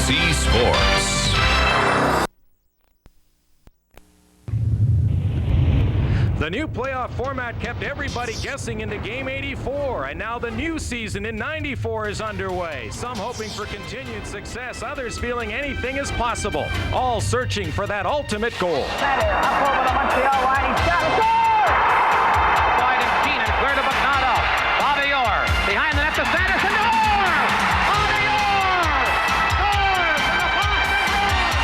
CBC Sports. The new playoff format kept everybody guessing into Game 84, and now the new season in 94 is underway. Some hoping for continued success, others feeling anything is possible, all searching for that ultimate goal. Center, up over the Montreal line, he's got a goal! Wide and Keenan, clear to Bogdanov. Bobby Orr, behind the net to Sanderson, Orr! Bobby Orr! Scores! And the Boston Bruins!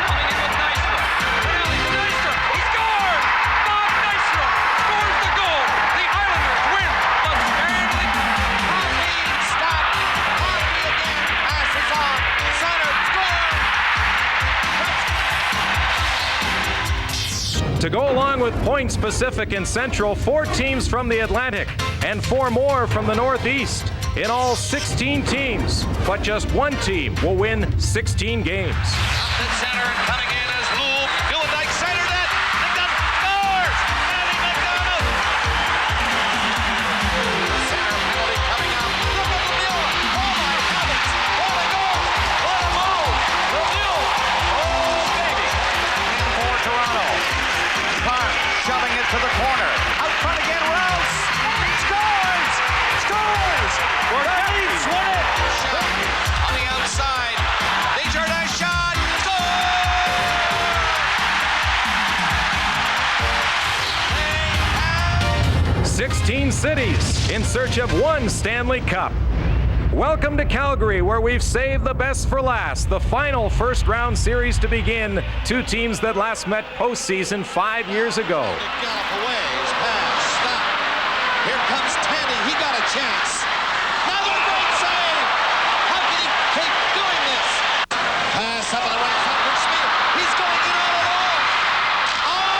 Coming in with Nystrom. Nystrom, he scores! Bob Nystrom scores the goal. The Islanders win the Stanley Cup. Hockey, stop. Hockey again. Passes on. Center, score! To go along with Points Pacific and Central, 4 teams from the Atlantic and 4 more from the Northeast. In all, 16 teams, but just 1 team will win 16 games. Up the center and coming in as Loeb. Gilendijk centered it. McDonough scores! Matty McDonough! Center penalty coming up. Look at Lemieux. Oh my heavens. What a goal. What a move. Lemieux. Oh baby. In for Toronto. Park shoving it to the corner. Out front again, Rouse. Scores! Scores! The Leafs win it. Shot on the outside. Desjardins shot. Score! 16 cities in search of 1 Stanley Cup. Welcome to Calgary, where we've saved the best for last. The final first-round series to begin. 2 teams that last met postseason 5 years ago. Gallop away. His pass. Stop. Here comes Tandy. He got a chance. Another great save. How can he keep doing this? Pass up on the right front for Smith. He's going in all alone. Oh,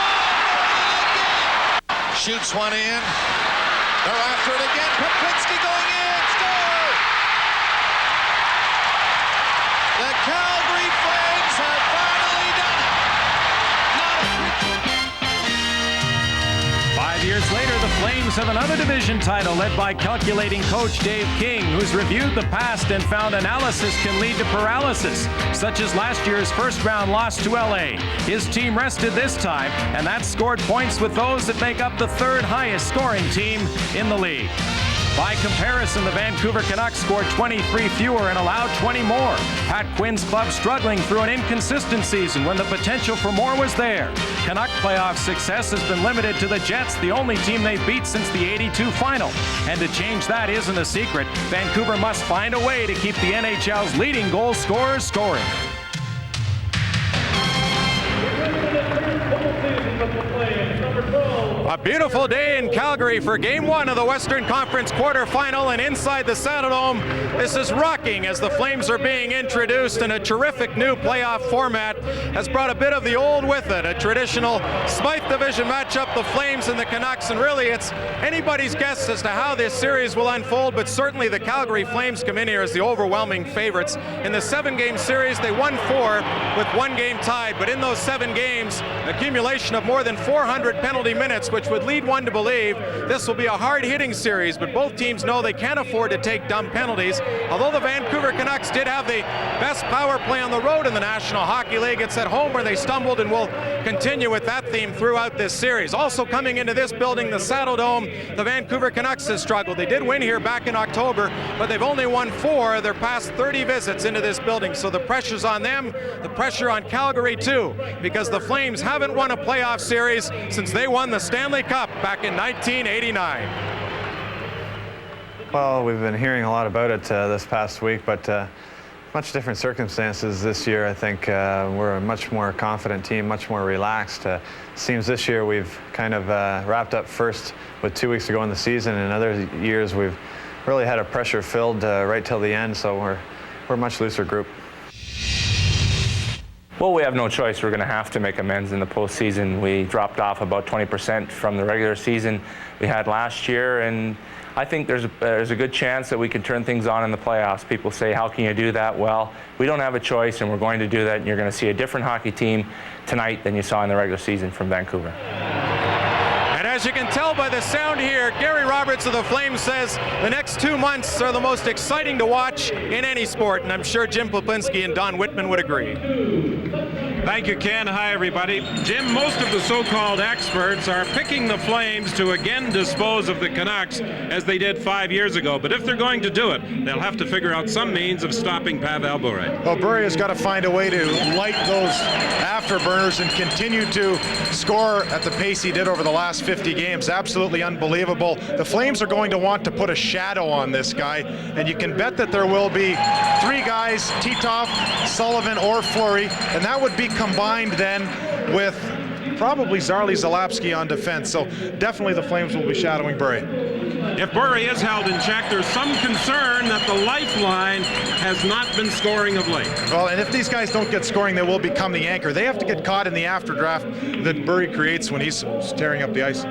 Morgan again. Shoots one in. They're after it again. Popinski going in. Score! The Calgary Flames have finally done it. Not a 5 years later, the Flames have another division title led by calculating coach Dave King, who's reviewed the past and found analysis can lead to paralysis, such as last year's first-round loss to LA. His team rested this time, and that scored points with those that make up the 3rd highest scoring team in the league. By comparison, the Vancouver Canucks scored 23 fewer and allowed 20 more. Pat Quinn's club struggling through an inconsistent season when the potential for more was there. Canuck playoff success has been limited to the Jets, the only team they've beat since the '82 final. And to change that isn't a secret. Vancouver must find a way to keep the NHL's leading goal scorers scoring. A beautiful day in Calgary for Game 1 of the Western Conference quarterfinal, and inside the Saddledome, this is rocking as the Flames are being introduced, and a terrific new playoff format has brought a bit of the old with it. A traditional Smythe Division matchup, the Flames and the Canucks, and really it's anybody's guess as to how this series will unfold, but certainly the Calgary Flames come in here as the overwhelming favorites. In the 7-game series, they won 4 with 1 game tied, but in those 7 games, an accumulation of more than 400 penalty minutes, which would lead one to believe this will be a hard-hitting series, but both teams know they can't afford to take dumb penalties. Although the Vancouver Canucks did have the best power play on the road in the National Hockey League, it's at home where they stumbled and will continue with that theme throughout this series. Also coming into this building, the Saddledome, the Vancouver Canucks has struggled. They did win here back in October, but they've only won 4 of their past 30 visits into this building, so the pressure's on them, the pressure on Calgary too, because the Flames haven't won a playoff series since they won the Stanley Cup back in 1989. Well, we've been hearing a lot about it this past week, but much different circumstances this year. I think we're a much more confident team, much more relaxed. Seems this year we've kind of wrapped up first with 2 weeks to go in the season, and other years we've really had a pressure-filled right till the end, so we're a much looser group. Well, we have no choice. We're going to have to make amends in the postseason. We dropped off about 20% from the regular season we had last year, and I think there's a good chance that we can turn things on in the playoffs. People say, how can you do that? Well, we don't have a choice, and we're going to do that, and you're going to see a different hockey team tonight than you saw in the regular season from Vancouver. And As you can tell by the sound here, Gary Roberts of the Flames says the next 2 months are the most exciting to watch in any sport, and I'm sure Jim Poplinski and Don Whitman would agree. Thank you, Ken. Hi, everybody. Jim, most of the so-called experts are picking the Flames to again dispose of the Canucks as they did 5 years ago. But if they're going to do it, they'll have to figure out some means of stopping Pavel Bure. Well, Bure has got to find a way to light those afterburners and continue to score at the pace he did over the last 50 games. Absolutely unbelievable. The Flames are going to want to put a shadow on this guy, and you can bet that there will be 3 guys, Titov, Sullivan, or Fleury, and that would be combined then with probably Zalapsky on defense. So definitely the Flames will be shadowing Bure. If Bure is held in check, there's some concern that the lifeline has not been scoring of late. Well, and if these guys don't get scoring, they will become the anchor. They have to get caught in the afterdraft that Bure creates when he's tearing up the ice.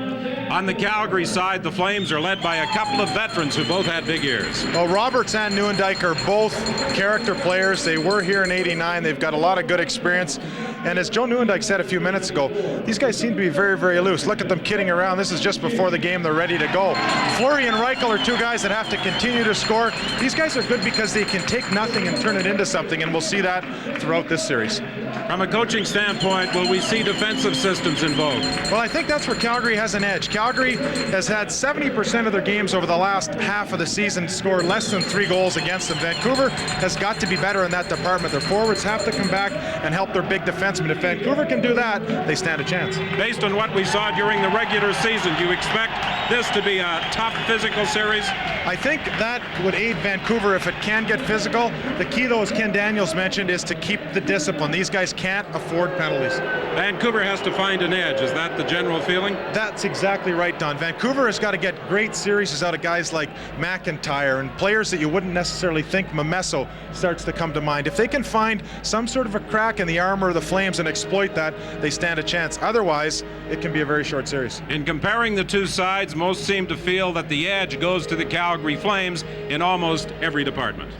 On the Calgary side, the Flames are led by a couple of veterans who both had big years. Well, Roberts and Nieuwendyk are both character players. They were here in '89. They've got a lot of good experience. And as Joe Nieuwendyk said a few minutes ago, these guys seem to be very, very loose. Look at them kidding around. This is just before the game. They're ready to go. Fleury and Reichel are 2 guys that have to continue to score. These guys are good because they can take nothing and turn it into something, and we'll see that throughout this series. From a coaching standpoint, will we see defensive systems in vogue? Well, I think that's where Calgary has an edge. Calgary has had 70% of their games over the last half of the season score less than 3 goals against them. Vancouver has got to be better in that department. Their forwards have to come back and help their big defensemen. If Vancouver can do that, they stand a chance. Based on what we saw during the regular season, do you expect this to be a tough physical series? I think that would aid Vancouver if it can get physical. The key, though, as Ken Daniels mentioned, is to keep the discipline. These guys can't afford penalties. Vancouver has to find an edge. Is that the general feeling? That's exactly right, Don. Vancouver has got to get great series out of guys like McIntyre and players that you wouldn't necessarily think. Momesso starts to come to mind. If they can find some sort of a crack in the armor of the Flames and exploit that, they stand a chance. Otherwise, it can be a very short series. In comparing the 2 sides, most seem to feel that the edge goes to the Calgary Flames in almost every department.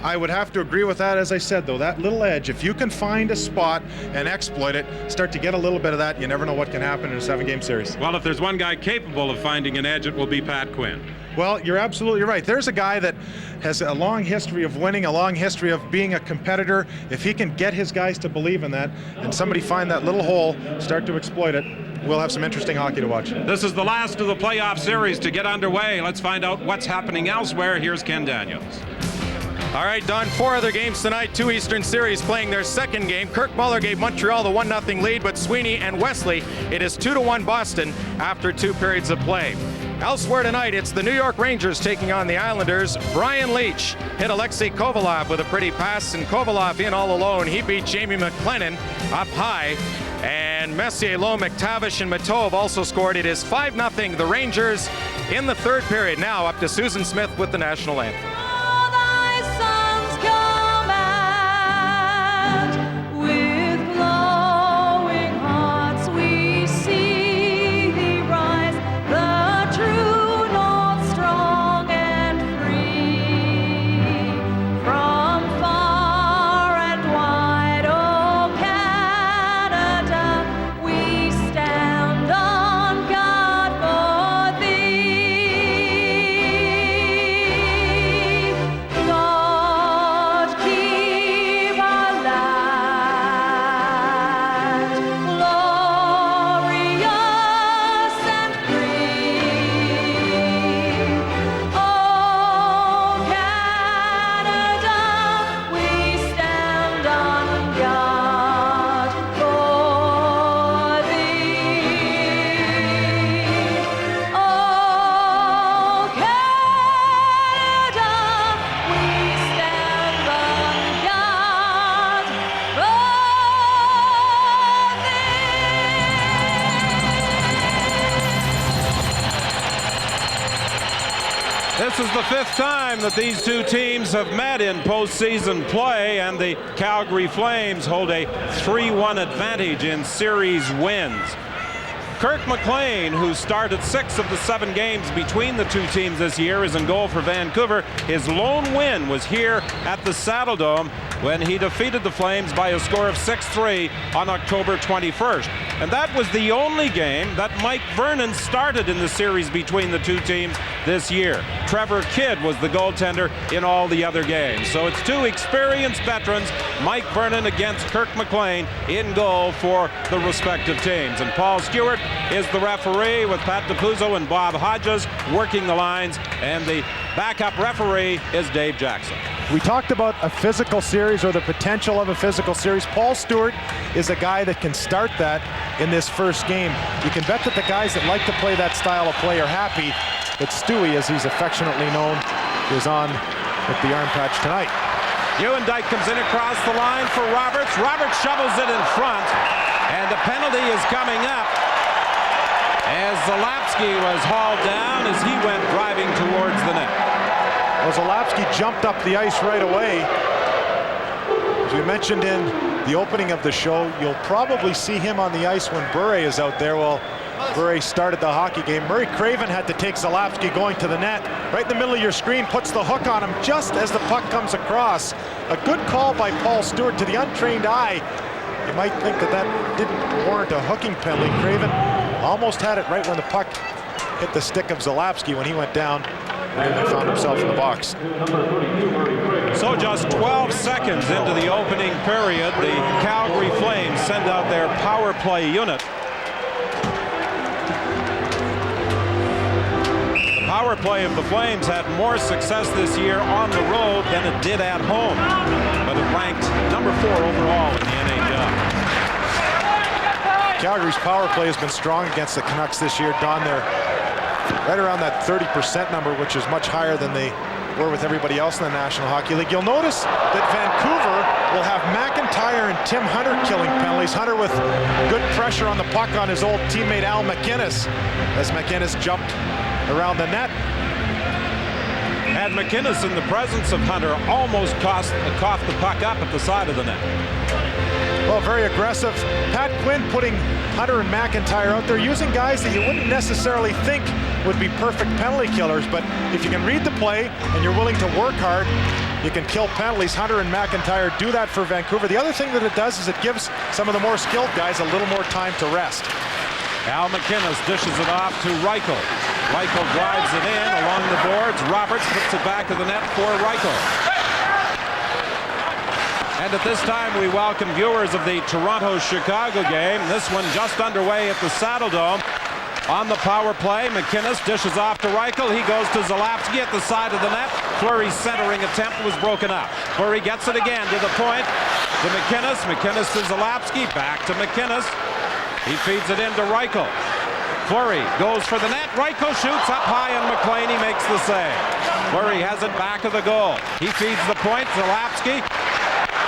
I would have to agree with that. As I said, though, that little edge, if you can find a spot and exploit it, start to get a little bit of that, you never know what can happen in a 7-game series. Well, if there's one guy capable of finding an edge, it will be Pat Quinn. Well, you're absolutely right. There's a guy that has a long history of winning, a long history of being a competitor. If he can get his guys to believe in that, and somebody find that little hole, start to exploit it, we'll have some interesting hockey to watch. This is the last of the playoff series to get underway. Let's find out what's happening elsewhere. Here's Ken Daniels. All right, Don, 4 other games tonight, 2 Eastern Series playing their second game. Kirk Muller gave Montreal the 1-0 lead, but Sweeney and Wesley, it is 2-1 Boston after 2 periods of play. Elsewhere tonight, it's the New York Rangers taking on the Islanders. Brian Leetch hit Alexei Kovalov with a pretty pass, and Kovalov in all alone. He beat Jamie McLennan up high. And Messier, Lowe, McTavish, and Matov also scored. It is 5-0 the Rangers in the 3rd period. Now up to Susan Smith with the national anthem. This is the 5th time that these 2 teams have met in postseason play, and the Calgary Flames hold a 3-1 advantage in series wins. Kirk McLean, who started 6 of the 7 games between the 2 teams this year, is in goal for Vancouver. His lone win was here at the Saddledome. when he defeated the Flames by a score of 6-3 on October 21st. And that was the only game that Mike Vernon started in the series between the two teams this year. Trevor Kidd was the goaltender in all the other games. So it's two experienced veterans, Mike Vernon against Kirk McLean, in goal for the respective teams. And Paul Stewart is the referee, with Pat DiPuzzo and Bob Hodges working the lines, and the backup referee is Dave Jackson. We talked about a physical series, or the potential of a physical series. Paul Stewart is a guy that can start that in this first game. You can bet that the guys that like to play that style of play are happy that Stewie, as he's affectionately known, is on with the arm patch tonight. Ewan-Dyke comes in across the line for Roberts. Roberts shovels it in front, and the penalty is coming up as Zalapski was hauled down as he went driving towards the net. Well, Zalapski jumped up the ice right away. As we mentioned in the opening of the show, you'll probably see him on the ice when Bure is out there. Well, Bure started the hockey game. Murray Craven had to take Zalapski going to the net. Right in the middle of your screen, puts the hook on him just as the puck comes across. A good call by Paul Stewart. To the untrained eye, you might think that that didn't warrant a hooking penalty. Craven almost had it right when the puck hit the stick of Zalapski when he went down, and then found himself in the box. So just 12 seconds into the opening period, the Calgary Flames send out their power play unit. The power play of the Flames had more success this year on the road than it did at home, but it ranked number 4 overall in the NHL. Calgary's power play has been strong against the Canucks this year. Don, they're right around that 30% number, which is much higher than they were with everybody else in the National Hockey League. You'll notice that Vancouver will have McIntyre and Tim Hunter killing penalties. Hunter with good pressure on the puck on his old teammate Al McInnes, as McInnes jumped around the net. And McInnes, in the presence of Hunter, almost coughed the puck up at the side of the net. Well, very aggressive. Pat Quinn putting Hunter and McIntyre out there, using guys that you wouldn't necessarily think would be perfect penalty killers, but if you can read the play and you're willing to work hard, you can kill penalties. Hunter and McIntyre do that for Vancouver. The other thing that it does is it gives some of the more skilled guys a little more time to rest. Al McInnes dishes it off to Reichel. Reichel drives it in along the boards. Roberts puts it back to the net for Reichel. And at this time, we welcome viewers of the Toronto-Chicago game. This one just underway at the Saddle Dome. On the power play, McInnes dishes off to Reichel. He goes to Zalapski at the side of the net. Fleury's centering attempt was broken up. Fleury gets it again to the point to McInnes. McInnes to Zalapski. Back to McInnes. He feeds it into Reichel. Fleury goes for the net. Reichel shoots up high, and McLean, he makes the save. Fleury has it back of the goal. He feeds the point. Zalapski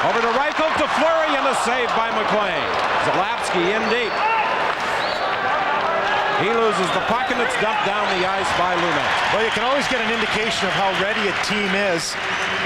over to Reichel, to Fleury, and a save by McLean. Zalapski in deep. He loses the puck, and it's dumped down the ice by Lumet. Well, you can always get an indication of how ready a team is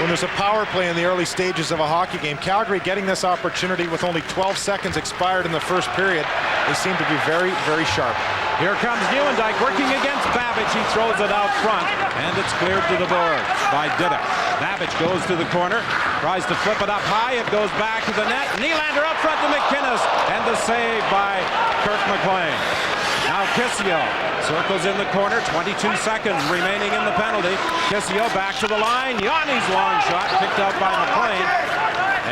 when there's a power play in the early stages of a hockey game. Calgary getting this opportunity with only 12 seconds expired in the first period. They seem to be very, very sharp. Here comes Ewan-Dyke working against Babbage. He throws it out front, and it's cleared to the boards by Didak. Babbage goes to the corner, tries to flip it up high. It goes back to the net. Nylander up front to McInnes, and the save by Kirk McLean. Now Kissio circles in the corner. 22 seconds remaining in the penalty. Kissio back to the line. Yanni's long shot picked out by McLean,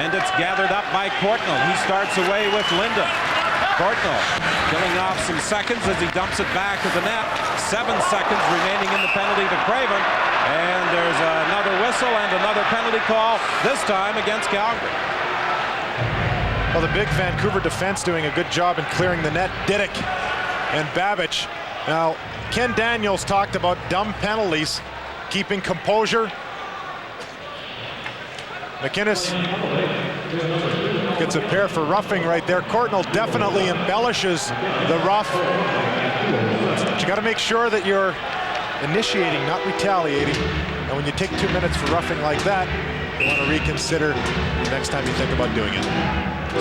and it's gathered up by Courtnall. He starts away with Linden. Courtnall killing off some seconds as he dumps it back to the net. 7 seconds remaining in the penalty to Craven. And there's another whistle and another penalty call, this time against Calgary. Well, the big Vancouver defense doing a good job in clearing the net. Didak and Babbage. Now, Ken Daniels talked about dumb penalties, keeping composure. McInnes gets a pair for roughing right there. Courtnall definitely embellishes the rough. But you got to make sure that you're initiating, not retaliating. And when you take 2 minutes for roughing like that, you want to reconsider the next time you think about doing it.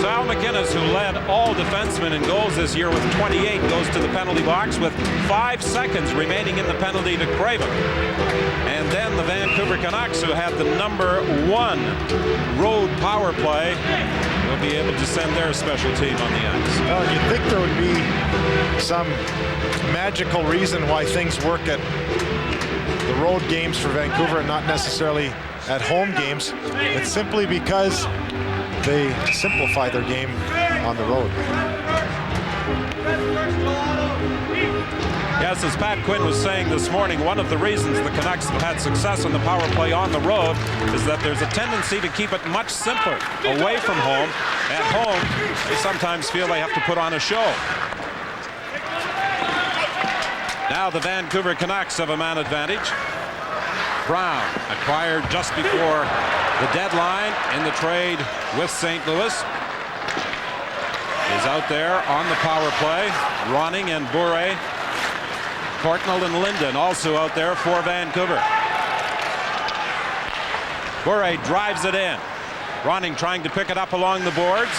So Al McInnes, who led all defensemen in goals this year with 28, goes to the penalty box with 5 seconds remaining in the penalty to Craven. And then the Vancouver Canucks, who had the #1 road power play, will be able to send their special team on the ice. Well, you'd think there would be some magical reason why things work at the road games for Vancouver and not necessarily at home games. It's simply because they simplify their game on the road. Yes, as Pat Quinn was saying this morning, one of the reasons the Canucks have had success in the power play on the road is that there's a tendency to keep it much simpler away from home. At home, they sometimes feel they have to put on a show. Now the Vancouver Canucks have a man advantage. Brown, acquired just before the deadline in the trade with St. Louis, is out there on the power play. Ronning and Bure. Courtnall and Linden also out there for Vancouver. Bure drives it in. Ronning trying to pick it up along the boards.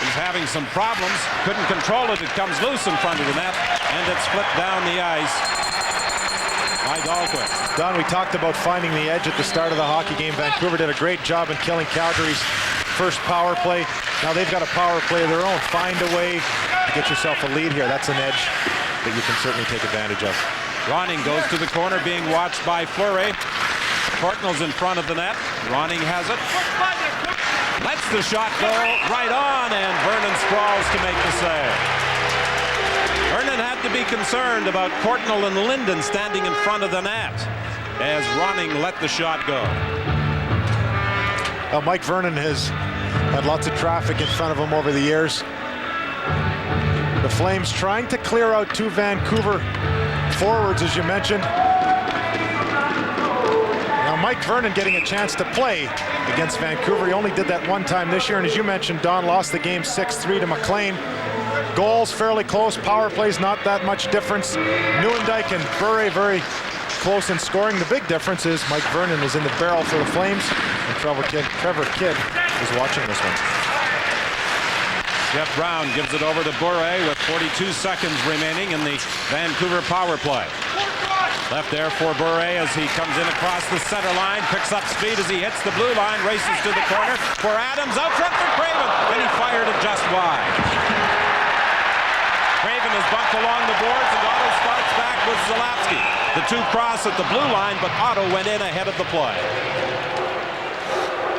He's having some problems. Couldn't control it. It comes loose in front of the net, and it's flipped down the ice by Dahlquist. Don, we talked about finding the edge at the start of the hockey game. Vancouver did a great job in killing Calgary's first power play. Now they've got a power play of their own. Find a way to get yourself a lead here. That's an edge that you can certainly take advantage of. Ronning goes to the corner, being watched by Fleury. Courtnall's in front of the net. Ronning has it. Lets the shot go right on, and Vernon sprawls to make the save. Vernon had to be concerned about Courtnall and Linden standing in front of the net as Ronning let the shot go. Well, Mike Vernon has had lots of traffic in front of him over the years. The Flames trying to clear out 2 Vancouver forwards, as you mentioned. Now Mike Vernon getting a chance to play against Vancouver. He only did that one time this year, and as you mentioned, Don lost the game 6-3 to McLean. Goals fairly close, power plays not that much difference. Nieuwendyk and Bure very close in scoring. The big difference is Mike Vernon is in the barrel for the Flames, and Trevor Kidd is watching this one. Jeff Brown gives it over to Bure with 42 seconds remaining in the Vancouver power play. Left there for Bure as he comes in across the center line, picks up speed as he hits the blue line, races to the corner for Adams, out front for Craven, and he fired it just wide. Craven is bumped along the boards, and Otto starts back with Zalapski. The 2 cross at the blue line, but Otto went in ahead of the play.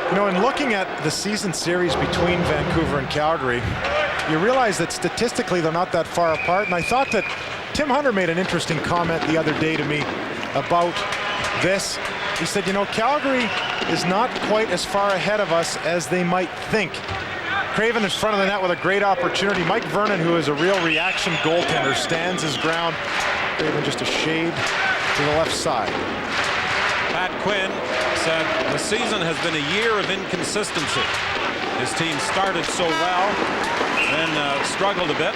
You know, in looking at the season series between Vancouver and Calgary, you realize that statistically they're not that far apart. And I thought that Tim Hunter made an interesting comment the other day to me about this. He said, you know, Calgary is not quite as far ahead of us as they might think. Craven in front of the net with a great opportunity. Mike Vernon, who is a real reaction goaltender, stands his ground. Craven just a shade to the left side. Pat Quinn said the season has been a year of inconsistency. His team started so well, then struggled a bit,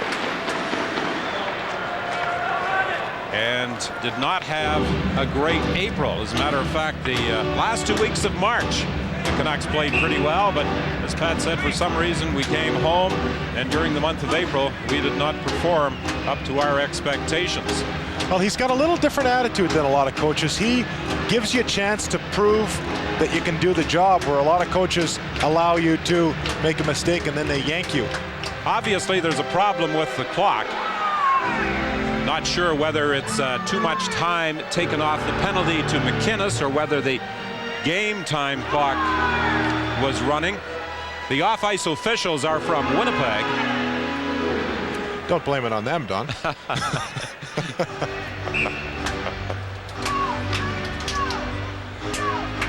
and did not have a great April. As a matter of fact, the last 2 weeks of March, the Canucks played pretty well, but as Pat said, for some reason we came home, and during the month of April, we did not perform up to our expectations. Well, he's got a little different attitude than a lot of coaches. He gives you a chance to prove that you can do the job, where a lot of coaches allow you to make a mistake and then they yank you. Obviously, there's a problem with the clock. Not sure whether it's too much time taken off the penalty to McInnes or whether the game time clock was running. The off-ice officials are from Winnipeg. Don't blame it on them, Don.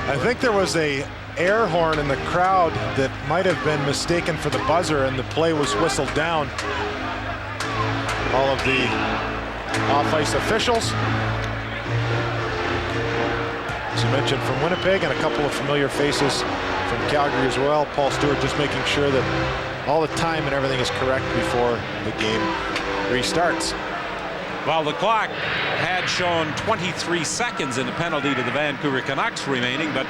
I think there was a air horn in the crowd that might have been mistaken for the buzzer, and the play was whistled down. All of the off-ice officials, as you mentioned, from Winnipeg, and a couple of familiar faces from Calgary as well. Paul Stewart just making sure that all the time and everything is correct before the game restarts. Well, the clock had shown 23 seconds in the penalty to the Vancouver Canucks remaining, but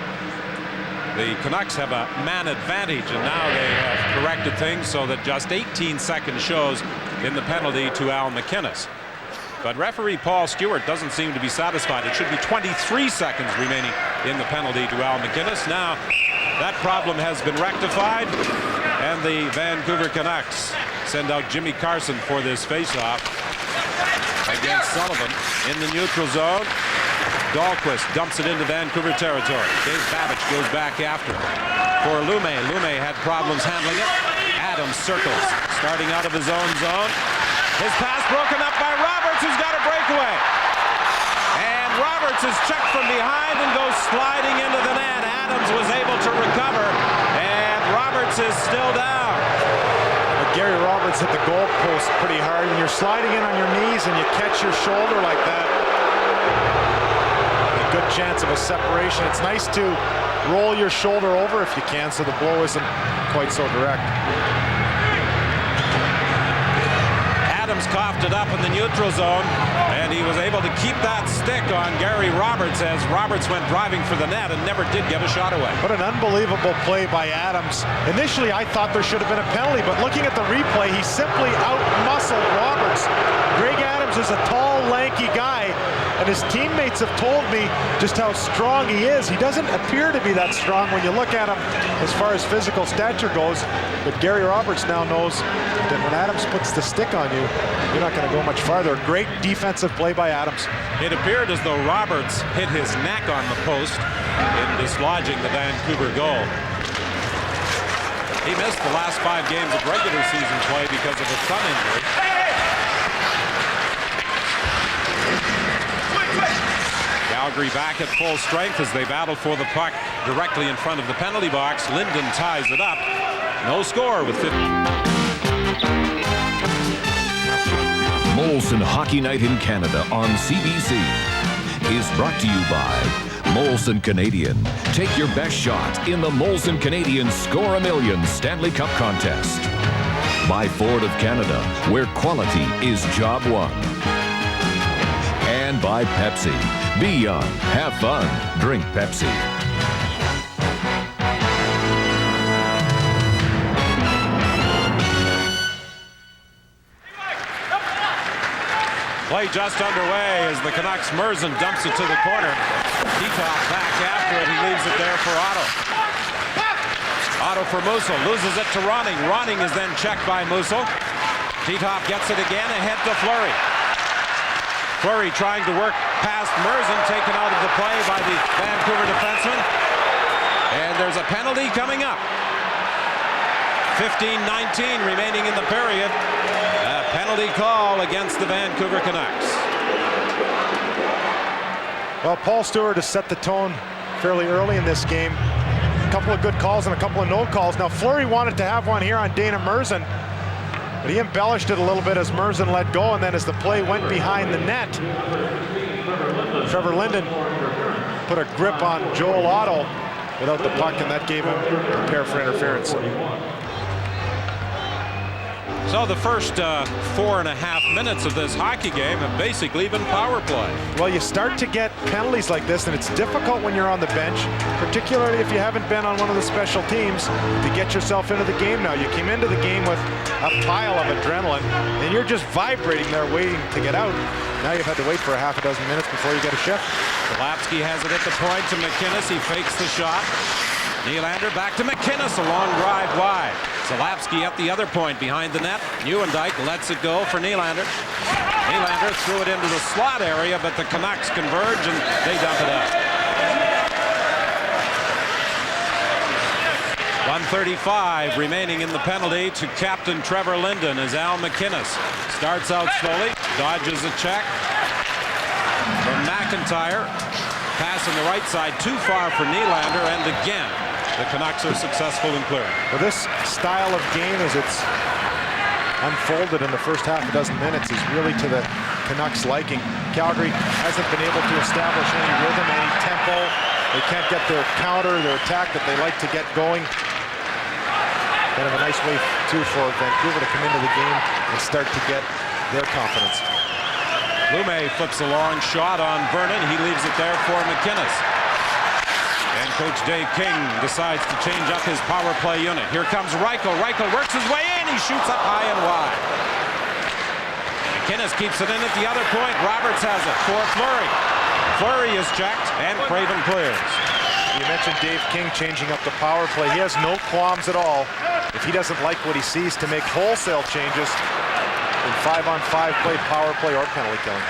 The Canucks have a man advantage, and now they have corrected things so that just 18 seconds shows in the penalty to Al McInnes. But referee Paul Stewart doesn't seem to be satisfied. It should be 23 seconds remaining in the penalty to Al McInnes. Now that problem has been rectified, and the Vancouver Canucks send out Jimmy Carson for this faceoff against Sullivan in the neutral zone. Dahlquist dumps it into Vancouver territory. Dave Babbage goes back after for Lume. Lume had problems handling it. Adams circles, starting out of his own zone. His pass broken up by Roberts, who's got a breakaway. And Roberts is checked from behind and goes sliding into the net. Adams was able to recover, and Roberts is still down. Gary Roberts hit the goal post pretty hard. When you're sliding in on your knees and you catch your shoulder like that, a good chance of a separation. It's nice to roll your shoulder over if you can, so the blow isn't quite so direct. Adams coughed it up in the neutral zone, and he was able to keep that stick on Gary Roberts as Roberts went driving for the net and never did get a shot away. What an unbelievable play by Adams. Initially, I thought there should have been a penalty, but looking at the replay, he simply out-muscled Roberts. Greg Adams is a tall, lanky guy, and his teammates have told me just how strong he is. He doesn't appear to be that strong when you look at him as far as physical stature goes, but Gary Roberts now knows that when Adams puts the stick on you, you're not going to go much farther. Great defensive play by Adams. It appeared as though Roberts hit his neck on the post in dislodging the Vancouver goal. He missed the last 5 games of regular season play because of a thumb injury. Calgary back at full strength as they battle for the puck directly in front of the penalty box. Linden ties it up. No score with 50. Molson Hockey Night in Canada on CBC is brought to you by Molson Canadian. Take your best shot in the Molson Canadian Score a Million Stanley Cup contest. By Ford of Canada, where quality is job one. And by Pepsi. Be young, have fun, drink Pepsi. Play just underway as the Canucks Merzen dumps it to the corner. Titoff back after it. He leaves it there for Otto. Otto for Musil. Loses it to Ronning. Ronning is then checked by Musil. Titoff gets it again ahead to Fleury. Fleury trying to work past Merzen, taken out of the play by the Vancouver defenseman. And there's a penalty coming up. 15-19 remaining in the period. A penalty call against the Vancouver Canucks. Well, Paul Stewart has set the tone fairly early in this game. A couple of good calls and a couple of no calls. Now, Fleury wanted to have one here on Dana Merzen, but he embellished it a little bit as Merzen let go, and then as the play went behind the net, Trevor Linden put a grip on Joel Otto without the puck, and that gave him a pair for interference. So the first 4.5 minutes of this hockey game have basically been power play. Well, you start to get penalties like this, and it's difficult when you're on the bench, particularly if you haven't been on one of the special teams, to get yourself into the game now. You came into the game with a pile of adrenaline, and you're just vibrating there waiting to get out. Now you've had to wait for a half a dozen minutes before you get a shift. Lapsky has it at the point to McInnes. He fakes the shot. Nylander back to McInnes, a long drive wide. Zalapsky at the other point behind the net. Nieuwendyk lets it go for Nylander. Nylander threw it into the slot area, but the Canucks converge and they dump it out. 1:35 remaining in the penalty to captain Trevor Linden as Al McInnes starts out slowly, dodges a check from McIntyre. Pass on the right side, too far for Nylander, and again, the Canucks are successful in clearing. Well, this style of game, as it's unfolded in the first half a dozen minutes, is really to the Canucks' liking. Calgary hasn't been able to establish any rhythm, any tempo. They can't get their counter, their attack that they like to get going. Kind of a nice way, too, for Vancouver to come into the game and start to get their confidence. Lume flips a long shot on Vernon. He leaves it there for McInnes. And Coach Dave King decides to change up his power play unit. Here comes Reichel. Reichel works his way in. He shoots up high and wide. McInnes keeps it in at the other point. Roberts has it for Fleury. Fleury is checked, and Craven clears. You mentioned Dave King changing up the power play. He has no qualms at all, if he doesn't like what he sees, to make wholesale changes in 5-on-5 play, power play, or penalty killing.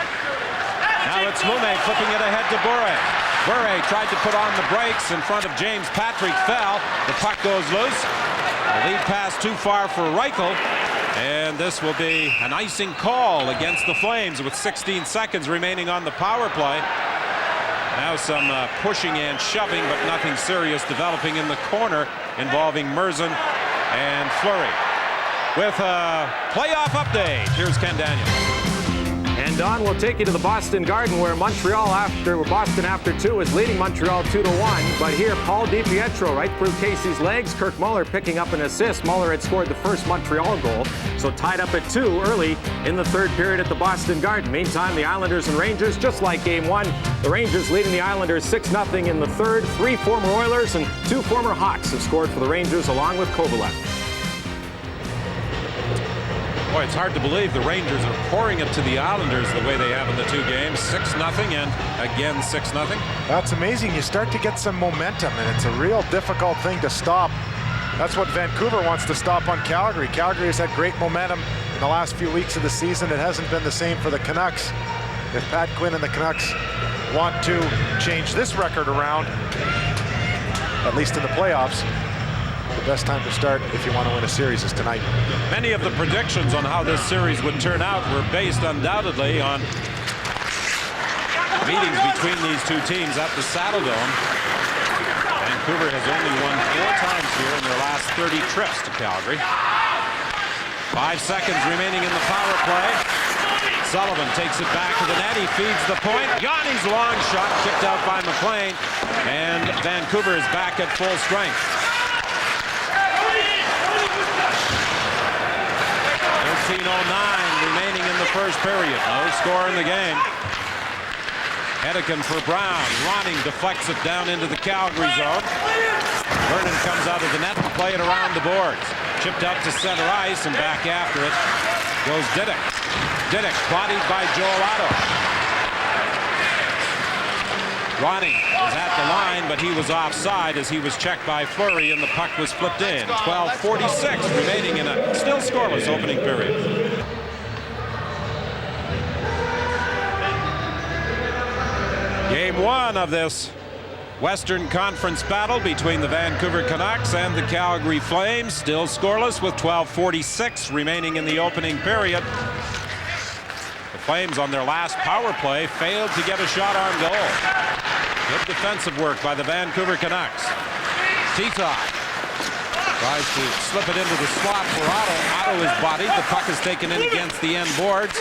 Now it's Lume flipping it ahead to Bure. Bure tried to put on the brakes in front of James Patrick, fell. The puck goes loose. The lead pass too far for Reichel. And this will be an icing call against the Flames with 16 seconds remaining on the power play. Now some pushing and shoving, but nothing serious developing in the corner involving Merzin and Fleury. With a playoff update, here's Ken Daniels. And Don will take you to the Boston Garden, where Boston after 2 is leading Montreal 2-1. But here, Paul DiPietro right through Casey's legs. Kirk Muller picking up an assist. Muller had scored the first Montreal goal, so tied up at 2 early in the third period at the Boston Garden. Meantime, the Islanders and Rangers, just like Game 1, the Rangers leading the Islanders 6-0 in the third. 3 former Oilers and 2 former Hawks have scored for the Rangers, along with Kovalev. Boy, it's hard to believe the Rangers are pouring it to the Islanders the way they have in the 2 games. 6-0 and again 6-0. That's amazing. You start to get some momentum, and it's a real difficult thing to stop. That's what Vancouver wants to stop on Calgary. Calgary has had great momentum in the last few weeks of the season. It hasn't been the same for the Canucks. If Pat Quinn and the Canucks want to change this record around, at least in the playoffs, the best time to start if you want to win a series is tonight. Many of the predictions on how this series would turn out were based undoubtedly on meetings between these 2 teams at the Saddledome. Vancouver has only won 4 times here in their last 30 trips to Calgary. 5 seconds remaining in the power play. Sullivan takes it back to the net. He feeds the point. Yanni's long shot kicked out by McLean, and Vancouver is back at full strength. 13:09 remaining in the first period. No score in the game. Hedican for Brown. Ronning deflects it down into the Calgary zone. Vernon comes out of the net to play it around the boards. Chipped out to center ice, and back after it goes Diddick. Diddick bodied by Joel Otto. Ronning was at the line, but he was offside as he was checked by Fleury, and the puck was flipped in. 12:46 remaining in a still scoreless opening period. Game 1 of this Western Conference battle between the Vancouver Canucks and the Calgary Flames, still scoreless with 12:46 remaining in the opening period. The Flames on their last power play failed to get a shot on goal. Good defensive work by the Vancouver Canucks. Titov tries to slip it into the slot for Otto. Otto is bodied. The puck is taken in against the end boards.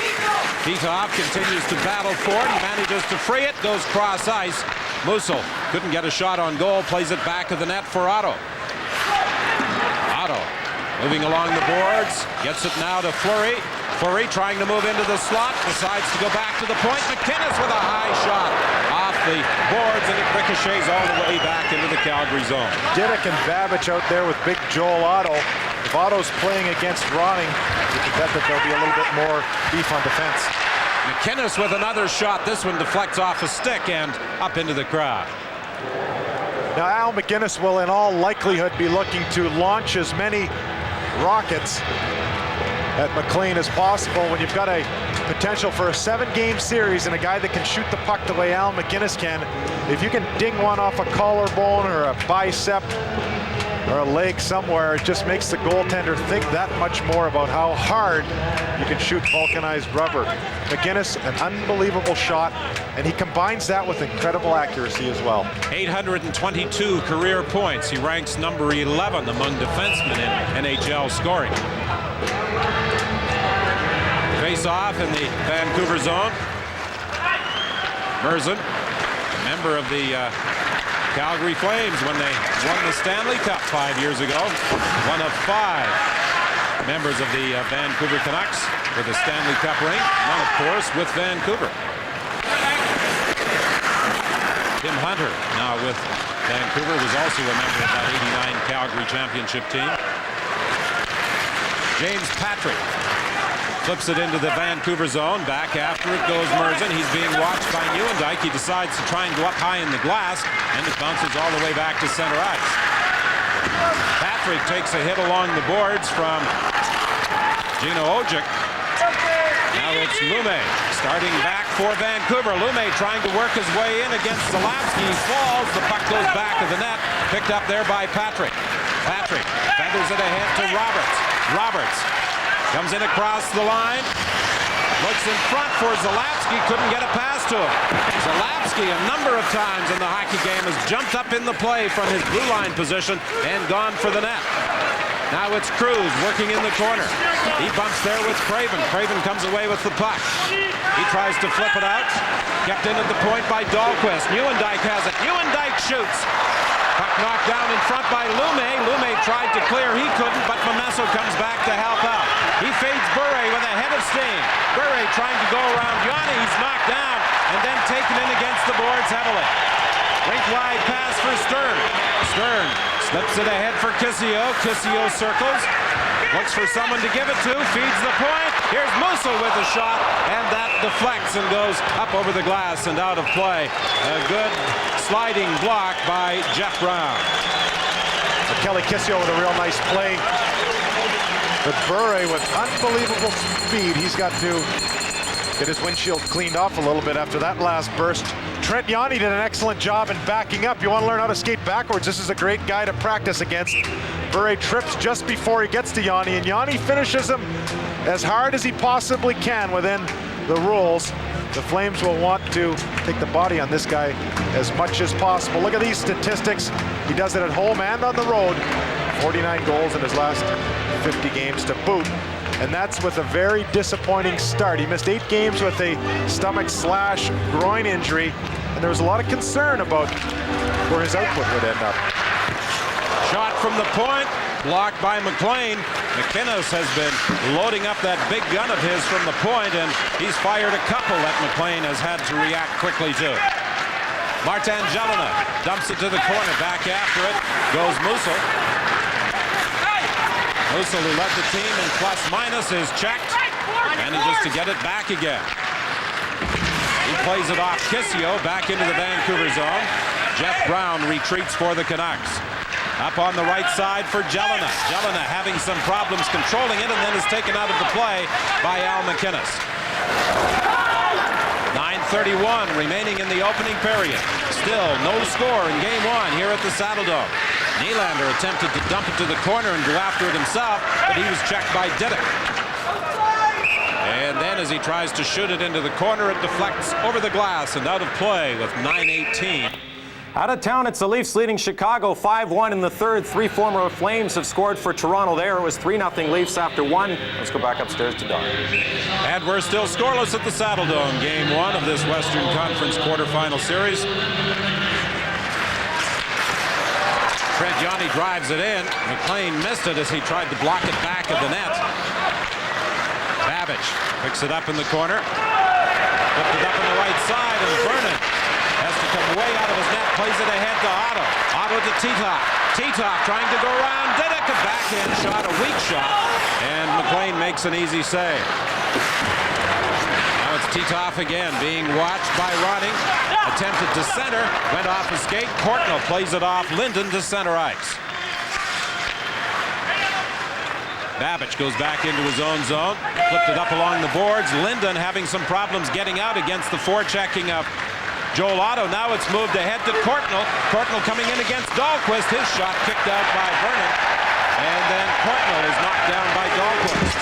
Titov continues to battle for it. He manages to free it. Goes cross ice. Musil couldn't get a shot on goal. Plays it back of the net for Otto. Otto moving along the boards. Gets it now to Fleury. Fleury trying to move into the slot. Decides to go back to the point. McInnes with a high shot off the boards, and it ricochets all the way back into the Calgary zone. Diddick and Babbage out there with big Joel Otto. If Otto's playing against Ronning, you can bet that there'll be a little bit more beef on defense. McInnes with another shot. This one deflects off a stick and up into the crowd. Now Al McInnes will in all likelihood be looking to launch as many rockets at McLean as possible when you've got a potential for a 7-game series and a guy that can shoot the puck the way Al McInnes can. If you can ding one off a collarbone or a bicep or a leg somewhere, it just makes the goaltender think that much more about how hard you can shoot vulcanized rubber. McInnes, an unbelievable shot, and he combines that with incredible accuracy as well. 822 career points. He ranks number 11 among defensemen in NHL scoring. Face off in the Vancouver zone. Merzin, member of the Calgary Flames when they won the Stanley Cup 5 years ago. One of 5 members of the Vancouver Canucks with a Stanley Cup ring. One, of course, with Vancouver. Tim Hunter, now with Vancouver, was also a member of that '89 Calgary championship team. James Patrick flips it into the Vancouver zone. Back after it goes Murzin. He's being watched by Nieuwendyk. He decides to try and go up high in the glass, and it bounces all the way back to center ice. Patrick takes a hit along the boards from Gino Ojic. Now it's Lume starting back for Vancouver. Lume trying to work his way in against Zalapski. He falls. The puck goes back of the net. Picked up there by Patrick. Patrick feathers it ahead to Roberts. Roberts comes in across the line. Looks in front for Zalapski. Couldn't get a pass to him. Zalapski a number of times in the hockey game has jumped up in the play from his blue line position and gone for the net. Now it's Cruz working in the corner. He bumps there with Craven. Craven comes away with the puck. He tries to flip it out. Kept in at the point by Dahlquist. Nieuwendyk has it. Nieuwendyk shoots. Puck knocked down in front by Lume. Lume tried to clear. He couldn't, but Momesso comes back to help out. He fades Bure with a head of steam. Bure trying to go around Yanni. He's knocked down and then taken in against the boards heavily. Rink wide pass for Stern. Stern slips it ahead for Kissio. Kissio circles. Looks for someone to give it to. Feeds the point. Here's Musso with a shot, and that deflects and goes up over the glass and out of play. A good sliding block by Jeff Brown. So Kelly Kissio with a real nice play. But Bure with unbelievable speed. He's got to get his windshield cleaned off a little bit after that last burst. Trent Yanni did an excellent job in backing up. You want to learn how to skate backwards, this is a great guy to practice against. Bure trips just before he gets to Yanni, and Yanni finishes him as hard as he possibly can within the rules. The Flames will want to take the body on this guy as much as possible. Look at these statistics. He does it at home and on the road. 49 goals in his last 50 games to boot. And that's with a very disappointing start. He missed 8 games with a stomach/groin injury, and there was a lot of concern about where his output would end up. Shot from the point, blocked by McLean. McInnes has been loading up that big gun of his from the point, and he's fired a couple that McLean has had to react quickly to. Martin Jelena dumps it to the corner. Back after it goes Musso. Musso, who led the team in plus-minus, is checked. Manages to get it back again. He plays it off Kissio back into the Vancouver zone. Jeff Brown retreats for the Canucks. Up on the right side for Jelena. Jelena having some problems controlling it and then is taken out of the play by Al McInnes. 9:31 remaining in the opening period. Still no score in game 1 here at the Saddledome. Nylander attempted to dump it to the corner and go after it himself, but he was checked by Didick. And then as he tries to shoot it into the corner, it deflects over the glass and out of play with 9:18. Out of town, it's the Leafs leading Chicago 5-1 in the third. 3 former Flames have scored for Toronto there. It was 3-0 Leafs after 1. Let's go back upstairs to Don. And we're still scoreless at the Saddledome. Game 1 of this Western Conference quarterfinal series. Trent Yanni drives it in. McLean missed it as he tried to block it back at the net. Babbage picks it up in the corner. Flipped it up on the right side, and Vernon has to come way out of his net, plays it ahead to Otto. Otto to Titoff. Titoff trying to go around Didick, a backhand shot, a weak shot, and McLean makes an easy save. Now it's Titoff again, being watched by Ronning. Attempted to center, went off a skate. Courtnall plays it off Linden to center ice. Babbage goes back into his own zone, flipped it up along the boards. Linden having some problems getting out against the forechecking of Joel Otto. Now it's moved ahead to Courtnall. Courtnall coming in against Dahlquist. His shot kicked out by Vernon. And then Courtnall is knocked down by Dahlquist.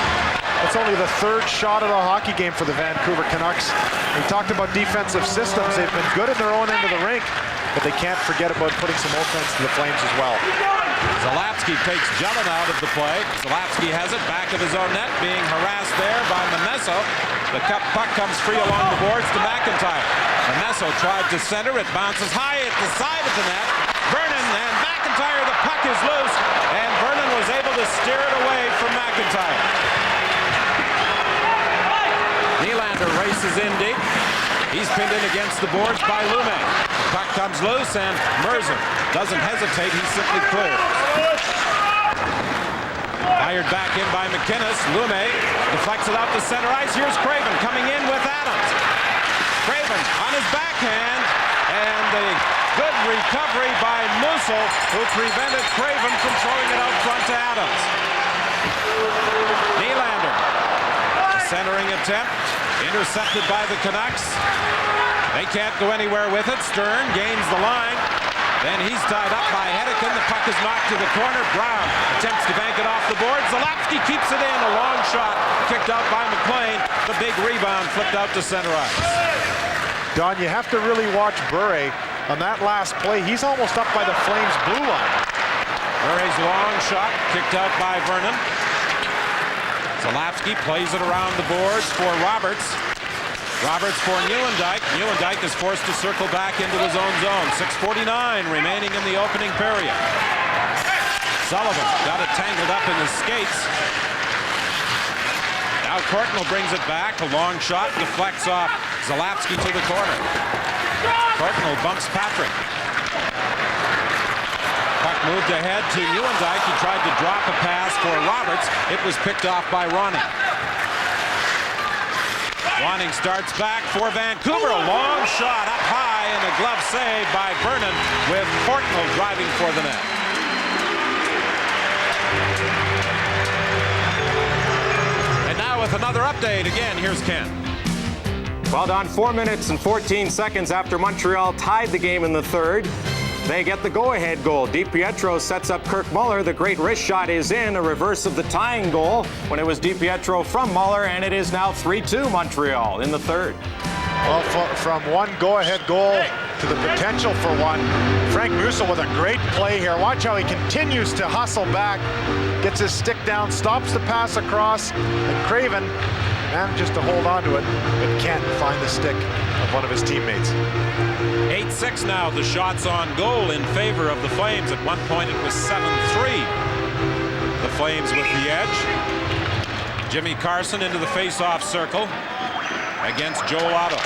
That's only the 3rd shot of the hockey game for the Vancouver Canucks. We talked about defensive systems. They've been good at their own end of the rink, but they can't forget about putting some offense to the Flames as well. Zalapski takes Jelena out of the play. Zalapski has it back of his own net, being harassed there by Momesso. The puck comes free along the boards to McIntyre. Momesso tried to center. It bounces high at the side of the net. Vernon and McIntyre, the puck is loose, and Vernon was able to steer it away from McIntyre. Nylander races in deep. He's pinned in against the boards by Lume. Puck comes loose and Merzen doesn't hesitate. He simply clears. Fired back in by McInnes. Lume deflects it out to center ice. Here's Craven coming in with Adams. Craven on his backhand, and the good recovery by Musil, who prevented Craven from throwing it out front to Adams. Nylander, a centering attempt, intercepted by the Canucks. They can't go anywhere with it. Stern gains the line. Then he's tied up by Hedican. The puck is knocked to the corner. Brown attempts to bank it off the boards. Zalapsky keeps it in. A long shot kicked out by McLean. The big rebound flipped out to center ice. Don, you have to really watch Bure on that last play. He's almost up by the Flames' blue line. Bure's long shot kicked out by Vernon. Zalapsky plays it around the boards for Roberts. Roberts for Nieuwendyk. Nieuwendyk is forced to circle back into his own zone. 6:49 remaining in the opening period. Sullivan got it tangled up in his skates. Now Courtnall brings it back. A long shot deflects off Zalapsky to the corner. Courtnall bumps Patrick. Puck moved ahead to Nieuwendyk. He tried to drop a pass for Roberts. It was picked off by Ronning. Ronning starts back for Vancouver. A long shot up high and a glove save by Vernon with Courtnall driving for the net. And now with another update again, here's Ken. Well done. 4 minutes and 14 seconds after Montreal tied the game in the third, they get the go-ahead goal. DiPietro sets up Kirk Muller. The great wrist shot is in, a reverse of the tying goal when it was DiPietro from Muller, and it is now 3-2 Montreal in the third. Well, from one go-ahead goal to the potential for one, Frank Musil with a great play here. Watch how he continues to hustle back, gets his stick down, stops the pass across, and Craven manages to hold on to it, but can't find the stick of one of his teammates. 8-6 now, the shots on goal in favor of the Flames. At one point it was 7-3. The Flames with the edge. Jimmy Carson into the face-off circle against Joel Otto.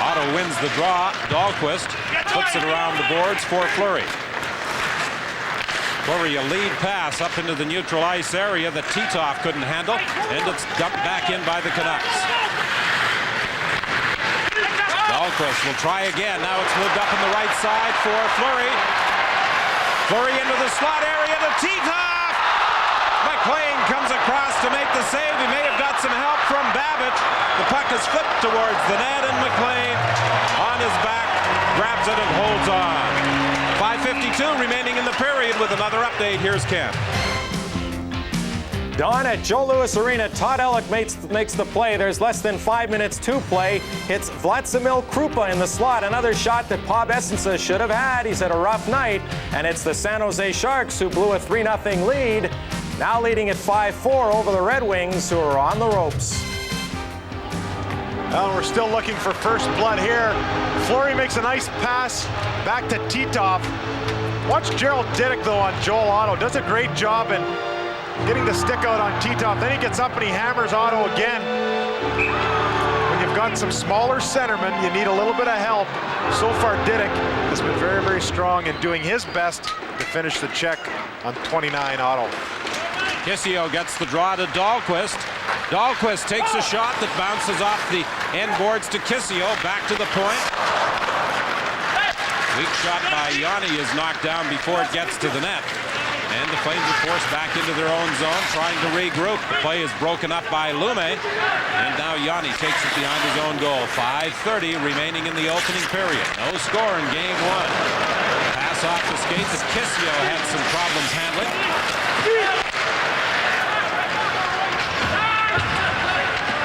Otto wins the draw. Dahlquist puts it around the boards for Fleury. Fleury, a lead pass up into the neutral ice area that Titov couldn't handle, and it's dumped back in by the Canucks. Dahlquist will try again. Now it's moved up on the right side for Fleury. Fleury into the slot area to Titov. McLean comes across to make the save. He may have got some help from Babbitt. The puck is flipped towards the net, and McLean on his back grabs it and holds on. 5:52 remaining in the period with another update. Here's Ken. Don, at Joe Louis Arena, Todd Ellick makes the play. There's less than 5 minutes to play. Hits Vladimir Krupa in the slot. Another shot that Bob Essensa should have had. He's had a rough night. And it's the San Jose Sharks who blew a 3-0 lead. Now leading at 5-4 over the Red Wings, who are on the ropes. Well, we're still looking for first blood here. Fleury makes a nice pass back to Titov. Watch Gerald Diddick, though, on Joel Otto. Does a great job in getting the stick out on Titov. Then he gets up and he hammers Otto again. When you've got some smaller centermen, you need a little bit of help. So far, Diddick has been very, very strong in doing his best to finish the check on 29 Otto. Kissio gets the draw to Dahlquist. Dahlquist takes a shot that bounces off the end boards to Kissio. Back to the point. Weak shot by Yanni is knocked down before it gets to the net. And the Flames are forced back into their own zone, trying to regroup. The play is broken up by Lume. And now Yanni takes it behind his own goal. 5:30 remaining in the opening period. No score in game one. Pass off the skates as Kissio had some problems handling.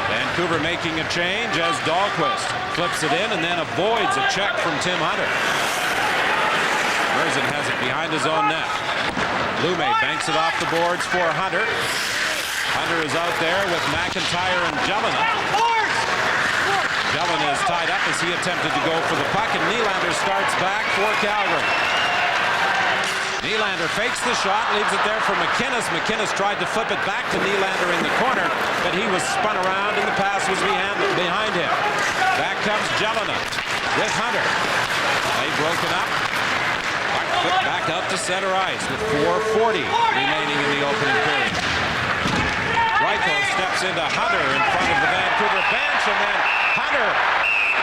Vancouver making a change as Dahlquist flips it in and then avoids a check from Tim Hunter. Merzen has it behind his own net. Lume banks it off the boards for Hunter. Hunter is out there with McIntyre and Jelena. Jelena is tied up as he attempted to go for the puck, and Nylander starts back for Calgary. Nylander fakes the shot, leaves it there for McInnes. McInnes tried to flip it back to Nylander in the corner, but he was spun around and the pass was behind him. Back Chelena with Hunter. Play broken up. Put back out to center ice with 4:40 remaining in the opening period. Reichel steps into Hunter in front of the Vancouver bench, and then Hunter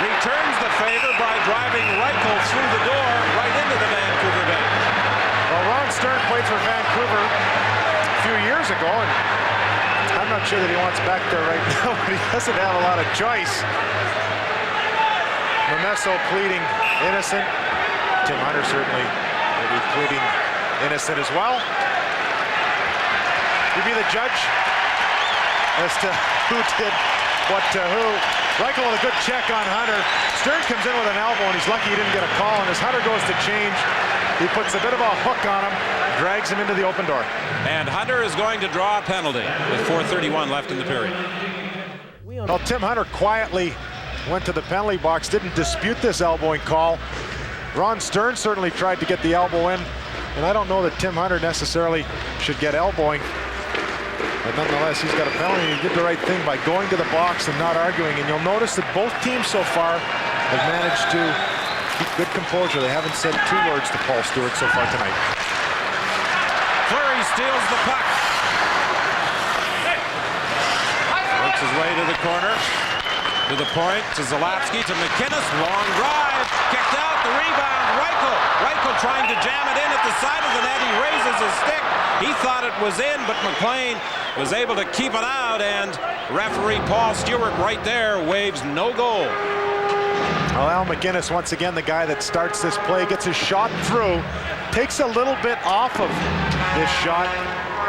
returns the favor by driving Reichel through the door right into the Vancouver bench. Well, Ron Stern played for Vancouver a few years ago, and I'm not sure that he wants back there right now, but he doesn't have a lot of choice. Momesso pleading innocent. Tim Hunter certainly will be pleading innocent as well. He'd be the judge as to who did what to who. Reichel with a good check on Hunter. Stern comes in with an elbow, and he's lucky he didn't get a call. And as Hunter goes to change, he puts a bit of a hook on him, drags him into the open door. And Hunter is going to draw a penalty with 4:31 left in the period. Well, Tim Hunter quietly went to the penalty box, didn't dispute this elbowing call. Ron Stern certainly tried to get the elbow in, and I don't know that Tim Hunter necessarily should get elbowing. But nonetheless, he's got a penalty. He did the right thing by going to the box and not arguing. And you'll notice that both teams so far have managed to keep good composure. They haven't said two words to Paul Stewart so far tonight. Fleury steals the puck. Works his way to the corner. To the point, to Zalapsky, to McInnes. Long drive. Kicked out. The rebound. Reichel trying to jam it in at the side of the net. He raises his stick. He thought it was in, but McLean was able to keep it out, and referee Paul Stewart right there waves no goal. Well, Al McInnes, once again, the guy that starts this play, gets his shot through, takes a little bit off of this shot.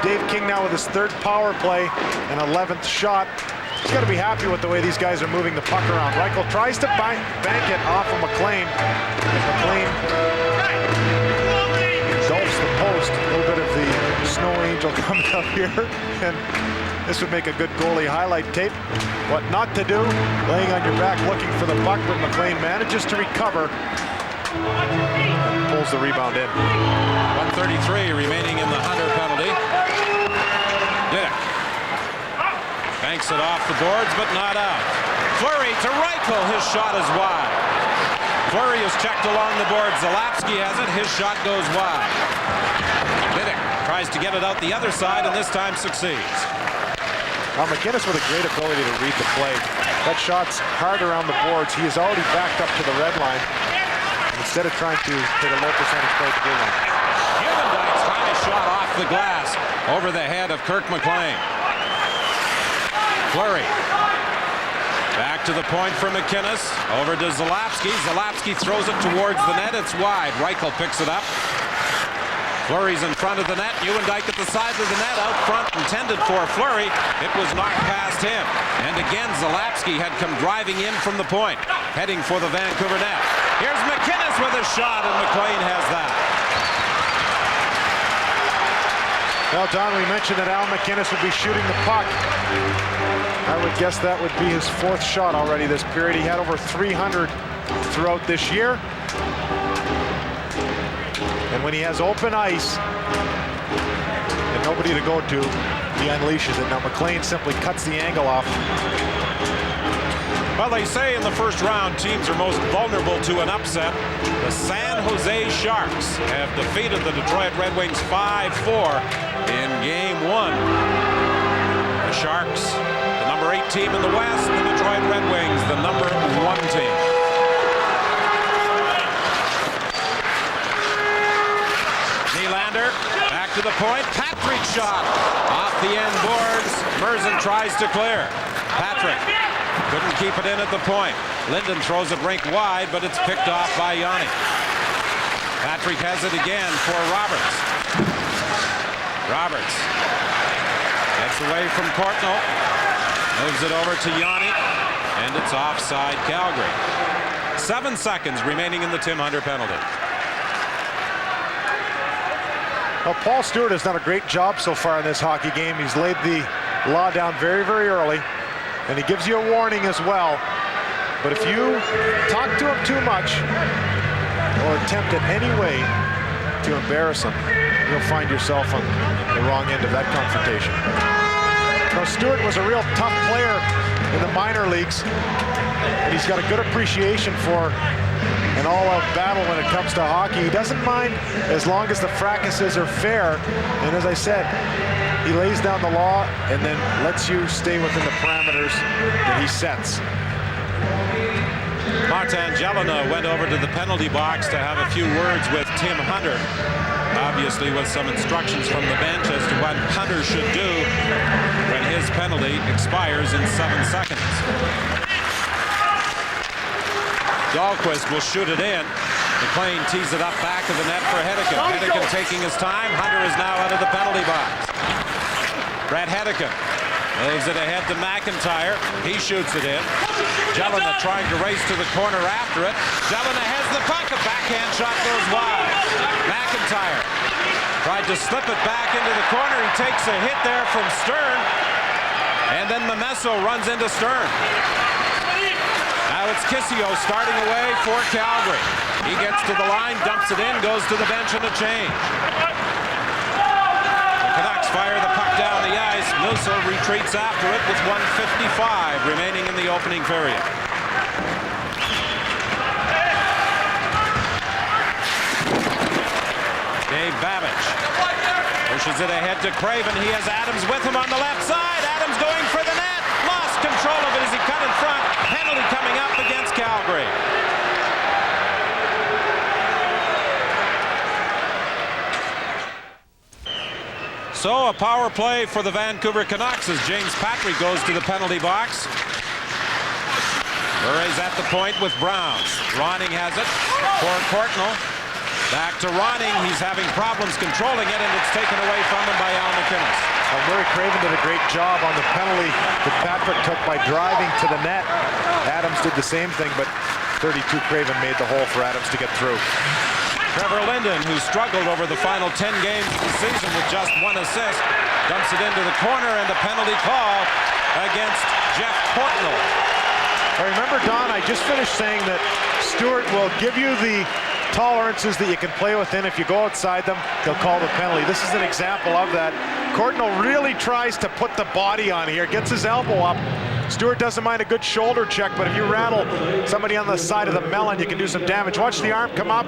Dave King now with his third power play and 11th shot. He's got to be happy with the way these guys are moving the puck around. Reichel tries to bank it off of McLean. McLean engulfs the post. A little bit of the snow angel coming up here. And this would make a good goalie highlight tape. What not to do, laying on your back looking for the puck, but McLean manages to recover and pulls the rebound in. 1:33 remaining in the Hunter penalty. Dick banks it off the boards, but not out. Fleury to Reichel. His shot is wide. Fleury is checked along the board. Zalapsky has it. His shot goes wide. Dick tries to get it out the other side, and this time succeeds. Now McInnes with a great ability to read the play. That shot's hard around the boards. He is already backed up to the red line. Instead of trying to hit a low percentage play at the blue line. Hugendijk's high shot off the glass over the head of Kirk McLean. Fleury. Back to the point for McInnes. Over to Zalapsky. Zalapsky throws it towards the net. It's wide. Reichel picks it up. Fleury's in front of the net. Hugendijk at the side of the net. Out front intended for Fleury. It was knocked past him. And again, Zalapsky had come driving in from the point, heading for the Vancouver net. Here's McInnes with a shot, and McLean has that. Well, Don, we mentioned that Al McInnes would be shooting the puck. I would guess that would be his fourth shot already this period. He had over 300 throughout this year. And when he has open ice and nobody to go to, he unleashes it. Now McLean simply cuts the angle off. Well, they say in the first round, teams are most vulnerable to an upset. The San Jose Sharks have defeated the Detroit Red Wings 5-4 in Game 1. The Sharks, the number 8 team in the West, the Detroit Red Wings, the number 1 team. Nylander, back to the point. Patrick shot off the end boards. Merzen tries to clear. Patrick couldn't keep it in at the point. Linden throws it rink wide, but it's picked off by Yanni. Patrick has it again for Roberts. Roberts gets away from Courtnall. Moves it over to Yanni, and it's offside Calgary. 7 seconds remaining in the Tim Hunter penalty. Well, Paul Stewart has done a great job so far in this hockey game. He's laid the law down very, very early, and he gives you a warning as well. But if you talk to him too much or attempt in any way to embarrass him, you'll find yourself on the wrong end of that confrontation. Now, Stewart was a real tough player in the minor leagues, and he's got a good appreciation for an all-out battle when it comes to hockey. He doesn't mind as long as the fracases are fair, and as I said, he lays down the law and then lets you stay within the parameters that he sets. Martin Jelena went over to the penalty box to have a few words with Tim Hunter, obviously with some instructions from the bench as to what Hunter should do when his penalty expires in 7 seconds. Dahlquist will shoot it in. McLean tees it up back of the net for Hedican. Hedican taking his time. Hunter is now out of the penalty box. Brett Hedican moves it ahead to McIntyre. He shoots it in. Jelena trying to race to the corner after it. Jelena has the puck. A backhand shot goes wide. McIntyre tried to slip it back into the corner. He takes a hit there from Stern. And then Memesso runs into Stern. Now it's Kissio starting away for Calgary. He gets to the line, dumps it in, goes to the bench and a change. The Canucks fire the puck down the ice. Musso retreats after it with 1:55 remaining in the opening period. Dave Babbage pushes it ahead to Craven. He has Adams with him on the left side. Adams going for the net. Lost control of it as he cut in front. Penalty coming up against Calgary. So a power play for the Vancouver Canucks as James Patrick goes to the penalty box. Murray's at the point with Brown. Ronning has it for Courtnall. Back to Ronning. He's having problems controlling it, and it's taken away from him by Al McInnes. Well, Murray Craven did a great job on the penalty that Patrick took by driving to the net. Adams did the same thing, but 32 Craven made the hole for Adams to get through. Trevor Linden, who struggled over the final 10 games of the season with just 1 assist, dumps it into the corner, and a penalty call against Jeff Courtnall. Well, remember, Don, I just finished saying that Stewart will give you the tolerances that you can play within. If you go outside them, they'll call the penalty. This is an example of that. Courtnall really tries to put the body on here, gets his elbow up. Stewart doesn't mind a good shoulder check, but if you rattle somebody on the side of the melon, you can do some damage. Watch the arm come up,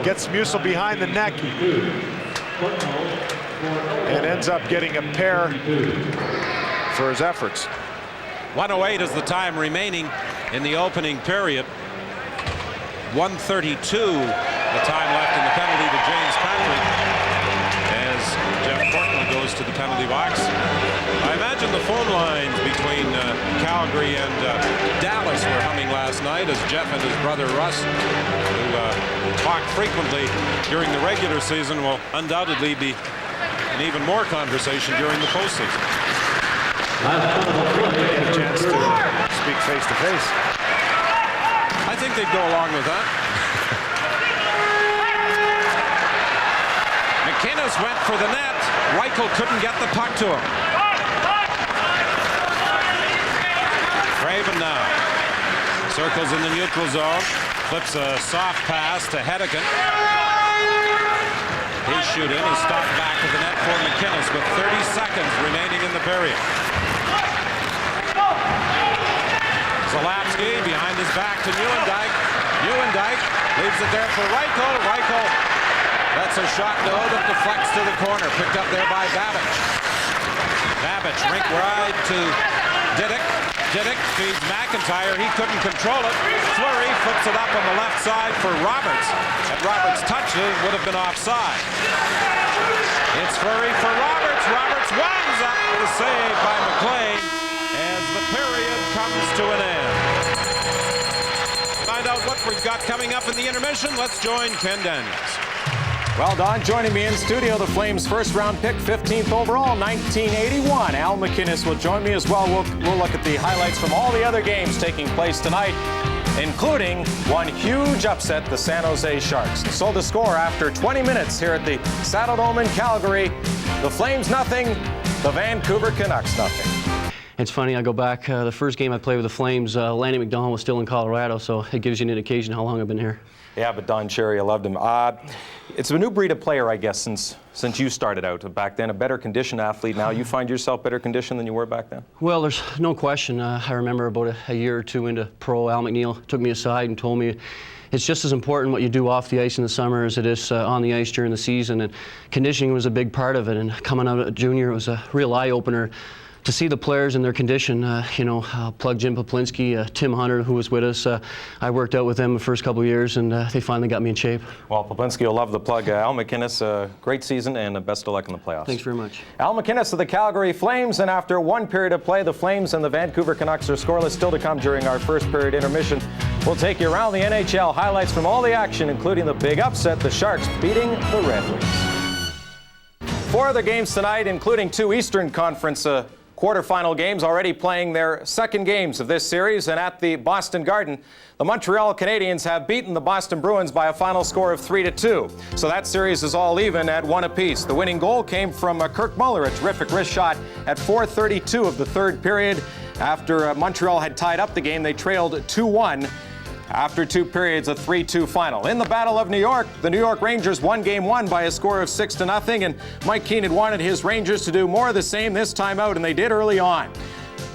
gets Musil behind the neck, and ends up getting a pair for his efforts. 1:08 is the time remaining in the opening period. 1:32 the time left in the penalty to James Patrick as Jeff Courtnall goes to the penalty box. I imagine the phone lines between Calgary and Dallas were humming last night as Jeff and his brother Russ, who talked frequently during the regular season, will undoubtedly be in even more conversation during the postseason. Get a chance to speak face to face. I think they'd go along with that. McInnes went for the net. Reichel couldn't get the puck to him. Craven now circles in the neutral zone, flips a soft pass to Hedican. His shoot in is stopped back of the net for McInnes with 30 seconds remaining in the period. Zalapski behind his back to Nieuwendyk. Nieuwendyk leaves it there for Reichel. Reichel, that's a shot though that deflects to the corner. Picked up there by Babbage. Babbage rink wide to Didick. Didick feeds McIntyre. He couldn't control it. Fleury flips it up on the left side for Roberts. And Roberts touched it, would have been offside. It's Fleury for Roberts. Roberts winds up the save by McLean as the period comes to an end. Find out what we've got coming up in the intermission. Let's join Ken Daniels. Well, Don, joining me in studio, the Flames' first-round pick, 15th overall, 1981. Al McInnes will join me as well. We'll look at the highlights from all the other games taking place tonight, including one huge upset, the San Jose Sharks. And so the score after 20 minutes here at the Saddledome in Calgary, the Flames nothing, the Vancouver Canucks nothing. It's funny, I go back, the first game I played with the Flames, Lanny McDonald was still in Colorado, so it gives you an indication how long I've been here. Yeah, but Don Cherry, I loved him. It's a new breed of player, I guess, since you started out back then. A better conditioned athlete. Now you find yourself better conditioned than you were back then? Well, there's no question. I remember about a year or two into pro, Al McNeil took me aside and told me it's just as important what you do off the ice in the summer as it is on the ice during the season. And conditioning was a big part of it. And coming out at junior, it was a real eye-opener to see the players in their condition. Plug Jim Poplinski, Tim Hunter, who was with us. I worked out with them the first couple of years, and they finally got me in shape. Well, Poplinski will love the plug. Al MacInnes, great season, and best of luck in the playoffs. Thanks very much. Al MacInnes of the Calgary Flames, and after one period of play, the Flames and the Vancouver Canucks are scoreless. Still to come during our first period intermission. We'll take you around the NHL, highlights from all the action, including the big upset, the Sharks beating the Red Wings. 4 other games tonight, including 2 Eastern Conference quarterfinal games, already playing their second games of this series. And at the Boston Garden, the Montreal Canadiens have beaten the Boston Bruins by a final score of 3-2. So that series is all even at 1 apiece. The winning goal came from Kirk Muller, a terrific wrist shot at 4:32 of the third period. After Montreal had tied up the game, they trailed 2-1. After 2 periods, a 3-2 final. In the Battle of New York, the New York Rangers won Game 1 by a score of 6-0, and Mike Keenan wanted his Rangers to do more of the same this time out, and they did early on.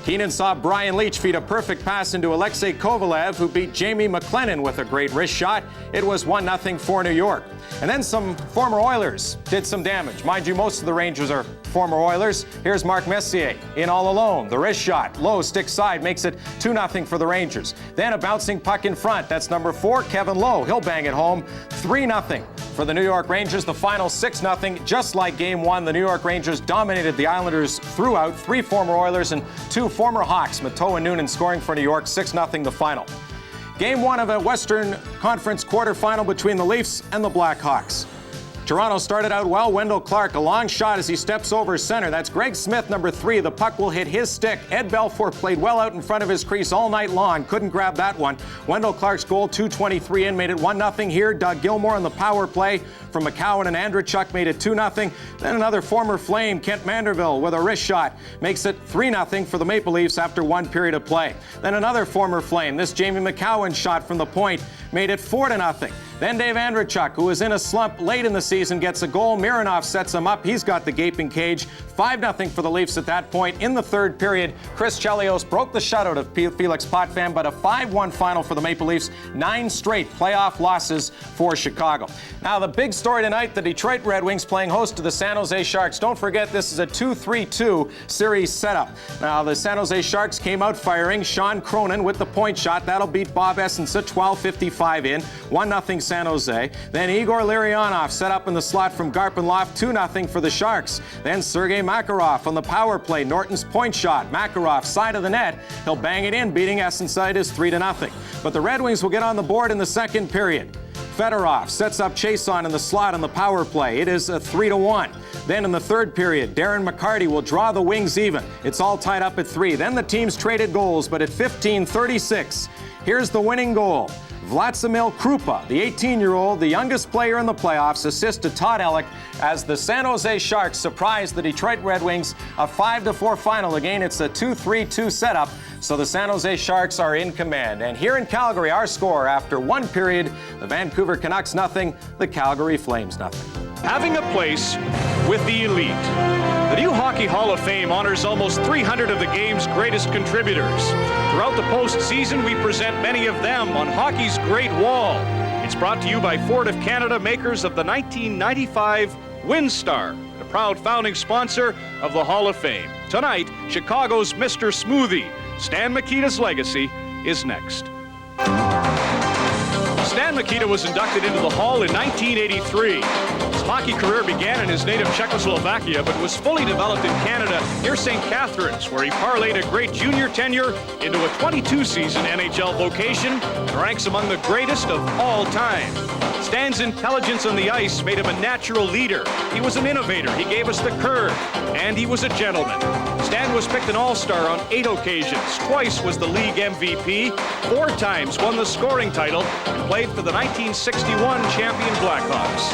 Keenan saw Brian Leetch feed a perfect pass into Alexei Kovalev, who beat Jamie McLennan with a great wrist shot. It was 1-0 for New York. And then some former Oilers did some damage. Mind you, most of the Rangers are former Oilers. Here's Mark Messier in all alone. The wrist shot, low, stick side, makes it 2-0 for the Rangers. Then a bouncing puck in front. That's number 4, Kevin Lowe. He'll bang it home. 3-0 for the New York Rangers. The final 6-0. Just like Game 1, the New York Rangers dominated the Islanders throughout. 3 former Oilers and 2 former Hawks. Matteau and Noonan scoring for New York. 6-0 the final. Game 1 of a Western Conference quarterfinal between the Leafs and the Blackhawks. Toronto started out well. Wendell Clark, a long shot as he steps over center. That's Greg Smith, number 3. The puck will hit his stick. Ed Belfour played well out in front of his crease all night long. Couldn't grab that one. Wendell Clark's goal, 2:23 in, made it 1-0 here. Doug Gilmour on the power play from McCowan and Andrechuk made it 2-0. Then another former Flame, Kent Manderville, with a wrist shot, makes it 3-0 for the Maple Leafs after 1 period of play. Then another former Flame, this Jamie McCowan shot from the point, made it 4-0. Then Dave Andrechuk, who was in a slump late in the season, gets a goal. Mironov sets him up. He's got the gaping cage. 5-0 for the Leafs at that point. In the third period, Chris Chelios broke the shutout of Felix Potvin, but a 5-1 final for the Maple Leafs. 9 straight playoff losses for Chicago. Now, the big story tonight, the Detroit Red Wings playing host to the San Jose Sharks. Don't forget, this is a 2-3-2 series setup. Now, the San Jose Sharks came out firing. Sean Cronin with the point shot. That'll beat Bob Essensa, 12:55 in. 1-0 San Jose. Then Igor Larionov set up in the slot from Garpenloff, 2-0 for the Sharks. Then Sergei Makarov on the power play. Norton's point shot. Makarov, side of the net. He'll bang it in, beating Essensa. It is 3-0. But the Red Wings will get on the board in the second period. Fedorov sets up Chason in the slot on the power play. It is a 3-1. Then in the third period, Darren McCarty will draw the Wings even. It's all tied up at 3. Then the teams traded goals, but at 15:36, here's the winning goal. Vladimir Krupa, the 18-year-old, the youngest player in the playoffs, assists to Todd Ellick as the San Jose Sharks surprise the Detroit Red Wings. A 5-4 final. Again, it's a 2-3-2 setup, so the San Jose Sharks are in command. And here in Calgary, our score after 1 period, the Vancouver Canucks 0, the Calgary Flames 0. Having a place with the elite. The new Hockey Hall of Fame honors almost 300 of the game's greatest contributors. Throughout the postseason, we present many of them on hockey's Great Wall. It's brought to you by Ford of Canada, makers of the 1995 WinStar, the proud founding sponsor of the Hall of Fame. Tonight, Chicago's Mr. Smoothie, Stan Mikita's legacy, is next. Stan Mikita was inducted into the Hall in 1983. His hockey career began in his native Czechoslovakia, but was fully developed in Canada near St. Catharines, where he parlayed a great junior tenure into a 22-season NHL vocation and ranks among the greatest of all time. Stan's intelligence on the ice made him a natural leader. He was an innovator. He gave us the curve, and he was a gentleman. Stan was picked an All-Star on 8 occasions. Twice was the league MVP. 4 times won the scoring title and played for the 1961 champion Blackhawks.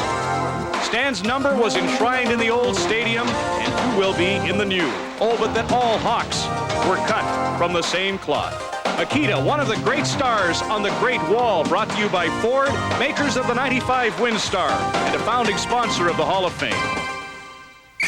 Stan's number was enshrined in the old stadium, and who will be in the new. Oh, but that all Hawks were cut from the same cloth. Akita, one of the great stars on the Great Wall, brought to you by Ford, makers of the 95 Windstar, and a founding sponsor of the Hall of Fame.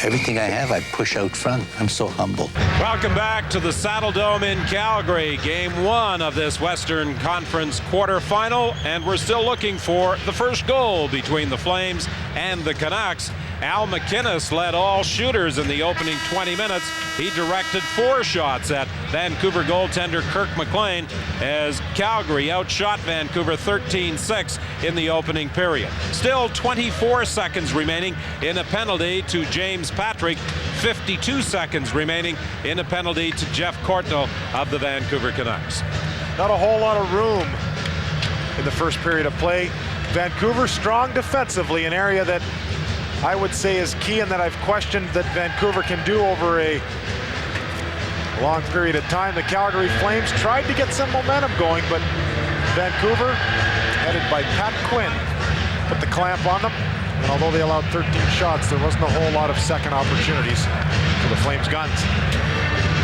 Everything I have, I push out front. I'm so humble. Welcome back to the Saddle Dome in Calgary. Game 1 of this Western Conference quarterfinal, and we're still looking for the first goal between the Flames and the Canucks. Al MacInnis led all shooters in the opening 20 minutes. He directed 4 shots at Vancouver goaltender Kirk McLean as Calgary outshot Vancouver 13-6 in the opening period. Still 24 seconds remaining in a penalty to James Patrick, 52 seconds remaining in a penalty to Jeff Courtnall of the Vancouver Canucks. Not a whole lot of room in the first period of play. Vancouver strong defensively, an area that I would say is key and that I've questioned that Vancouver can do over a long period of time. The Calgary Flames tried to get some momentum going, but Vancouver, headed by Pat Quinn, put the clamp on them. And although they allowed 13 shots, there wasn't a whole lot of second opportunities for the Flames guns.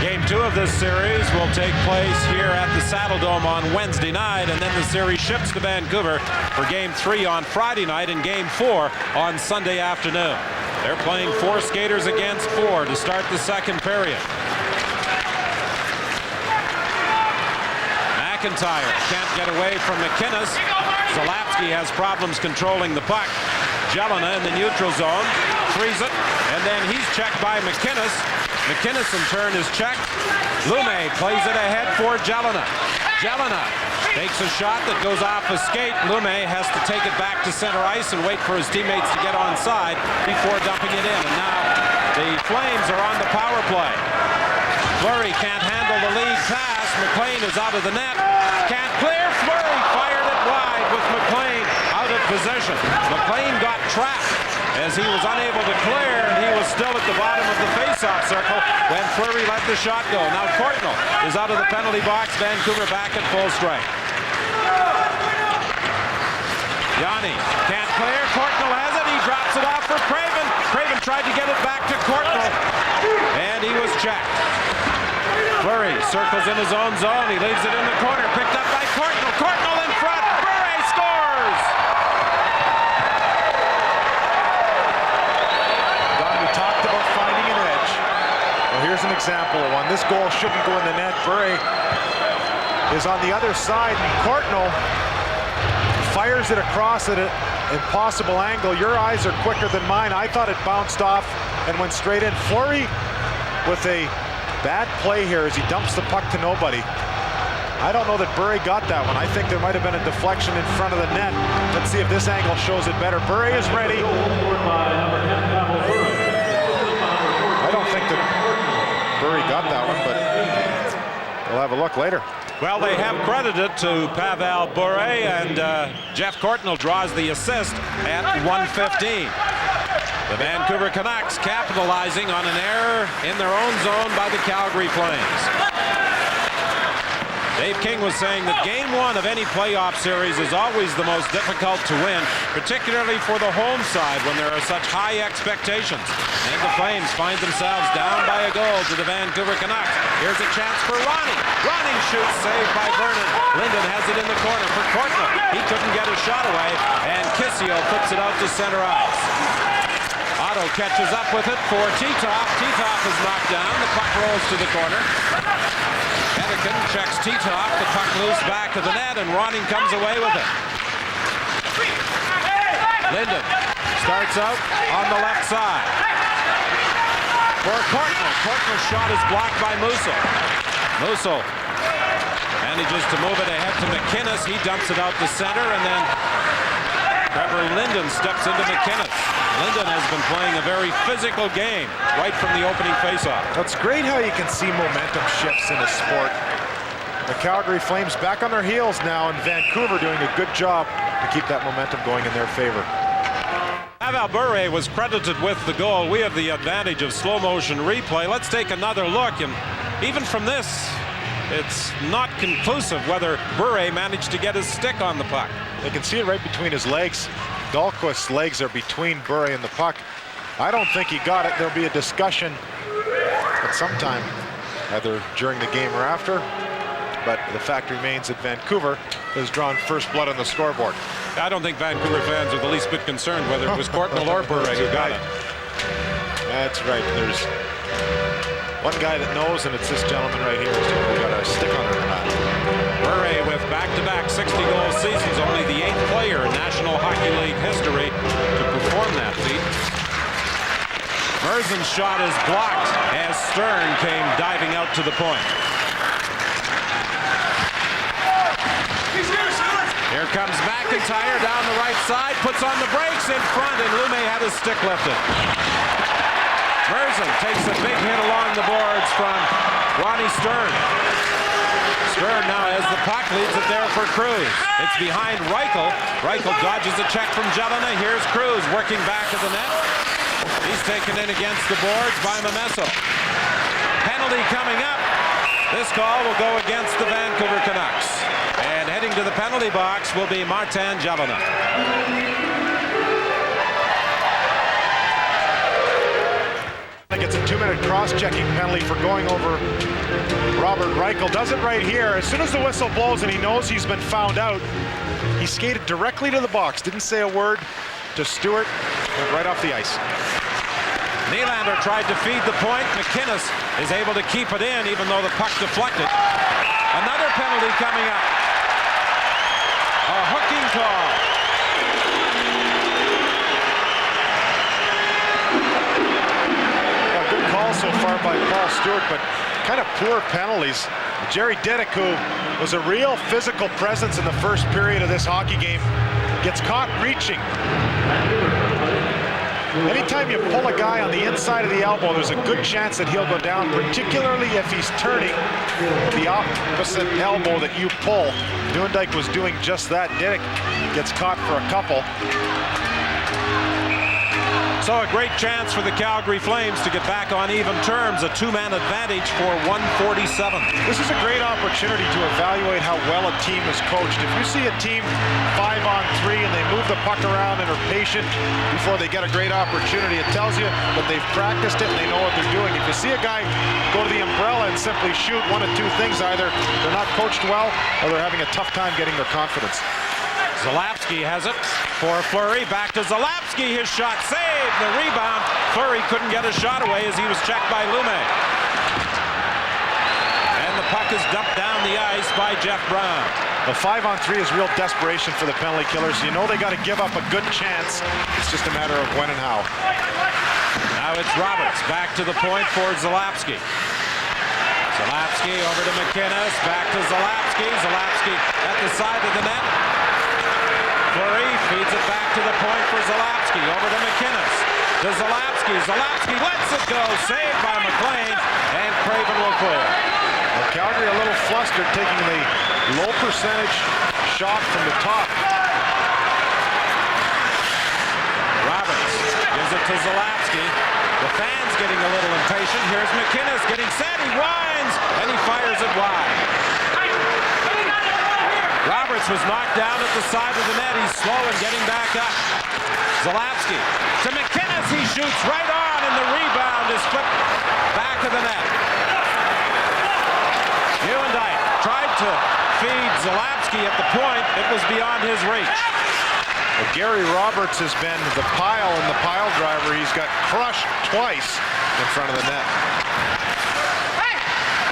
Game 2 of this series will take place here at the Saddle Dome on Wednesday night, and then the series shifts to Vancouver for Game 3 on Friday night and Game 4 on Sunday afternoon. They're playing 4 skaters against 4 to start the second period. McIntyre can't get away from MacInnis. Zalapsky has problems controlling the puck. Jelena in the neutral zone, frees it, and then he's checked by MacInnis. MacInnis in turn is checked. Lume plays it ahead for Jelena. Jelena takes a shot that goes off a skate. Lume has to take it back to center ice and wait for his teammates to get onside before dumping it in. And now the Flames are on the power play. Fleury can't handle the lead pass. McLean is out of the net. Can't clear. Fleury fired it wide with McLean out of position. McLean got trapped as he was unable to clear, and he was still at the bottom of the face-off circle when Fleury let the shot go. Now Courtnall is out of the penalty box. Vancouver back at full strength. Yanni can't clear. Courtnall has it. He drops it off for Craven. Craven tried to get it back to Courtnall, and he was checked. Fleury circles in his own zone. He leaves it in the corner. Picked up by Courtnall. Courtnall in front. Bure scores! We talked about finding an edge. Well, here's an example of one. This goal shouldn't go in the net. Bure is on the other side, and Courtnall fires it across at an impossible angle. Your eyes are quicker than mine. I thought it bounced off and went straight in. Fleury with a bad play here as he dumps the puck to nobody. I don't know that Bure got that one. I think there might have been a deflection in front of the net. Let's see if this angle shows it better. Bure is ready. I don't think that Bure got that one, but we'll have a look later. Well, they have credited to Pavel Bure, and Jeff Courtnall draws the assist at 1:15. The Vancouver Canucks capitalizing on an error in their own zone by the Calgary Flames. Dave King was saying that Game 1 of any playoff series is always the most difficult to win, particularly for the home side when there are such high expectations. And the Flames find themselves down by a goal to the Vancouver Canucks. Here's a chance for Ronnie. Ronnie shoots, saved by Vernon. Linden has it in the corner for Courtnall. He couldn't get a shot away, and Kissio puts it out to center ice. Otto catches up with it for Titov. Titov is knocked down. The puck rolls to the corner. Hedican checks Titov. The puck loose back to the net, and Ronning comes away with it. Linden starts out on the left side. For Courtnall. Courtnall's shot is blocked by Musso. Musso manages to move it ahead to MacInnis. He dumps it out to center, and then Trevor Linden steps into MacInnis. Linden has been playing a very physical game right from the opening faceoff. It's great how you can see momentum shifts in a sport. The Calgary Flames back on their heels now, and Vancouver doing a good job to keep that momentum going in their favor. Pavel Bure was credited with the goal. We have the advantage of slow motion replay. Let's take another look, and even from this, it's not conclusive whether Bure managed to get his stick on the puck. They can see it right between his legs. Dahlquist's legs are between Bure and the puck. I don't think he got it. There'll be a discussion at some time, either during the game or after. but the fact remains that Vancouver has drawn first blood on the scoreboard. I don't think Vancouver fans are the least bit concerned whether it was Courtnall or Bure who got it. That's right. There's one guy that knows, and it's this gentleman right here. We got a stick on it or not. Bure with back-to-back 60-goal seasons, only the 8th player in National Hockey League history to perform that feat. Merzen's shot is blocked as Stern came diving out to the point. Here comes McIntyre down the right side, puts on the brakes in front, and Lume had his stick lifted. Merzen takes a big hit along the boards from Ronnie Stern. Stern now has the puck, leaves it there for Cruz. It's behind Reichel. Reichel dodges a check from Jelena. Here's Cruz working back at the net. He's taken in against the boards by Momesso. Penalty coming up. This call will go against the Vancouver Canucks. And heading to the penalty box will be Martin Jelena. Gets a 2-minute cross-checking penalty for going over Robert Reichel. Does it right here. As soon as the whistle blows and he knows he's been found out, he skated directly to the box. Didn't say a word to Stewart. Went right off the ice. Nylander tried to feed the point. McInnes is able to keep it in even though the puck deflected. Another penalty coming up. A hooking call. A good call so far by Paul Stewart, but kind of poor penalties. Jerry Didick, who was a real physical presence in the first period of this hockey game, gets caught reaching. Anytime you pull a guy on the inside of the elbow, there's a good chance that he'll go down, particularly if he's turning the opposite elbow that you pull. Nieuwendyk was doing just that. Didick gets caught for a couple. So a great chance for the Calgary Flames to get back on even terms, a 2-man advantage for 147. This is a great opportunity to evaluate how well a team is coached. If you see a team 5-on-3 and they move the puck around and are patient before they get a great opportunity, it tells you that they've practiced it and they know what they're doing. If you see a guy go to the umbrella and simply shoot, one of two things: either they're not coached well or they're having a tough time getting their confidence. Zalapski has it for Fleury. Back to Zalapski. His shot saved. The rebound. Fleury couldn't get a shot away as he was checked by Lume. And the puck is dumped down the ice by Jeff Brown. The 5-on-3 is real desperation for the penalty killers. You know they got to give up a good chance. It's just a matter of when and how. Now it's Roberts. Back to the point for Zalapski. Zalapski over to McInnes. Back to Zalapski. Zalapski at the side of the net. Fleury feeds it back to the point for Zalapski. Over to McInnes. To Zalapski. Zalapski lets it go. Saved by McLean. And Craven will clear. Well, Calgary a little flustered, taking the low percentage shot from the top. Roberts gives it to Zalapski. The fans getting a little impatient. Here's McInnes getting set. He winds. And he fires it wide. Roberts was knocked down at the side of the net. He's slow and getting back up. Zalapski to McInnes. He shoots right on, and the rebound is flipped back of the net. Nieuwendyk tried to feed Zalapski at the point. It was beyond his reach. Well, Gary Roberts has been the pile and the pile driver. He's got crushed twice in front of the net.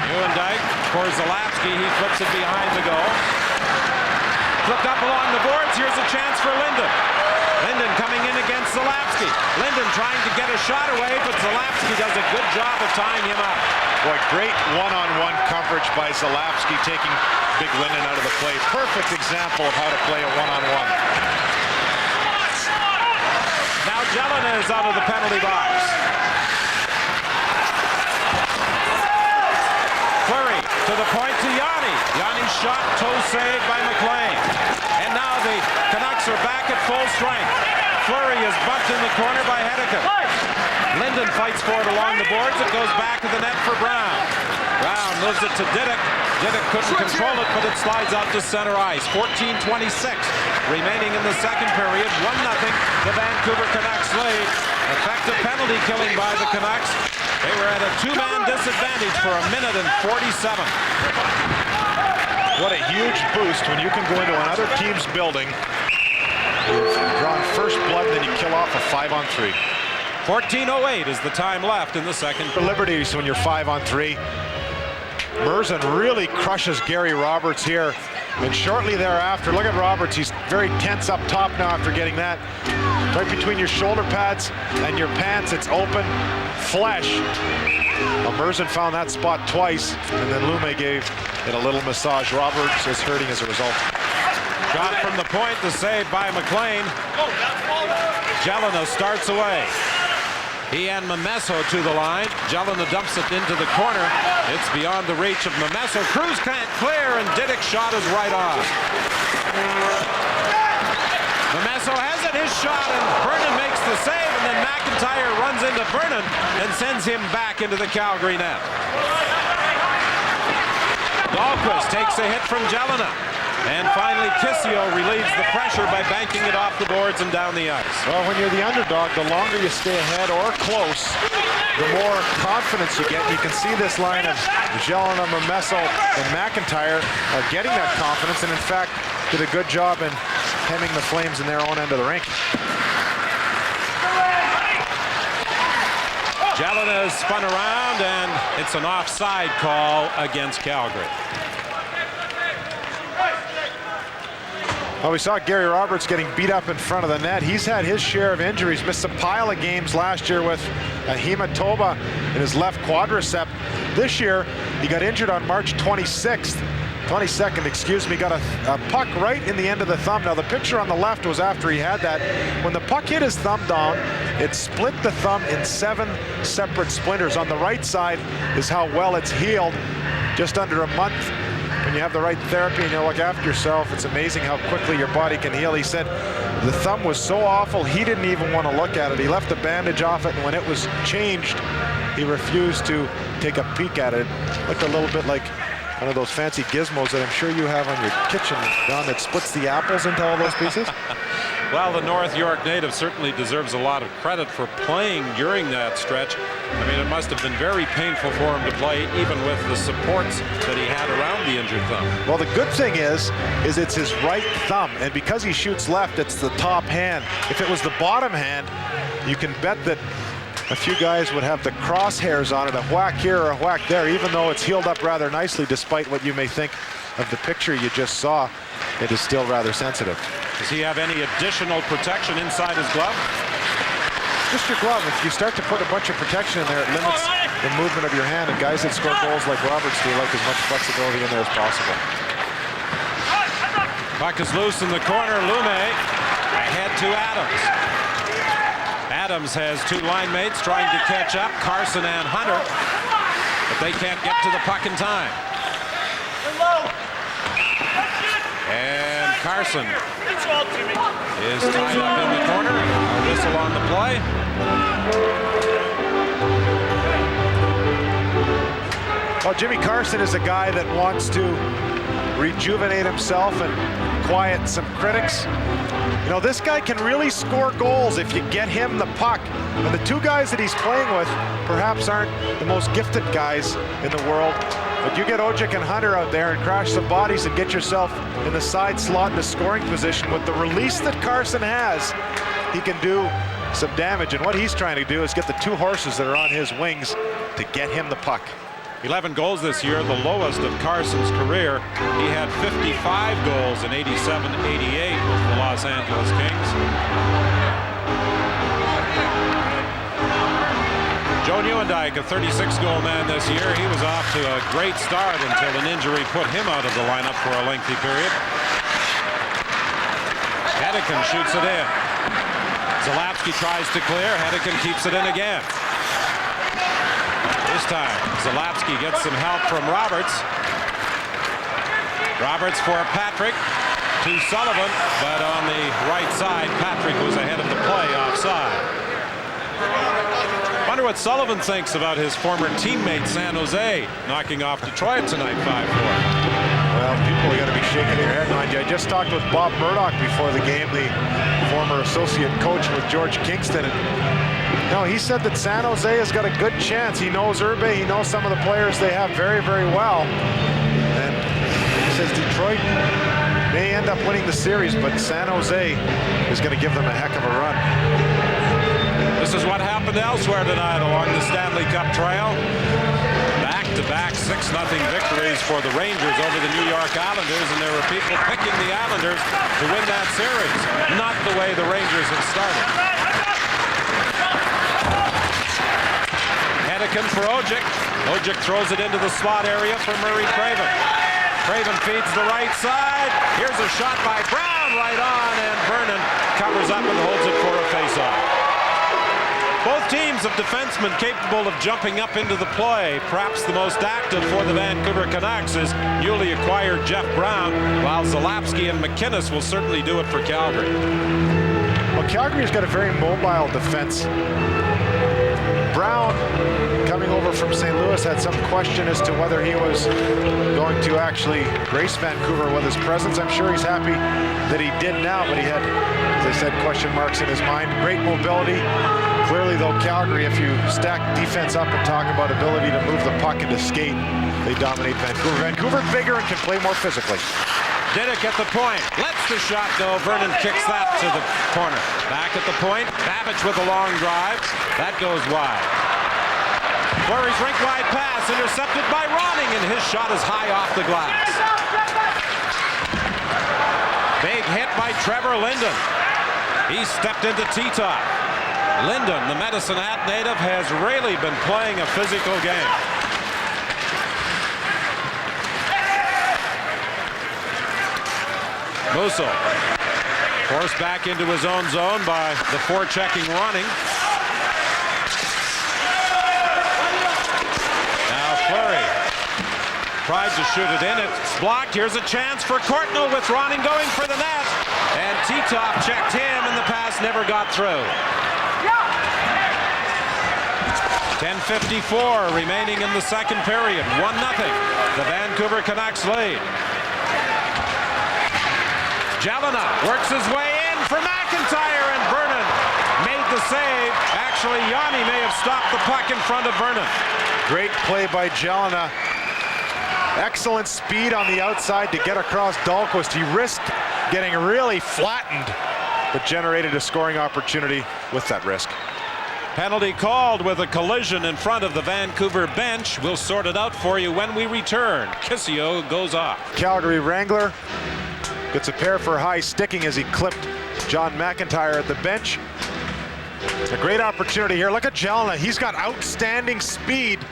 Nieuwendyk for Zalapski. He flips it behind the goal. Flipped up along the boards. Here's a chance for Linden. Linden coming in against Zalapski. Linden trying to get a shot away, but Zalapski does a good job of tying him up. Boy, great one-on-one coverage by Zalapski, taking Big Linden out of the play. Perfect example of how to play a one-on-one. Now Jelena is out of the penalty box. Fleury to the point to Yanni. Yanni's shot, toe saved by McLean. And now the Canucks are back at full strength. Fleury is bumped in the corner by Hedeken. Linden fights for it along the boards. It goes back to the net for Brown. Brown moves it to Didick. Didick couldn't control it, but it slides out to center ice. 14:26 remaining in the second period. 1-0. The Vancouver Canucks lead. Effective penalty killing by the Canucks. They were at a 2-man disadvantage for 1 minute and 47. What a huge boost when you can go into another team's building. You've drawn first blood, then you kill off a 5-on-3. 14:08 is the time left in the second. For Liberties when you're 5-on-3. Merzen really crushes Gary Roberts here. And shortly thereafter, look at Roberts. He's very tense up top now after getting that. Right between your shoulder pads and your pants, it's open flesh. Well, Merzen found that spot twice, and then Lume gave it a little massage. Roberts is hurting as a result. Shot from the point, the save by McLean. Jelena starts away. He and Memesso to the line. Jelena dumps it into the corner. It's beyond the reach of Memesso. Cruz can't clear, and Diddick's shot is right on. Memesso has it, his shot, and Vernon makes the save, and then McIntyre runs into Vernon and sends him back into the Calgary net. Dahlquist takes a hit from Jelena. And finally, Kissio relieves the pressure by banking it off the boards and down the ice. Well, when you're the underdog, the longer you stay ahead or close, the more confidence you get. You can see this line of Jelena, Memesso, and McIntyre are getting that confidence, and in fact, did a good job in hemming the Flames in their own end of the rink. Jelena is spun around, and it's an offside call against Calgary. Well, we saw Gary Roberts getting beat up in front of the net. He's had his share of injuries, missed a pile of games last year with a hematoma in his left quadricep. This year, he got injured on March 22nd, excuse me, got a puck right in the end of the thumb. Now, the picture on the left was after he had that. When the puck hit his thumb down, it split the thumb in 7 separate splinters. On the right side is how well it's healed, just under a month. When you have the right therapy and you look after yourself, it's amazing how quickly your body can heal. He said the thumb was so awful, he didn't even want to look at it. He left the bandage off it, and when it was changed, he refused to take a peek at it. It looked a little bit like one of those fancy gizmos that I'm sure you have on your kitchen, Don, that splits the apples into all those pieces. Well, the North York native certainly deserves a lot of credit for playing during that stretch. I mean, it must have been very painful for him to play, even with the supports that he had around the injured thumb. Well, the good thing is it's his right thumb, and because he shoots left, it's the top hand. If it was the bottom hand, you can bet that a few guys would have the crosshairs on it, a whack here or a whack there, even though it's healed up rather nicely, despite what you may think of the picture you just saw. It is still rather sensitive. Does he have any additional protection inside his glove? Just your glove. If you start to put a bunch of protection in there, it limits the movement of your hand, and guys that score goals like Roberts do like as much flexibility in there as possible. Puck is loose in the corner. Lume ahead to Adams. Adams has 2 line mates trying to catch up, Carson and Hunter, but they can't get to the puck in time. And Carson is tied up in the corner. A whistle on the play. Well, Jimmy Carson is a guy that wants to rejuvenate himself and quiet some critics. You know, this guy can really score goals if you get him the puck. And the 2 guys that he's playing with perhaps aren't the most gifted guys in the world. But you get Ojic and Hunter out there and crash some bodies and get yourself in the side slot in a scoring position. With the release that Carson has, he can do some damage. And what he's trying to do is get the 2 horses that are on his wings to get him the puck. 11 goals this year, the lowest of Carson's career. He had 55 goals in 87-88 with the Los Angeles Kings. Joe Nieuwendyk, a 36-goal man this year. He was off to a great start until an injury put him out of the lineup for a lengthy period. Hedeken shoots it in. Zalapsky tries to clear. Hedeken keeps it in again. This time, Zalapsky gets some help from Roberts. Roberts for Patrick to Sullivan, but on the right side, Patrick was ahead of the play offside. Wonder what Sullivan thinks about his former teammate San Jose knocking off Detroit tonight 5-4. Well, people are going to be shaking their head, mind you. I just talked with Bob Murdoch before the game, the former associate coach with George Kingston. And, no, he said that San Jose has got a good chance. He knows Urbe. He knows some of the players they have very, very well. And he says Detroit may end up winning the series, but San Jose is going to give them a heck of a run. This is what happened elsewhere tonight along the Stanley Cup trail. Back-to-back 6-0 victories for the Rangers over the New York Islanders, and there were people picking the Islanders to win that series. Not the way the Rangers have started. Hedican for Ojic. Ojic throws it into the slot area for Murray Craven. Craven feeds the right side. Here's a shot by Brown right on, and Vernon covers up and holds it for a face-off. Both teams of defensemen capable of jumping up into the play. Perhaps the most active for the Vancouver Canucks is newly acquired Jeff Brown, while Zalapsky and McInnes will certainly do it for Calgary. Well, Calgary's got a very mobile defense. Brown, coming over from St. Louis, had some question as to whether he was going to actually grace Vancouver with his presence. I'm sure he's happy that he did now, but he had, as I said, question marks in his mind. Great mobility. Clearly, though, Calgary, if you stack defense up and talk about ability to move the puck and to skate, they dominate Vancouver. Vancouver bigger and can play more physically. Diddick at the point, lets the shot go. Vernon kicks that to the corner. Back at the point, Babbage with a long drive. That goes wide. Fleury's rink-wide pass intercepted by Ronning, and his shot is high off the glass. Big hit by Trevor Linden. He stepped into T-top. Linden, the Medicine Hat native, has really been playing a physical game. Musso forced back into his own zone by the forechecking Ronning. Now Fleury tried to shoot it in. It's blocked. Here's a chance for Courtnall with Ronning going for the net. And T-top checked him, and the pass never got through. 10:54 remaining in the second period. 1-0. The Vancouver Canucks lead. Jelena works his way in for McIntyre, and Vernon made the save. Actually, Yanni may have stopped the puck in front of Vernon. Great play by Jelena. Excellent speed on the outside to get across Dahlquist. He risked getting really flattened, but generated a scoring opportunity with that risk. Penalty called with a collision in front of the Vancouver bench. We'll sort it out for you when we return. Kissio goes off. Calgary Wrangler gets a pair for high sticking as he clipped John McIntyre at the bench. A great opportunity here. Look at Jelena. He's got outstanding speed.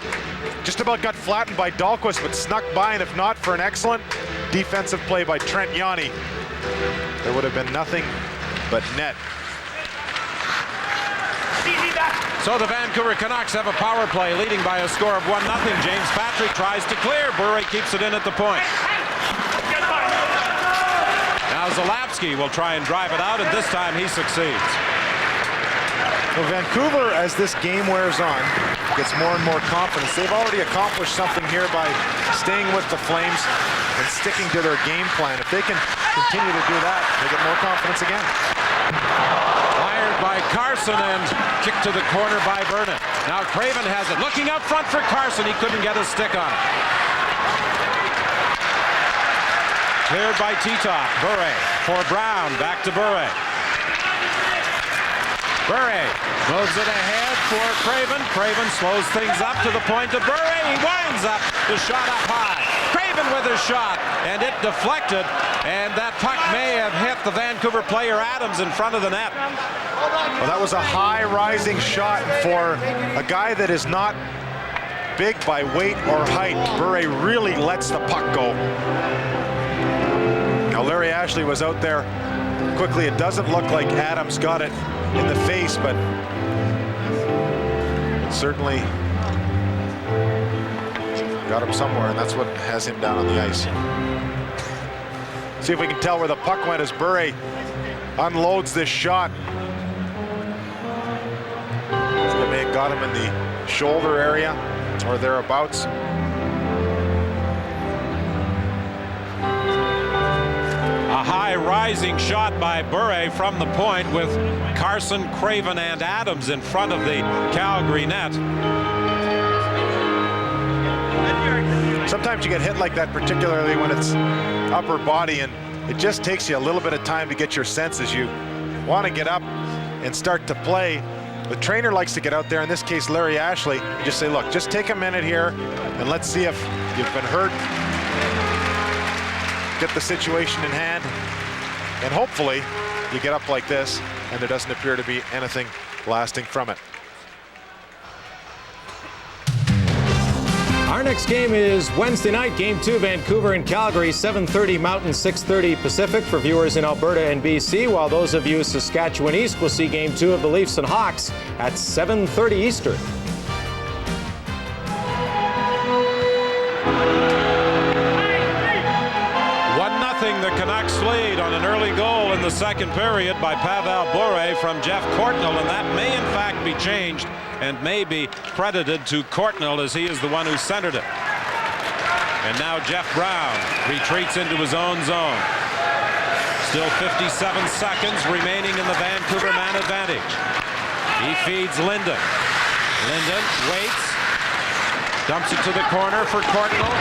Just about got flattened by Dahlquist, but snuck by, and if not for an excellent defensive play by Trent Yanni, there would have been nothing but net. So the Vancouver Canucks have a power play leading by a score of 1-0. James Patrick tries to clear. Bure keeps it in at the point. Now Zalapsky will try and drive it out, and this time he succeeds. Well, Vancouver, as this game wears on, gets more and more confidence. They've already accomplished something here by staying with the Flames and sticking to their game plan. If they can continue to do that, they get more confidence again. Fired by Carson and kicked to the corner by Vernon. Now Craven has it. Looking up front for Carson. He couldn't get a stick on it. Cleared by T-top. Bure for Brown. Back to Bure. Bure moves it ahead for Craven. Craven slows things up to the point of Bure. He winds up the shot up high. Craven with his shot, and it deflected, and that puck may have hit the Vancouver player Adams in front of the net. Well, that was a high rising shot for a guy that is not big by weight or height. Bure really lets the puck go. Now Larry Ashley was out there quickly. It doesn't look like Adams got it in the face, but certainly got him somewhere, and that's what has him down on the ice. See if we can tell where the puck went as Bure unloads this shot. It may have got him in the shoulder area or thereabouts. A high rising shot by Bure from the point with Carson, Craven, and Adams in front of the Calgary net. sometimes you get hit like that, particularly when it's upper body, and it just takes you a little bit of time to get your senses. You want to get up and start to play. The trainer likes to get out there, in this case Larry Ashley, and just say, look, just take a minute here and let's see if you've been hurt. Get the situation in hand, and hopefully you get up like this and there doesn't appear to be anything lasting from it. Our next game is Wednesday night, Game 2, Vancouver and Calgary, 7:30 Mountain, 6:30 Pacific for viewers in Alberta and BC, while those of you Saskatchewan East will see Game 2 of the Leafs and Hawks at 7:30 Eastern. 1-0, the Canucks lead on an early goal in the second period by Pavel Bure from Jeff Courtnall, and that may in fact be changed and may be credited to Courtnall, as he is the one who centered it. And now Jeff Brown retreats into his own zone. Still 57 seconds remaining in the Vancouver man advantage. He feeds Linden. Linden waits. Dumps it to the corner for Courtnall.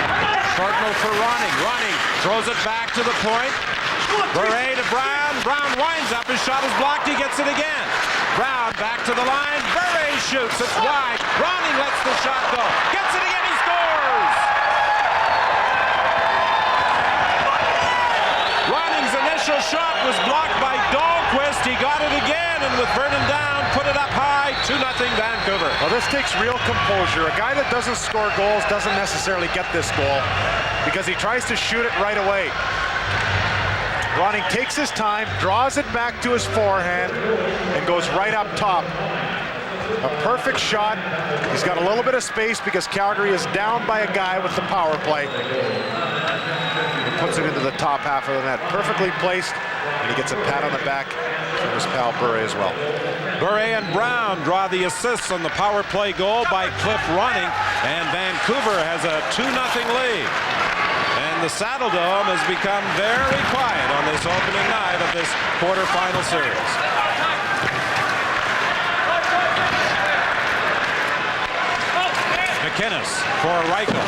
Courtnall for Ronning. Ronning throws it back to the point. Bure to Brown. Brown winds up. His shot is blocked. He gets it again. Brown back to the line. Bure shoots. It's wide. Ronning lets the shot go. Gets it again. He scores. Ronning's initial shot was blocked by Dahlquist. He got it again, and with Vernon down, put it up high. 2-0 Vancouver. Well, this takes real composure. A guy that doesn't score goals doesn't necessarily get this goal because he tries to shoot it right away. Ronning takes his time, draws it back to his forehand, and goes right up top. A perfect shot. He's got a little bit of space because Calgary is down by a guy with the power play. He puts it into the top half of the net. Perfectly placed, and he gets a pat on the back from his pal Bure as well. Bure and Brown draw the assists on the power play goal by Cliff Ronning, and Vancouver has a 2-0 lead. And the Saddle Dome has become very quiet on this opening night of this quarterfinal series. McInnes for Reichel.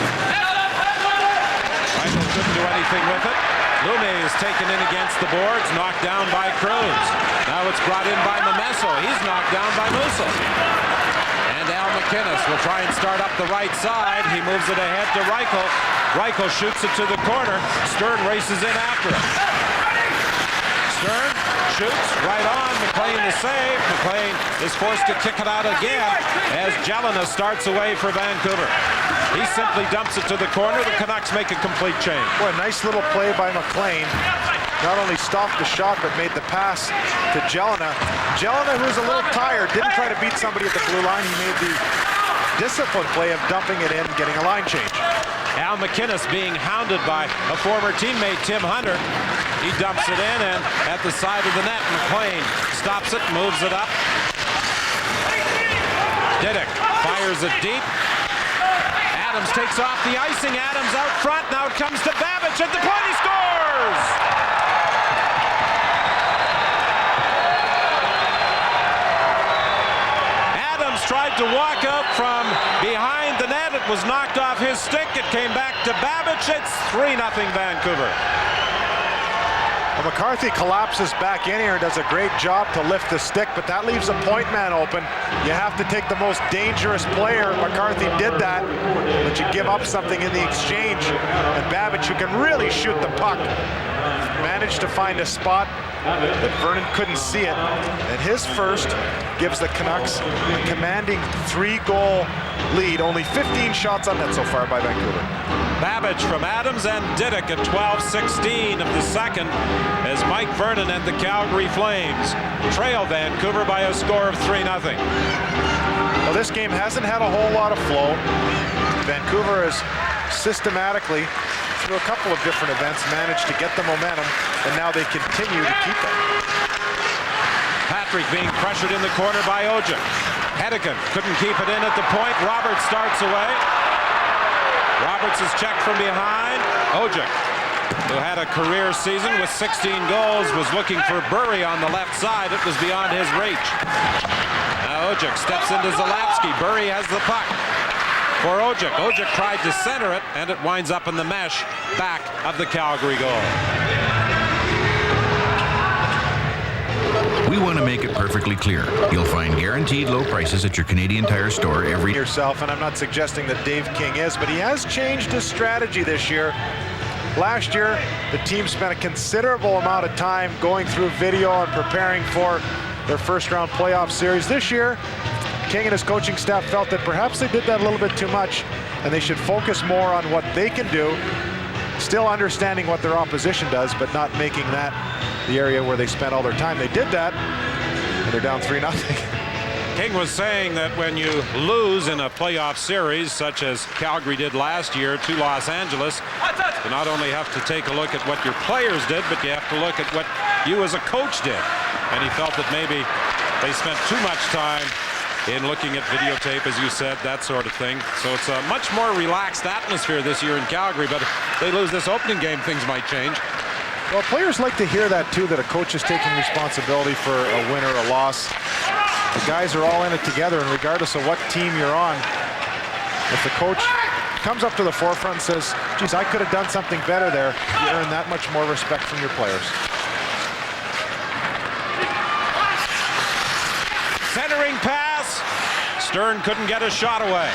Reichel couldn't do anything with it. Lume is taken in against the boards, knocked down by Cruz. Now it's brought in by Memesso. He's knocked down by Musil. And Al McInnes will try and start up the right side. He moves it ahead to Reichel. Reichel shoots it to the corner. Stern races in after it. Stern shoots right on. McLean the save. McLean is forced to kick it out again as Jelena starts away for Vancouver. He simply dumps it to the corner. The Canucks make a complete change. Boy, a nice little play by McLean. Not only stopped the shot, but made the pass to Jelena. Jelena, who's a little tired, didn't try to beat somebody at the blue line. He made the disciplined play of dumping it in, getting a line change. Al McInnes being hounded by a former teammate, Tim Hunter. He dumps it in, and at the side of the net, McLean stops it, moves it up. Didick fires it deep. Adams takes off the icing. Adams out front. Now it comes to Babbage at the point. He scores! Adams tried to walk out from behind the net. It was knocked off his stick. It came back to Babbage. It's 3-0 Vancouver. Well, McCarthy collapses back in here and does a great job to lift the stick, but that leaves a point man open. You have to take the most dangerous player. McCarthy did that, but you give up something in the exchange. And Babbage, who can really shoot the puck, managed to find a spot that Vernon couldn't see it. And his first gives the Canucks a commanding 3-goal lead. Only 15 shots on net so far by Vancouver. Babbage from Adams and Didick at 12:16 of the second as Mike Vernon and the Calgary Flames trail Vancouver by a score of 3-0. Well, this game hasn't had a whole lot of flow. Vancouver has systematically, through a couple of different events, managed to get the momentum, and now they continue to keep it. Patrick being pressured in the corner by Ojek. Hedican couldn't keep it in at the point. Roberts starts away. Roberts is checked from behind. Ojek, who had a career season with 16 goals, was looking for Bure on the left side. It was beyond his reach. Now Ojek steps into Zalapsky. Bure has the puck. for Ojic. Ojic tried to center it, and it winds up in the mesh back of the Calgary goal. We want to make it perfectly clear. You'll find guaranteed low prices at your Canadian Tire store every yourself, and I'm not suggesting that Dave King is, but he has changed his strategy this year. Last year, the team spent a considerable amount of time going through video and preparing for their first-round playoff series. This year, King and his coaching staff felt that perhaps they did that a little bit too much, and they should focus more on what they can do, still understanding what their opposition does, but not making that the area where they spent all their time. They did that, and they're down 3-0. King was saying that when you lose in a playoff series, such as Calgary did last year to Los Angeles, you not only have to take a look at what your players did, but you have to look at what you as a coach did. And he felt that maybe they spent too much time in looking at videotape, as you said, that sort of thing. So it's a much more relaxed atmosphere this year in Calgary, but if they lose this opening game, things might change. Well, players like to hear that too, that a coach is taking responsibility for a win or a loss. The guys are all in it together, and regardless of what team you're on, if the coach comes up to the forefront and says, geez, I could have done something better there, you earn that much more respect from your players. Centering pass. Stern couldn't get a shot away.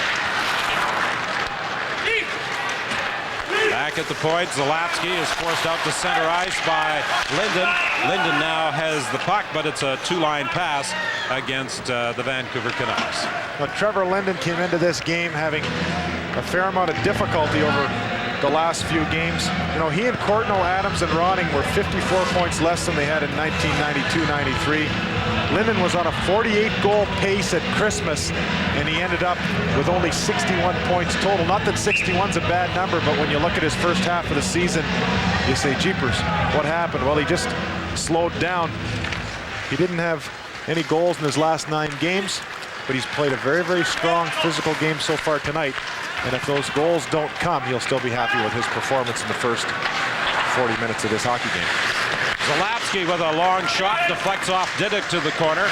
Back at the point, Zalapsky is forced out to center ice by Linden. Linden now has the puck, but it's a two-line pass against the Vancouver Canucks. Well, Trevor Linden came into this game having a fair amount of difficulty over the last few games. You know, he and Courtnall, Adams, and Ronning were 54 points less than they had in 1992-93. Linden was on a 48-goal pace at Christmas, and he ended up with only 61 points total. Not that 61's a bad number, but when you look at his first half of the season, you say, jeepers, what happened? Well, he just slowed down. He didn't have any goals in his last 9 games, but he's played a very, very strong physical game so far tonight. And if those goals don't come, he'll still be happy with his performance in the first 40 minutes of this hockey game. Zalapsky with a long shot, deflects off Didick to the corner.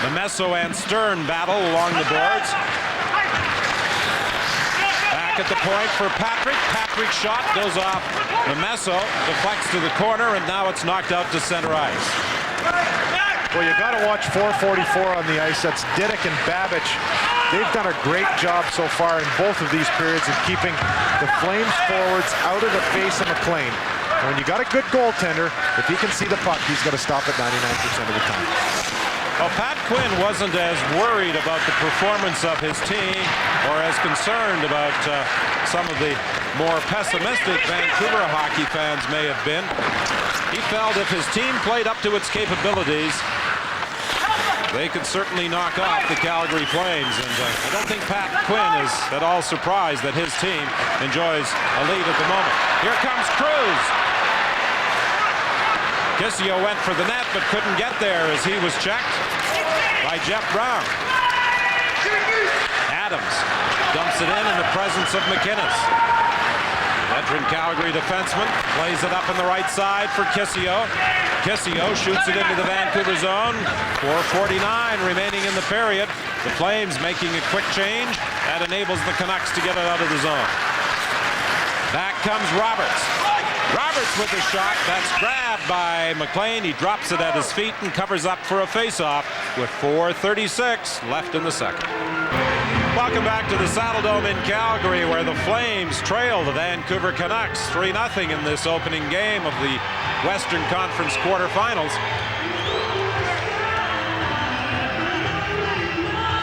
Memesso and Stern battle along the boards. Back at the point for Patrick. Patrick's shot goes off Memesso, deflects to the corner, and now it's knocked out to center ice. Well, you got to watch 444 on the ice. That's Didick and Babbage. They've done a great job so far in both of these periods in keeping the Flames forwards out of the face of McLean. And when you got a good goaltender, if he can see the puck, he's going to stop it 99% of the time. Well, Pat Quinn wasn't as worried about the performance of his team or as concerned about some of the more pessimistic Vancouver hockey fans may have been. He felt if his team played up to its capabilities, they could certainly knock off the Calgary Flames. And I don't think Pat Quinn is at all surprised that his team enjoys a lead at the moment. Here comes Cruz. Kissio went for the net but couldn't get there as he was checked by Jeff Brown. Adams dumps it in the presence of McInnes. Veteran Calgary defenseman plays it up on the right side for Kissio. Kissio shoots it into the Vancouver zone. 4:49 remaining in the period. The Flames making a quick change. That enables the Canucks to get it out of the zone. Back comes Roberts. Roberts with a shot. That's grabbed by McLean. He drops it at his feet and covers up for a face-off with 4:36 left in the second. Welcome back to the Saddledome in Calgary, where the Flames trail the Vancouver Canucks 3-0 in this opening game of the Western Conference quarterfinals.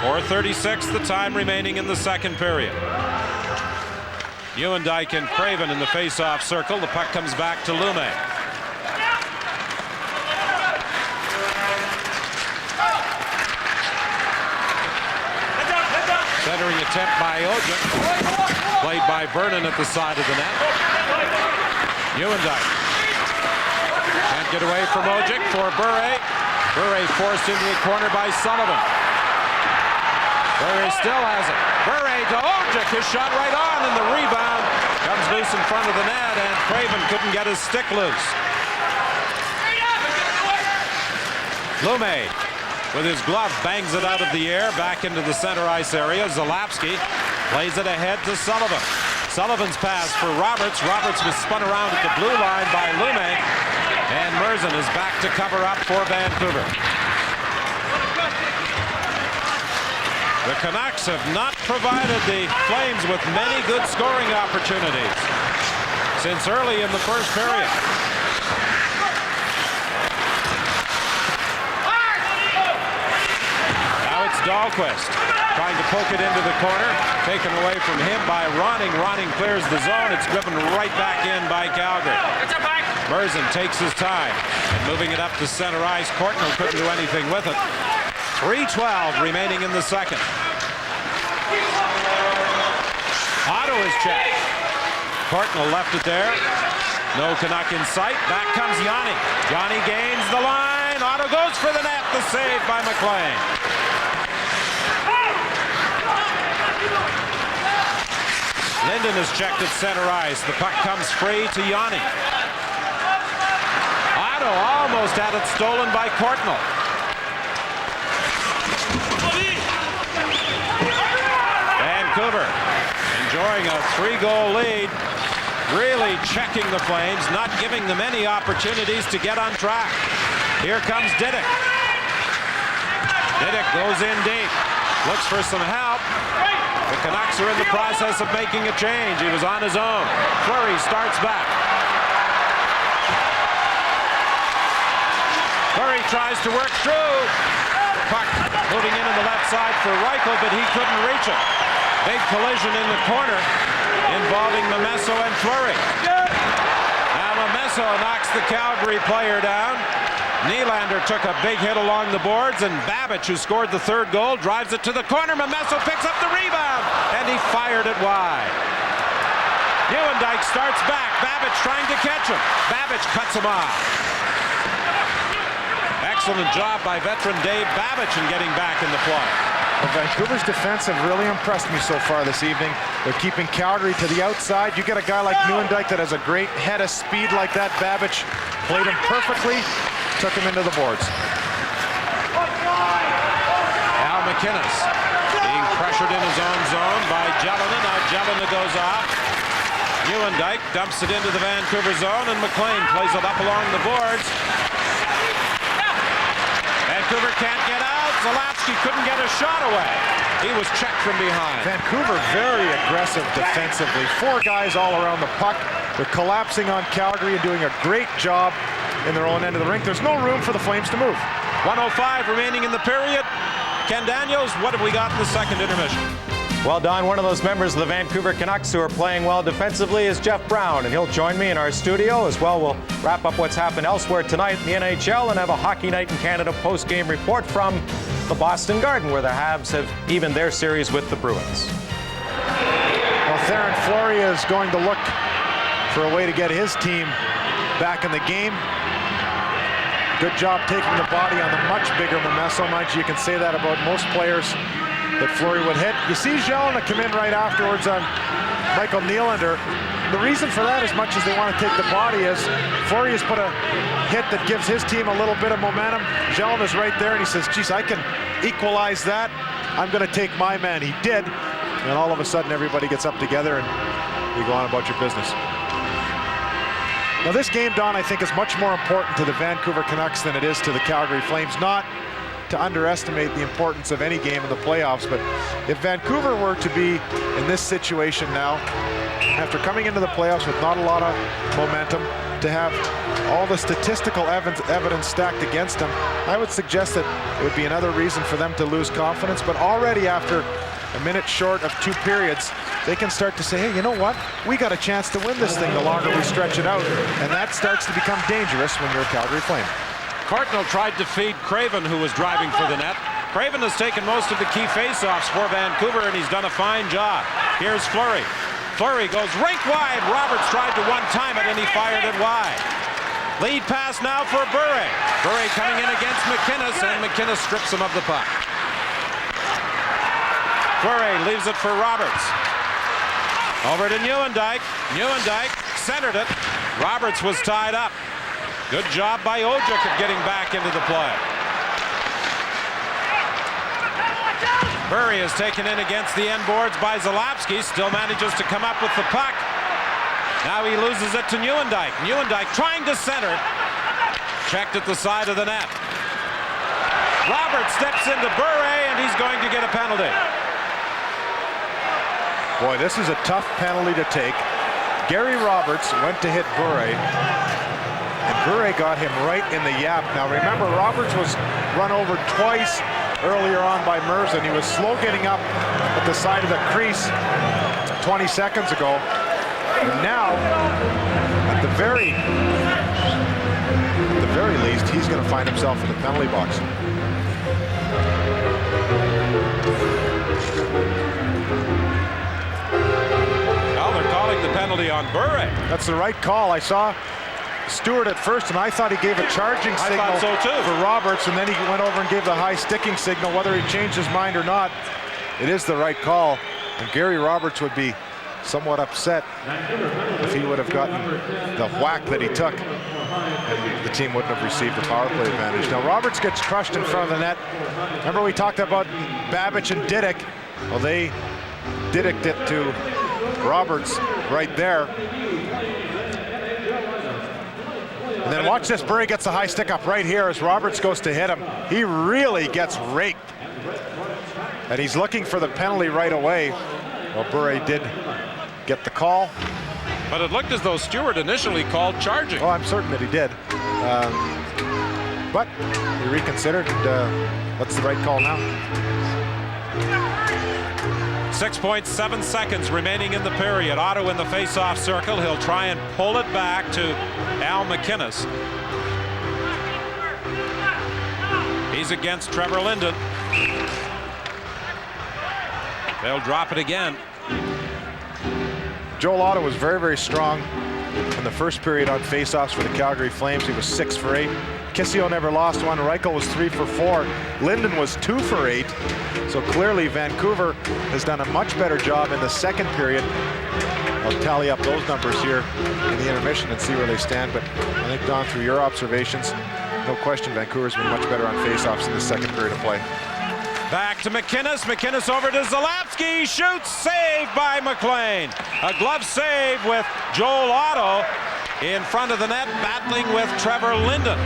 4:36 the time remaining in the second period. Ewendyke and Craven in the face-off circle. The puck comes back to Lume. Centering attempt by Ojic. Played by Vernon at the side of the net. Ewendyke. Can't get away from Ojic for Bure. Bure forced into the corner by Sullivan. Bure still has it. Bure to Ojic. His shot right on, and the rebound comes loose in front of the net, and Craven couldn't get his stick loose. Lume with his glove bangs it out of the air back into the center ice area. Zalapsky Plays it ahead to Sullivan. Sullivan's pass for Roberts. Roberts was spun around at the blue line by Lume. And Merzen is back to cover up for Vancouver. The Canucks have not provided the Flames with many good scoring opportunities since early in the first period. Now it's Dahlquist trying to poke it into the corner, taken away from him by Ronning. Ronning clears the zone. It's driven right back in by Calgary. Merzen takes his time and moving it up to center ice. Courtnall couldn't do anything with it. 3:12 remaining in the second. Otto is checked. Courtnall left it there. No Canuck in sight. Back comes Yanni. Yanni gains the line. Otto goes for the net. The save by McLean. Linden is checked at center ice. The puck comes free to Yanni. Otto almost had it stolen by Courtnall. Vancouver enjoying a 3-goal lead, really checking the Flames, not giving them any opportunities to get on track. Here comes Didick. Didick goes in deep, looks for some help. The Canucks are in the process of making a change. He was on his own. Fleury starts back. Fleury tries to work through. Puck moving in on the left side for Reichel, but he couldn't reach it. Big collision in the corner involving Memesso and Fleury. Now Memesso knocks the Calgary player down. Nylander took a big hit along the boards, and Babbage, who scored the third goal, drives it to the corner. Memesso picks up the rebound, and he fired it wide. Nieuwendyk starts back. Babbage trying to catch him. Babbage cuts him off. Excellent job by veteran Dave Babbage in getting back in the play. Well, Vancouver's defense have really impressed me so far this evening. They're keeping Calgary to the outside. You get a guy like Nieuwendyk that has a great head of speed like that. Babbage played him perfectly, took him into the boards. Al McInnes being pressured in his own zone by Jelena. Now Jelena goes off. Nieuwendyk dumps it into the Vancouver zone, and McLean plays it up along the boards. Vancouver can't get out. Zalapsky couldn't get a shot away. He was checked from behind. Vancouver very aggressive defensively. 4 guys all around the puck. They're collapsing on Calgary and doing a great job in their own end of the rink. There's no room for the Flames to move. 1:05 remaining in the period. Ken Daniels, what have we got in the second intermission? Well, Don, one of those members of the Vancouver Canucks who are playing well defensively is Jeff Brown, and he'll join me in our studio as well. We'll wrap up what's happened elsewhere tonight in the NHL and have a Hockey Night in Canada post-game report from the Boston Garden, where the Habs have evened their series with the Bruins. Well, Theoren Fleury is going to look for a way to get his team back in the game. Good job taking the body on the much bigger Memesso. Mind you can say that about most players that Fleury would hit. You see Jelena come in right afterwards on Michael Nylander. The reason for that, as much as they want to take the body, is Fleury has put a hit that gives his team a little bit of momentum. Jelena's right there, and he says, geez, I can equalize that. I'm going to take my man. He did, and all of a sudden everybody gets up together and you go on about your business. Now this game, Don, I think is much more important to the Vancouver Canucks than it is to the Calgary Flames. Not to underestimate the importance of any game in the playoffs, but if Vancouver were to be in this situation now, after coming into the playoffs with not a lot of momentum, to have all the statistical evidence stacked against them, I would suggest that it would be another reason for them to lose confidence. But already after a minute short of 2 periods, they can start to say, hey, you know what? We got a chance to win this thing the longer we stretch it out. And that starts to become dangerous when you're a Calgary Flame. Courtnall tried to feed Craven, who was driving for the net. Craven has taken most of the key faceoffs for Vancouver, and he's done a fine job. Here's Fleury. Fleury goes rink wide. Roberts tried to one-time it, and he fired it wide. Lead pass now for Bure. Bure coming in against McInnes, and McInnes strips him of the puck. Fleury leaves it for Roberts. Over to Nieuwendyk. Nieuwendyk centered it. Roberts was tied up. Good job by Ojic of getting back into the play. Burry is taken in against the end boards by Zalapski. Still manages to come up with the puck. Now he loses it to Nieuwendyk. Nieuwendyk trying to center. Checked at the side of the net. Robert steps into Burry, and he's going to get a penalty. Boy, this is a tough penalty to take. Gary Roberts went to hit Burry, and Burry got him right in the yap. Now remember, Roberts was run over twice earlier on by Merzen. He was slow getting up at the side of the crease 20 seconds ago. And now, at the very least, he's going to find himself in the penalty box. Well, they're calling the penalty on Burry. That's the right call. I saw Stewart at first, and I thought he gave a charging signal I thought so too. for Roberts, and then he went over and gave the high sticking signal. Whether he changed his mind or not, it is the right call. And Gary Roberts would be somewhat upset if he would have gotten the whack that he took, and the team wouldn't have received the power play advantage. Now Roberts gets crushed in front of the net. Remember we talked about Babbage and Didick. Well, they Didicked it to Roberts right there. And then watch this, Burry gets a high stick up right here as Roberts goes to hit him. He really gets raked. And he's looking for the penalty right away. Well, Burry did get the call. But it looked as though Stewart initially called charging. Oh, I'm certain that he did. But he reconsidered, and what's the right call now? 6.7 seconds remaining in the period. Otto in the face-off circle. He'll try and pull it back to Al McInnes. He's against Trevor Linden. They'll drop it again. Joel Otto was very, very strong in the first period on face-offs for the Calgary Flames. He was 6 for 8. Kissio never lost one. Reichel was 3 for 4. Linden was 2 for 8. So clearly Vancouver has done a much better job in the second period. I'll tally up those numbers here in the intermission and see where they stand. But I think, Don, through your observations, no question Vancouver's been much better on face-offs in the second period of play. Back to McInnes. McInnes over to Zalapski. Shoots. Saved by McLean. A glove save with Joel Otto in front of the net, battling with Trevor Linden.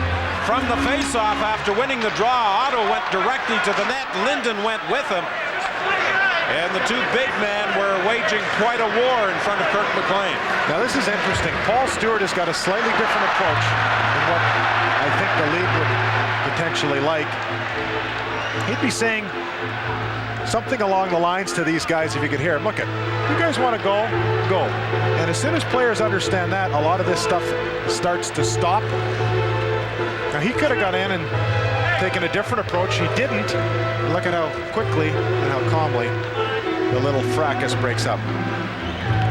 From the face-off, after winning the draw, Otto went directly to the net. Linden went with him. And the two big men were waging quite a war in front of Kirk McLean. Now this is interesting. Paul Stewart has got a slightly different approach than what I think the league would potentially like. He'd be saying something along the lines to these guys if you could hear him. Look at, you guys want to go? Go. And as soon as players understand that, a lot of this stuff starts to stop. Now he could have got in and taken a different approach. He didn't. Look at how quickly and how calmly the little fracas breaks up.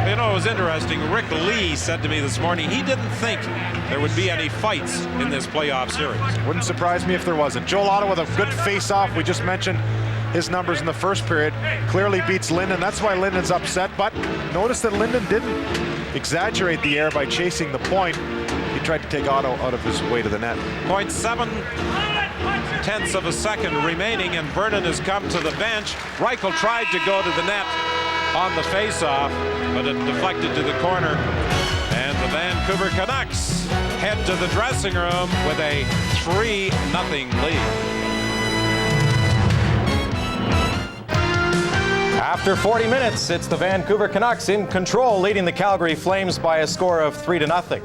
You know, it was interesting. Rick Lee said to me this morning he didn't think there would be any fights in this playoff series. Wouldn't surprise me if there wasn't. Joel Otto with a good face-off. We just mentioned his numbers in the first period. Clearly beats Linden. That's why Linden's upset. But notice that Linden didn't exaggerate the air by chasing the point. He tried to take Otto out of his way to the net. 0.7 of a second remaining, and Vernon has come to the bench. Reichel tried to go to the net on the face-off, but it deflected to the corner. And the Vancouver Canucks head to the dressing room with a 3-0 lead. After 40 minutes, it's the Vancouver Canucks in control, leading the Calgary Flames by a score of 3-0.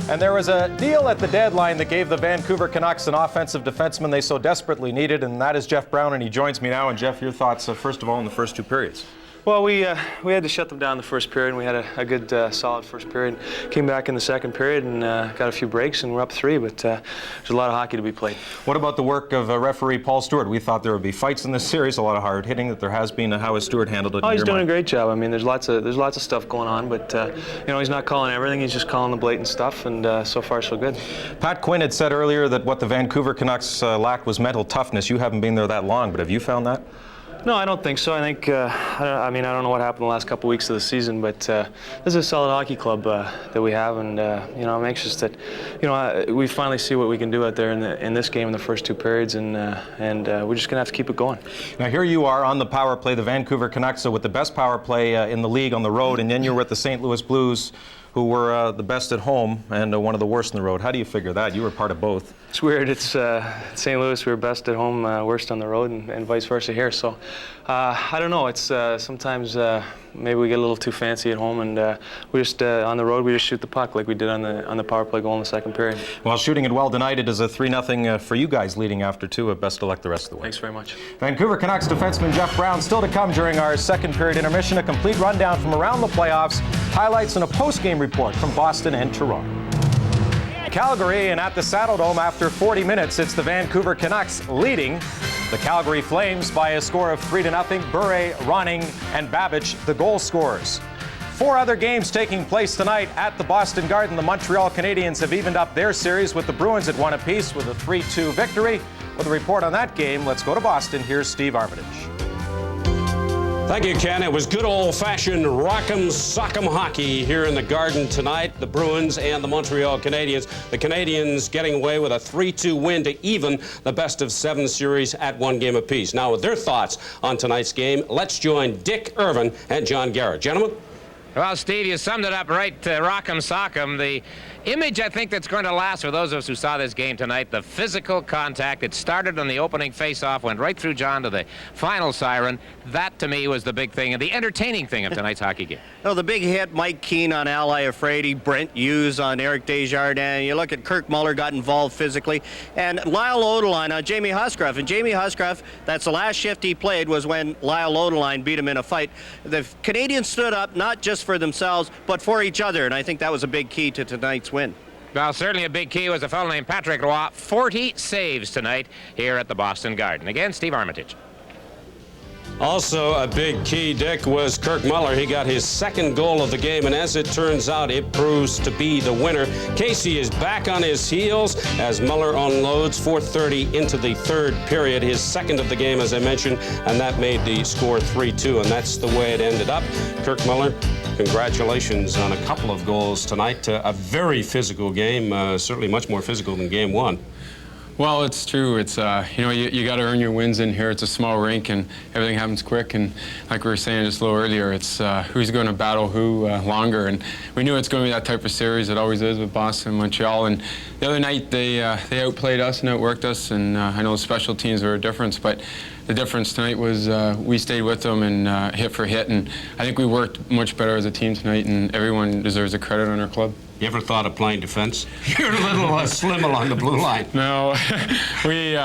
And there was a deal at the deadline that gave the Vancouver Canucks an offensive defenseman they so desperately needed, and that is Jeff Brown, and he joins me now. And Jeff, your thoughts, first of all, in the first two periods. Well, we had to shut them down the first period, and we had a good, solid first period. Came back in the second period and got a few breaks, and we're up 3, but there's a lot of hockey to be played. What about the work of referee Paul Stewart? We thought there would be fights in this series, a lot of hard hitting that there has been. How has Stewart handled it? Oh, he's doing a great job. I mean, there's lots of stuff going on, but you know, he's not calling everything. He's just calling the blatant stuff, and so far so good. Pat Quinn had said earlier that what the Vancouver Canucks lacked was mental toughness. You haven't been there that long, but have you found that? No, I don't think so. I think, I don't know what happened the last couple weeks of the season, but this is a solid hockey club that we have, and I'm anxious that, we finally see what we can do out there in this game in the first 2 periods, and we're just gonna have to keep it going. Now here you are on the power play, the Vancouver Canucks, so with the best power play in the league on the road, and then you were at the St. Louis Blues, who were the best at home and one of the worst on the road. How do you figure that? You were part of both. It's weird. It's St. Louis, we were best at home, worst on the road, and vice versa here. So I don't know. It's sometimes maybe we get a little too fancy at home, and we just on the road we just shoot the puck like we did on the power play goal in the second period. Well, shooting it well tonight, it is a 3-0 for you guys leading after 2. Best of luck the rest of the way. Thanks very much. Vancouver Canucks defenseman Jeff Brown still to come during our second period intermission. A complete rundown from around the playoffs, highlights and a post-game report from Boston and Toronto. Calgary, and at the Saddledome after 40 minutes, it's the Vancouver Canucks leading the Calgary Flames by a score of 3-0. Bure, Ronning, and Babbage, the goal scorers. 4 other games taking place tonight at the Boston Garden. The Montreal Canadiens have evened up their series with the Bruins at 1 apiece with a 3-2 victory. With a report on that game, let's go to Boston. Here's Steve Armitage. Thank you, Ken. It was good old-fashioned rock'em sock'em hockey here in the Garden tonight. The Bruins and the Montreal Canadiens. The Canadiens getting away with a 3-2 win to even the best-of-7 series at 1 game apiece. Now, with their thoughts on tonight's game, let's join Dick Irvin and John Garrett. Gentlemen? Well, Steve, you summed it up right, rock'em sock'em. The image I think that's going to last for those of us who saw this game tonight, the physical contact. It started on the opening face-off, went right through John to the final siren. That, to me, was the big thing and the entertaining thing of tonight's hockey game. Oh, the big hit, Mike Keane on Ally Afraidy, Brent Hughes on Eric Desjardins. You look at Kirk Muller got involved physically, and Lyle Odeline on Jamie Huscroft. And Jamie Huscroft, that's the last shift he played was when Lyle Odeline beat him in a fight. The Canadians stood up not just for themselves, but for each other, and I think that was a big key to tonight's win. Well, certainly a big key was a fellow named Patrick Roy. 40 saves tonight here at the Boston Garden. Again, Steve Armitage. Also a big key, Dick, was Kirk Muller. He got his second goal of the game, and as it turns out, it proves to be the winner. Casey is back on his heels as Muller unloads 4:30 into the 3rd period, his second of the game, as I mentioned, and that made the score 3-2, and that's the way it ended up. Kirk Muller, congratulations on a couple of goals tonight. A very physical game, certainly much more physical than Game 1. Well, it's true. It's you got to earn your wins in here. It's a small rink, and everything happens quick. And like we were saying just a little earlier, it's who's going to battle who longer. And we knew it's going to be that type of series. It always is with Boston and Montreal. And the other night they outplayed us and outworked us. And I know the special teams were a difference, but the difference tonight was we stayed with them and hit for hit. And I think we worked much better as a team tonight. And everyone deserves a credit on our club. You ever thought of playing defense? You're a little slim along the blue line. No, we,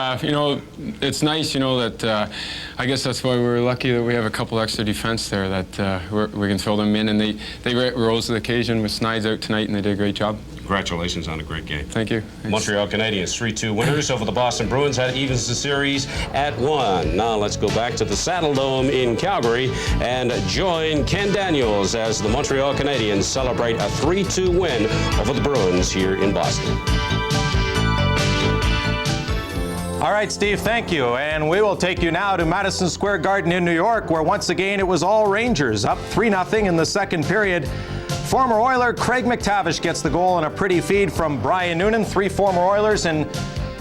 it's nice, that I guess that's why we're lucky that we have a couple extra defense there that we can fill them in, and they rose to the occasion with Snides out tonight, and they did a great job. Congratulations on a great game. Thank you. Montreal Canadiens 3-2 winners over the Boston Bruins. That evens the series at 1. Now let's go back to the Saddledome in Calgary and join Ken Daniels as the Montreal Canadiens celebrate a 3-2 win over the Bruins here in Boston. All right, Steve, thank you. And we will take you now to Madison Square Garden in New York, where once again it was all Rangers, up 3-0 in the second period. Former Oiler Craig McTavish gets the goal on a pretty feed from Brian Noonan. 3 former Oilers and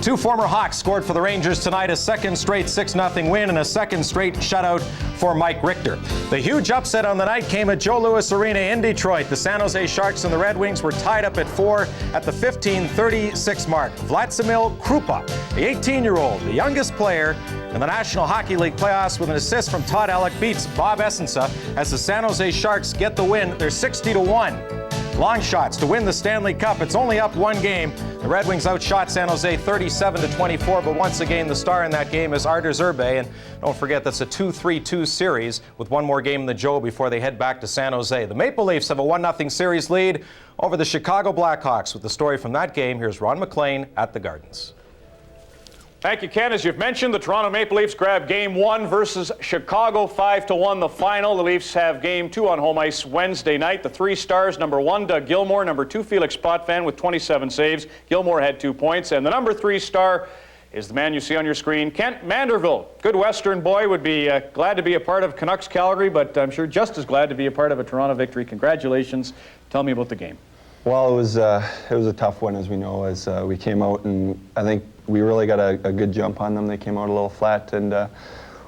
2 former Hawks scored for the Rangers tonight. A second straight 6-0 win and a second straight shutout for Mike Richter. The huge upset on the night came at Joe Louis Arena in Detroit. The San Jose Sharks and the Red Wings were tied up at 4 at the 15:36 mark. Vladimir Krupa, the 18-year-old, the youngest player in the National Hockey League playoffs with an assist from Todd Alec, beats Bob Essensa as the San Jose Sharks get the win. They're 60-1. Long shots to win the Stanley Cup. It's only up 1 game. The Red Wings outshot San Jose 37-24, but once again the star in that game is Artur Zerbe, and don't forget that's a 2-3-2 series with 1 more game in the Joe before they head back to San Jose. The Maple Leafs have a 1-0 series lead over the Chicago Blackhawks. With the story from that game, here's Ron McLean at the Gardens. Thank you, Ken. As you've mentioned, the Toronto Maple Leafs grab Game 1 versus Chicago, 5-1 the final. The Leafs have Game 2 on home ice Wednesday night. The 3 stars, number 1, Doug Gilmour, number 2, Felix Potvin with 27 saves. Gilmour had 2 points. And the number 3 star, is the man you see on your screen, Kent Manderville. Good Western boy, would be glad to be a part of Canucks Calgary, but I'm sure just as glad to be a part of a Toronto victory. Congratulations. Tell me about the game. Well, it was a tough one, as we know, as we came out, and I think we really got a good jump on them. They came out a little flat, and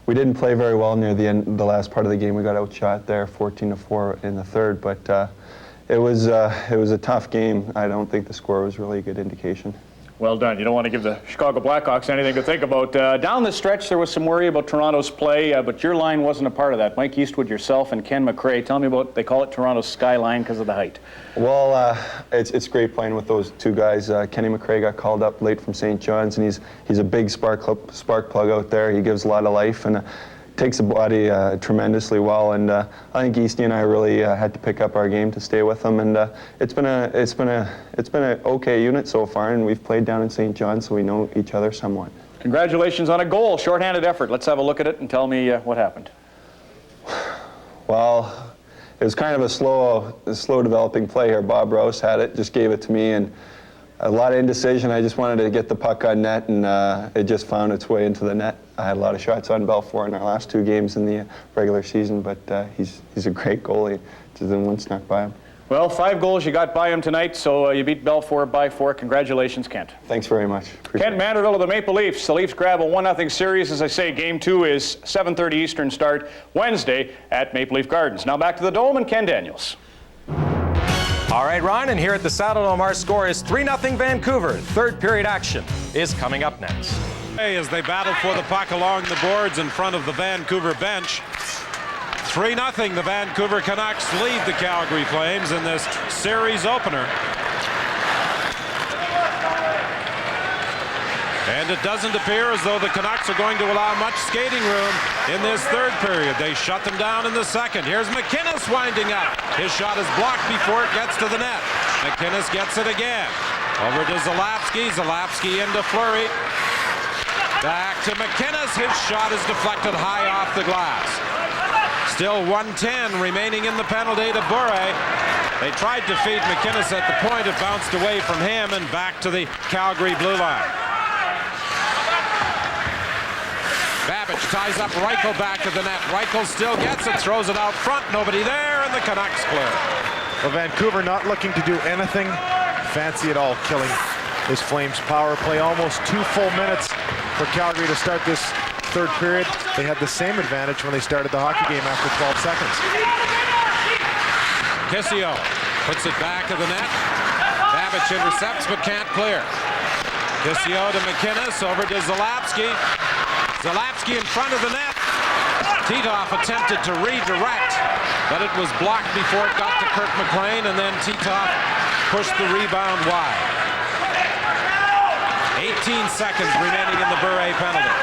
we didn't play very well near the end, the last part of the game. We got outshot there, 14-4 in the third, but it was a tough game. I don't think the score was really a good indication. Well done. You don't want to give the Chicago Blackhawks anything to think about. Down the stretch, there was some worry about Toronto's play, but your line wasn't a part of that. Mike Eastwood, yourself, and Ken McRae. Tell me about, they call it Toronto's skyline because of the height. Well, It's great playing with those two guys. Kenny McRae got called up late from St. John's, and he's a big spark plug out there. He gives a lot of life and takes the body tremendously well. And I think Easty and I really had to pick up our game to stay with them. And it's been an okay unit so far, and we've played down in St. John's, so we know each other somewhat. Congratulations on a goal, shorthanded effort. Let's have a look at it and tell me what happened. Well, it was kind of a slow developing play here. Bob Rouse had it, just gave it to me, and a lot of indecision. I just wanted to get the puck on net, and it just found its way into the net. I had a lot of shots on Belfour in our last two games in the regular season, but he's a great goalie. Just then one snuck by him. Well, 5 goals you got by him tonight, so you beat Belfour by 4. Congratulations, Kent. Thanks very much. Kent Manderville of the Maple Leafs. The Leafs grab a 1-0 series. As I say, Game 2 is 7:30 Eastern start Wednesday at Maple Leaf Gardens. Now back to the Dome and Ken Daniels. All right, Ron, and here at the Saddledome, our score is 3-0 Vancouver. Third period action is coming up next. As they battle for the puck along the boards in front of the Vancouver bench. 3-0, the Vancouver Canucks lead the Calgary Flames in this series opener. And it doesn't appear as though the Canucks are going to allow much skating room in this third period. They shut them down in the second. Here's McInnes winding up. His shot is blocked before it gets to the net. McInnes gets it again. Over to Zalapski. Zalapski into Fleury. Back to McInnes. His shot is deflected high off the glass. Still 1:10 remaining in the penalty to Bure. They tried to feed McInnes at the point. It bounced away from him and back to the Calgary blue line. Babbage ties up Reichel back to the net. Reichel still gets it, throws it out front. Nobody there, and the Canucks clear. Well, Vancouver not looking to do anything fancy at all, killing this Flames power play. Almost 2 full minutes for Calgary to start this third period. They had the same advantage when they started the hockey game after 12 seconds. Kissio puts it back to the net. Babbage intercepts but can't clear. Kissio to McInnes, over to Zalapski. Zalapski in front of the net. Titoff attempted to redirect, but it was blocked before it got to Kirk McLean, and then Titoff pushed the rebound wide. 18 seconds remaining in the Bure penalty.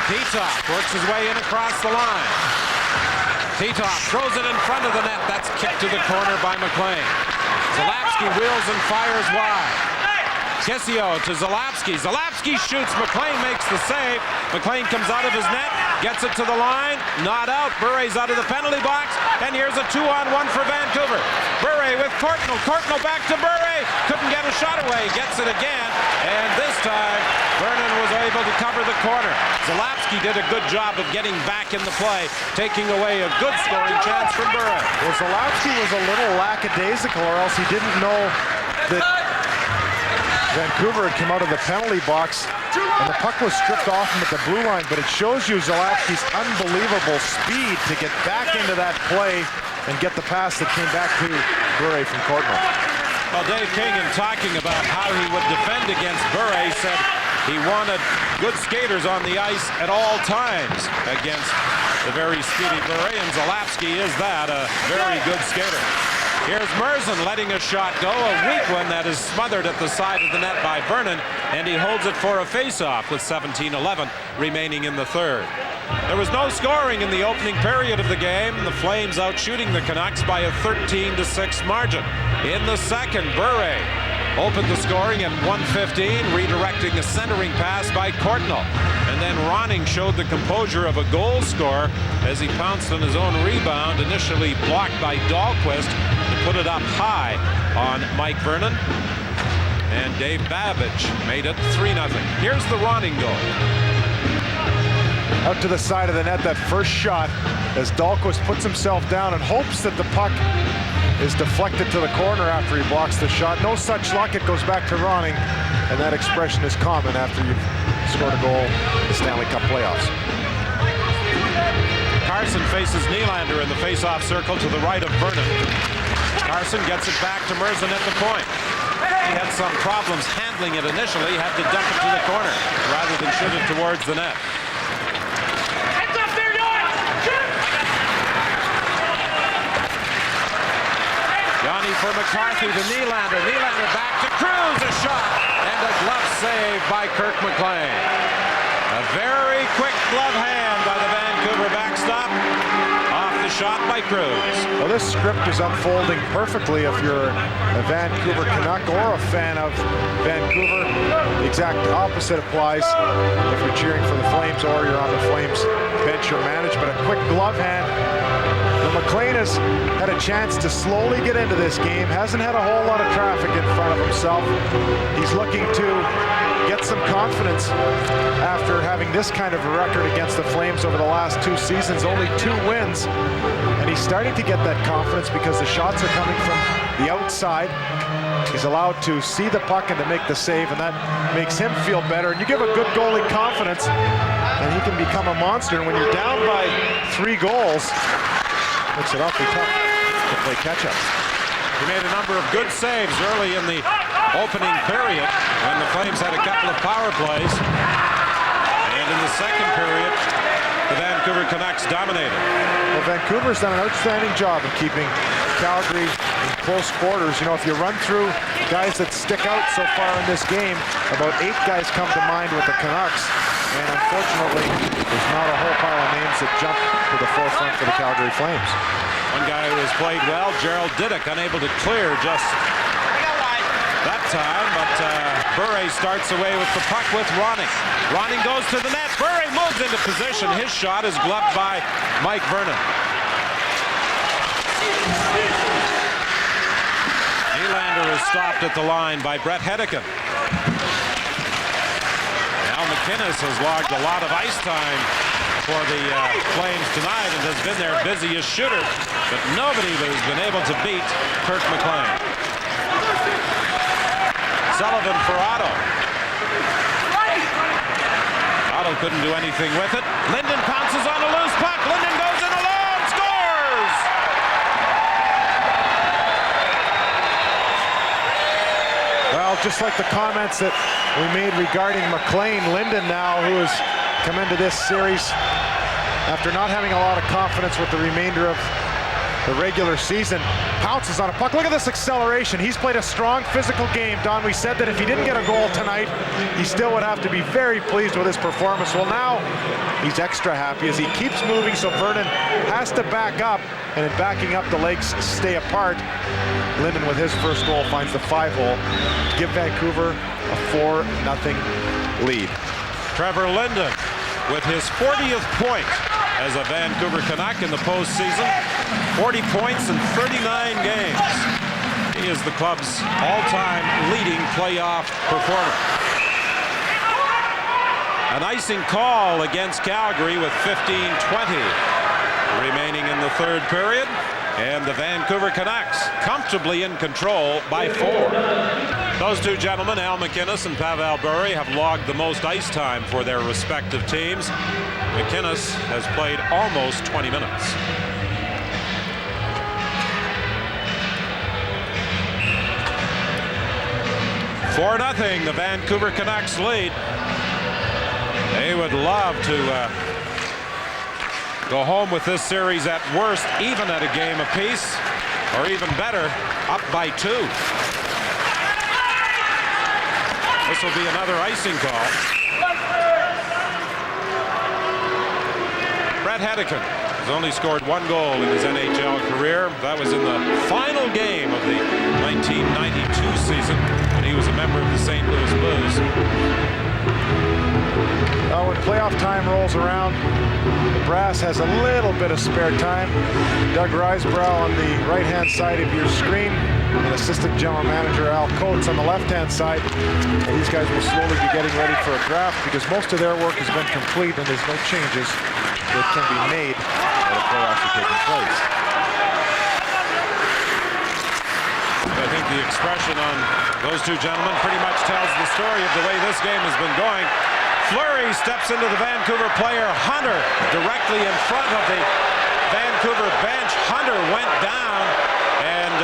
Titoff works his way in across the line. Titoff throws it in front of the net. That's kicked to the corner by McLean. Zalapski wheels and fires wide. Kissio to Zalapski. Zalapski shoots. McLean makes the save. McLean comes out of his net, gets it to the line, not out. Bure's out of the penalty box, and here's a 2-on-1 for Vancouver. Bure with Courtnall. Courtnall back to Bure. Couldn't get a shot away. Gets it again, and this time Vernon was able to cover the corner. Zalapski did a good job of getting back in the play, taking away a good scoring chance from Bure. Well, Zalapski was a little lackadaisical, or else he didn't know that Vancouver had come out of the penalty box, and the puck was stripped off him at the blue line, but it shows you Zalapski's unbelievable speed to get back into that play and get the pass that came back to Bure from Courtnall. Well, Dave King, in talking about how he would defend against Bure, said he wanted good skaters on the ice at all times against the very speedy Bure, and Zalapski is that, a very good skater. Here's Merzen letting a shot go, a weak one that is smothered at the side of the net by Vernon, and he holds it for a face-off with 17:11 remaining in the third. There was no scoring in the opening period of the game. The Flames out shooting the Canucks by a 13-6 margin. In the second, Bure opened the scoring at 1:15, redirecting a centering pass by Courtnall. And then Ronning showed the composure of a goal scorer as he pounced on his own rebound, initially blocked by Dahlquist, to put it up high on Mike Vernon. And Dave Babbage made it 3-0. Here's the Ronning goal. Out to the side of the net, that first shot, as Dahlquist puts himself down and hopes that the puck is deflected to the corner after he blocks the shot. No such luck, it goes back to Ronning, and that expression is common after you've scored a goal in the Stanley Cup playoffs. Carson faces Nylander in the face-off circle to the right of Vernon. Carson gets it back to Murzin at the point. He had some problems handling it initially. He had to dump it to the corner rather than shoot it towards the net. Johnny for McCarthy to Nylander. Nylander back to Cruz. A shot and a glove save by Kirk McLean. A very quick glove hand by the Vancouver backstop. Off the shot by Cruz. Well, this script is unfolding perfectly if you're a Vancouver Canuck or a fan of Vancouver. The exact opposite applies if you're cheering for the Flames or you're on the Flames bench or management. A quick glove hand. Now, McLean has had a chance to slowly get into this game. Hasn't had a whole lot of traffic in front of himself. He's looking to get some confidence after having this kind of a record against the Flames over the last 2 seasons, only 2 wins. And he's starting to get that confidence because the shots are coming from the outside. He's allowed to see the puck and to make the save, and that makes him feel better. And you give a good goalie confidence, and he can become a monster. And when you're down by 3 goals, makes it awfully tough to play catch-up. He made a number of good saves early in the opening period when the Flames had a couple of power plays. And in the second period, the Vancouver Canucks dominated. Well, Vancouver's done an outstanding job of keeping Calgary in close quarters. You know, if you run through guys that stick out so far in this game, about 8 guys come to mind with the Canucks. And unfortunately, there's not a whole pile of names that jump to the forefront for the Calgary Flames. One guy who has played well, Gerald Diddick, unable to clear just that time, but Bure starts away with the puck with Ronning. Ronning goes to the net. Bure moves into position. His shot is gloved by Mike Vernon. Nylander is stopped at the line by Brett Hedican. Al McInnes has logged a lot of ice time for the Flames tonight and has been their busiest shooter, but nobody has been able to beat Kirk McLean. Sullivan for Otto. Otto couldn't do anything with it. Linden pounces on a loose puck. Linden goes in alone, scores! Well, just like the comments that we made regarding McLean, Linden now, who has come into this series after not having a lot of confidence with the remainder of the regular season, pounces on a puck. Look at this acceleration. He's played a strong physical game. Don, we said that if he didn't get a goal tonight, he still would have to be very pleased with his performance. Well, now he's extra happy as he keeps moving, so Vernon has to back up, and in backing up, the legs stay apart. Linden, with his first goal, finds the 5-hole to give Vancouver a 4-0 lead. Trevor Linden with his 40th point as a Vancouver Canuck in the postseason. 40 points in 39 games. He is the club's all-time leading playoff performer. An icing call against Calgary with 15:20 remaining in the third period. And the Vancouver Canucks comfortably in control by 4. Those two gentlemen, Al McInnes and Pavel Bure, have logged the most ice time for their respective teams. McInnes has played almost 20 minutes. For nothing, the Vancouver Canucks lead. They would love to go home with this series at worst, even at a game apiece, or even better, up by 2. This will be another icing call. Brett Hedican has only scored 1 goal in his NHL career. That was in the final game of the 1992 season when he was a member of the St. Louis Blues. When playoff time rolls around, the brass has a little bit of spare time. Doug Risebrough on the right-hand side of your screen and assistant general manager Al Coates on the left-hand side. And these guys will slowly be getting ready for a draft because most of their work has been complete and there's no changes that can be made while the playoffs are taking place. I think the expression on those two gentlemen pretty much tells the story of the way this game has been going. Fleury steps into the Vancouver player. Hunter directly in front of the Vancouver bench. Hunter went down, and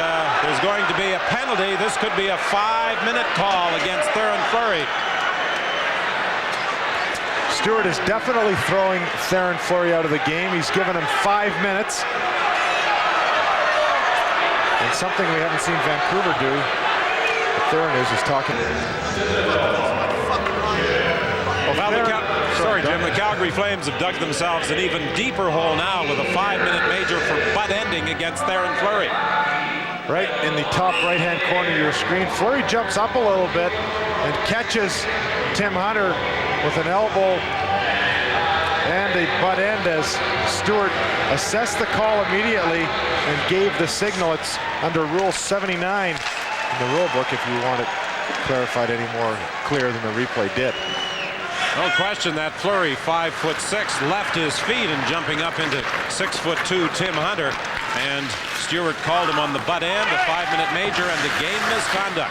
there's going to be a penalty. This could be a 5-minute call against Theoren Fleury. Stewart is definitely throwing Theoren Fleury out of the game. He's given him 5 minutes. And something we haven't seen Vancouver do, Theoren is talking. Sorry, Jim. The Calgary Flames have dug themselves an even deeper hole now with a 5-minute major for butt ending against Theoren Fleury. Right in the top right-hand corner of your screen, Fleury jumps up a little bit and catches Tim Hunter with an elbow and a butt end as Stewart assessed the call immediately and gave the signal. It's under Rule 79 in the rule book if you want it clarified any more clear than the replay did. No question that Fleury, 5'6", left his feet and jumping up into 6'2" Tim Hunter, and Stewart called him on the butt end, a 5-minute major, and the game misconduct.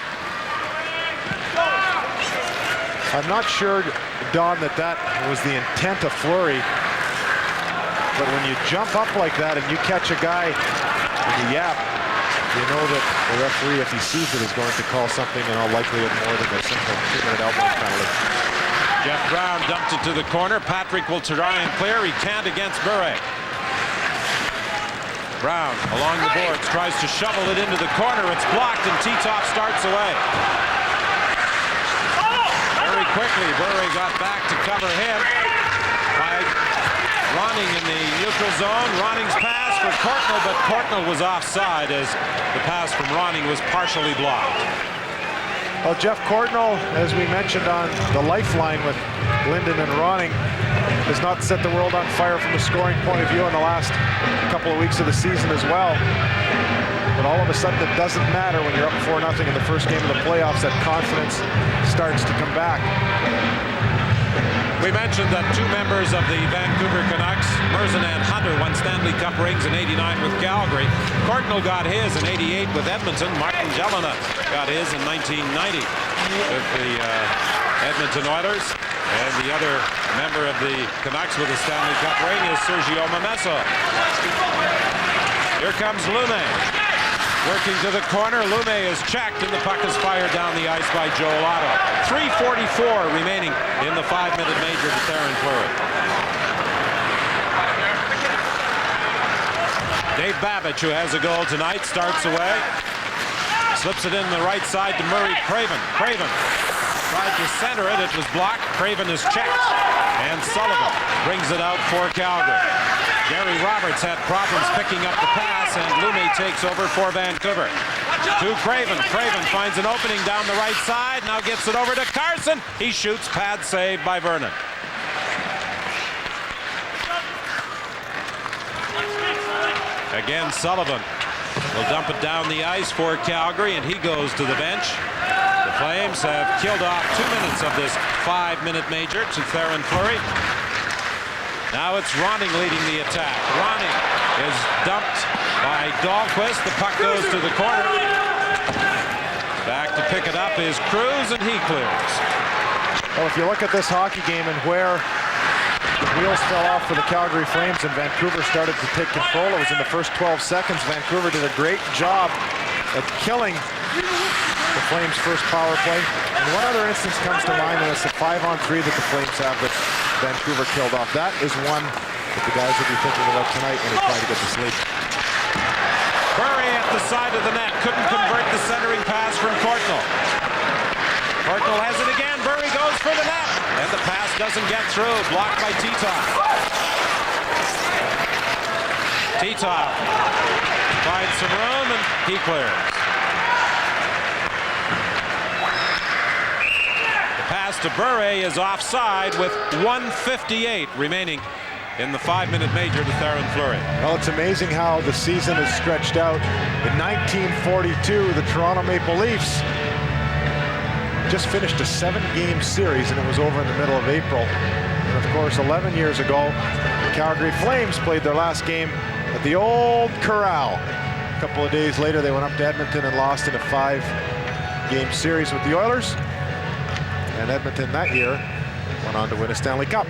I'm not sure, Don, that was the intent of Fleury, but when you jump up like that and you catch a guy in the yap, you know that the referee, if he sees it, is going to call something in all likelihood more than a simple 2-minute elbow penalty. Jeff Brown dumped it to the corner. Patrick will try and clear. He can't against Bure. Brown along the boards tries to shovel it into the corner. It's blocked and Titov starts away. Very quickly Bure got back to cover him by Ronning in the neutral zone. Ronning's pass for Courtnall, but Courtnall was offside as the pass from Ronning was partially blocked. Well, Jeff Courtnall, as we mentioned on the lifeline with Linden and Ronning, has not set the world on fire from a scoring point of view in the last couple of weeks of the season as well. But all of a sudden, it doesn't matter when you're up 4-0 in the first game of the playoffs. That confidence starts to come back. We mentioned that two members of the Vancouver Canucks, Merzen and Hunter, won Stanley Cup rings in '89 with Calgary. Courtnall got his in '88 with Edmonton. Martin Jelena got his in 1990 with the Edmonton Oilers. And the other member of the Canucks with a Stanley Cup ring is Sergio Momesso. Here comes Lume. Working to the corner, Lume is checked, and the puck is fired down the ice by Joel Otto. 3:44 remaining in the 5-minute major to Theoren Fleury. Dave Babich, who has a goal tonight, starts away. Slips it in the right side to Murray Craven. Craven tried to center it. It was blocked. Craven is checked. And Sullivan brings it out for Calgary. Gary Roberts had problems picking up the pass, and Lume takes over for Vancouver. To Craven. Craven finds an opening down the right side. Now gets it over to Carson. He shoots. Pad saved by Vernon. Again, Sullivan will dump it down the ice for Calgary, and he goes to the bench. The Flames have killed off 2 minutes of this 5-minute major to Theoren Fleury. Now it's Ronning leading the attack. Ronning is dumped by Dahlquist. The puck goes to the corner. Back to pick it up is Cruz, and he clears. Well, if you look at this hockey game and where the wheels fell off for the Calgary Flames and Vancouver started to take control, it was in the first 12 seconds. Vancouver did a great job at killing the Flames' first power play. And one other instance comes to mind, and it's the 5-on-3 that the Flames have that Vancouver killed off. That is one that the guys will be thinking about tonight when they try to get to sleep. Bure at the side of the net. Couldn't convert the centering pass from Courtnall. Courtnall has it again. Bure goes for the net. And the pass doesn't get through. Blocked by Titov. Titov finds some room, and he clears. The pass to Bure is offside with 1:58 remaining in the 5-minute major to Theron Fleury. Well, it's amazing how the season is stretched out. In 1942, the Toronto Maple Leafs just finished a 7-game series, and it was over in the middle of April. And of course, 11 years ago, the Calgary Flames played their last game at the old Corral. A couple of days later, they went up to Edmonton and lost in a 5-game series with the Oilers. And Edmonton that year went on to win a Stanley Cup.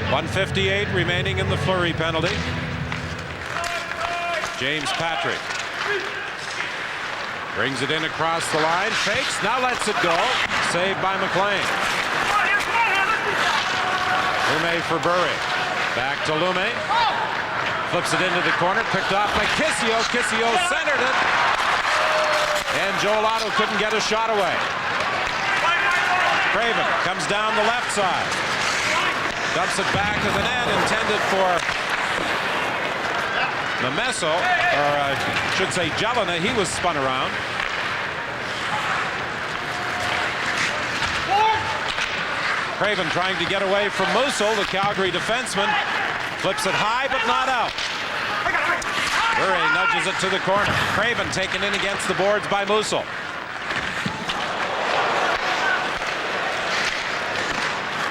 1:58 remaining in the Fleury penalty. James Patrick brings it in across the line, fakes, now lets it go. Saved by McLean. Lume for Burry. Back to Lume. Flips it into the corner, picked off by Kissio. Kissio centered it. And Joel Otto couldn't get a shot away. Craven comes down the left side. Dumps it back to the net, intended for Memesso, or I should say Jelena. He was spun around. Craven trying to get away from Musil, the Calgary defenseman. Flips it high, but not out. Burry nudges it to the corner. Craven taken in against the boards by Musil.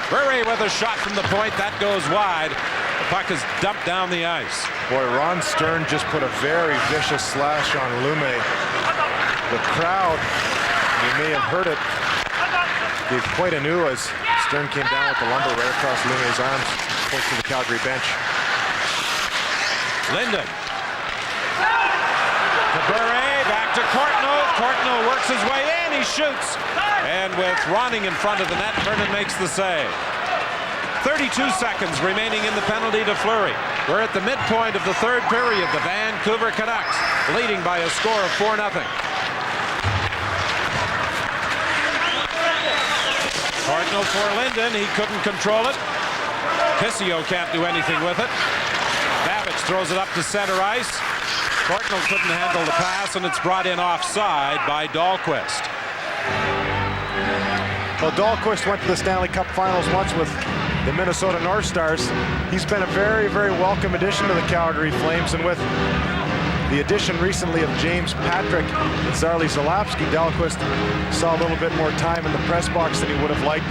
Burry with a shot from the point. That goes wide. The puck is dumped down the ice. Boy, Ron Stern just put a very vicious slash on Lume. The crowd, you may have heard it, gave quite a new as Stern came down with the lumber right across Lume's arms, close to the Calgary bench. Linden. To Burry, back to Courtnall. Courtnall works his way in, he shoots. And with Ronning in front of the net, Vernon makes the save. 32 seconds remaining in the penalty to Fleury. We're at the midpoint of the third period. The Vancouver Canucks leading by a score of 4-0. Courtnall for Linden. He couldn't control it. Kissio can't do anything with it. Babbage throws it up to center ice. Courtnall couldn't handle the pass, and it's brought in offside by Dahlquist. Well, Dahlquist went to the Stanley Cup Finals once with the Minnesota North Stars. He's been a very, very welcome addition to the Calgary Flames, and with the addition recently of James Patrick and Zarley Zalapski, Dahlquist saw a little bit more time in the press box than he would have liked.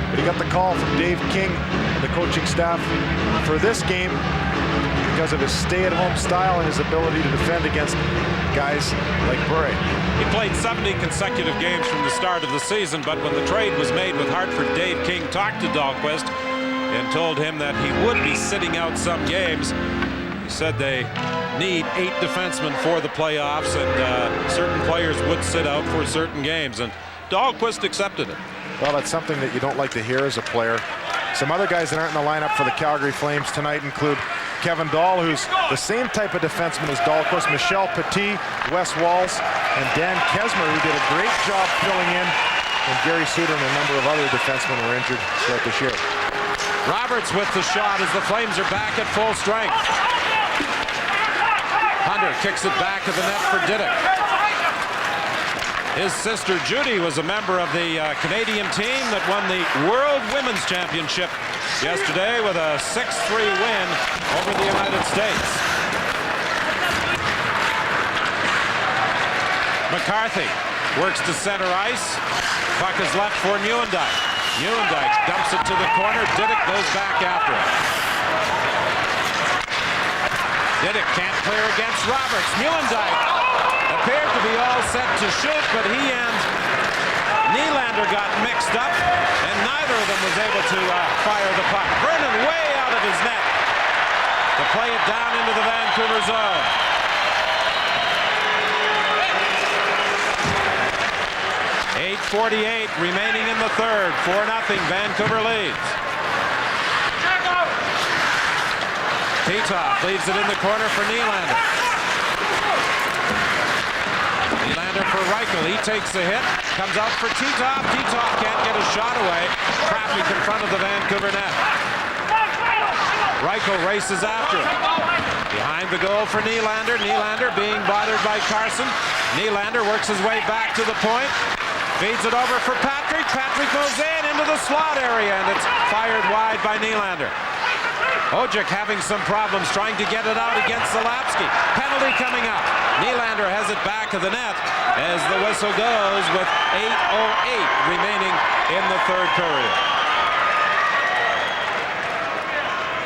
But he got the call from Dave King and the coaching staff for this game because of his stay-at-home style and his ability to defend against guys like Burry. He played 70 consecutive games from the start of the season, but when the trade was made with Hartford, Dave King talked to Dahlquist and told him that he would be sitting out some games. He said they need 8 defensemen for the playoffs, and certain players would sit out for certain games, and Dahlquist accepted it. Well, that's something that you don't like to hear as a player. Some other guys that aren't in the lineup for the Calgary Flames tonight include Kevin Dahl, who's the same type of defenseman as Dahlquist, Michel Petit, Wes Walz, and Dan Kesmer, who did a great job filling in, and Gary Suter and a number of other defensemen were injured throughout this year. Roberts with the shot as the Flames are back at full strength. Hunter kicks it back to the net for Diddick. His sister Judy was a member of the Canadian team that won the World Women's Championship yesterday with a 6-3 win over the United States. McCarthy works to center ice. Puck is left for Nieuwendyk. Nieuwendyk dumps it to the corner. Diddick goes back after it. Diddick can't clear against Roberts. Nieuwendyk appeared to be all set to shoot, but he and Nylander got mixed up, and neither of them was able to fire the puck. Vernon way out of his net to play it down into the Vancouver zone. .8:48 remaining in the third. 4-0, Vancouver leads. Titov leaves it in the corner for Nylander. Nylander for Reichel. He takes the hit. Comes out for Titov. Titov can't get a shot away. Traffic in front of the Vancouver net. Reichel races after him. Behind the goal for Nylander. Nylander being bothered by Carson. Nylander works his way back to the point. Feeds it over for Patrick. Patrick moves into the slot area, and it's fired wide by Nylander. Ojic having some problems trying to get it out against Zalapski. Penalty coming up. Nylander has it back to the net as the whistle goes with 8:08 remaining in the third period.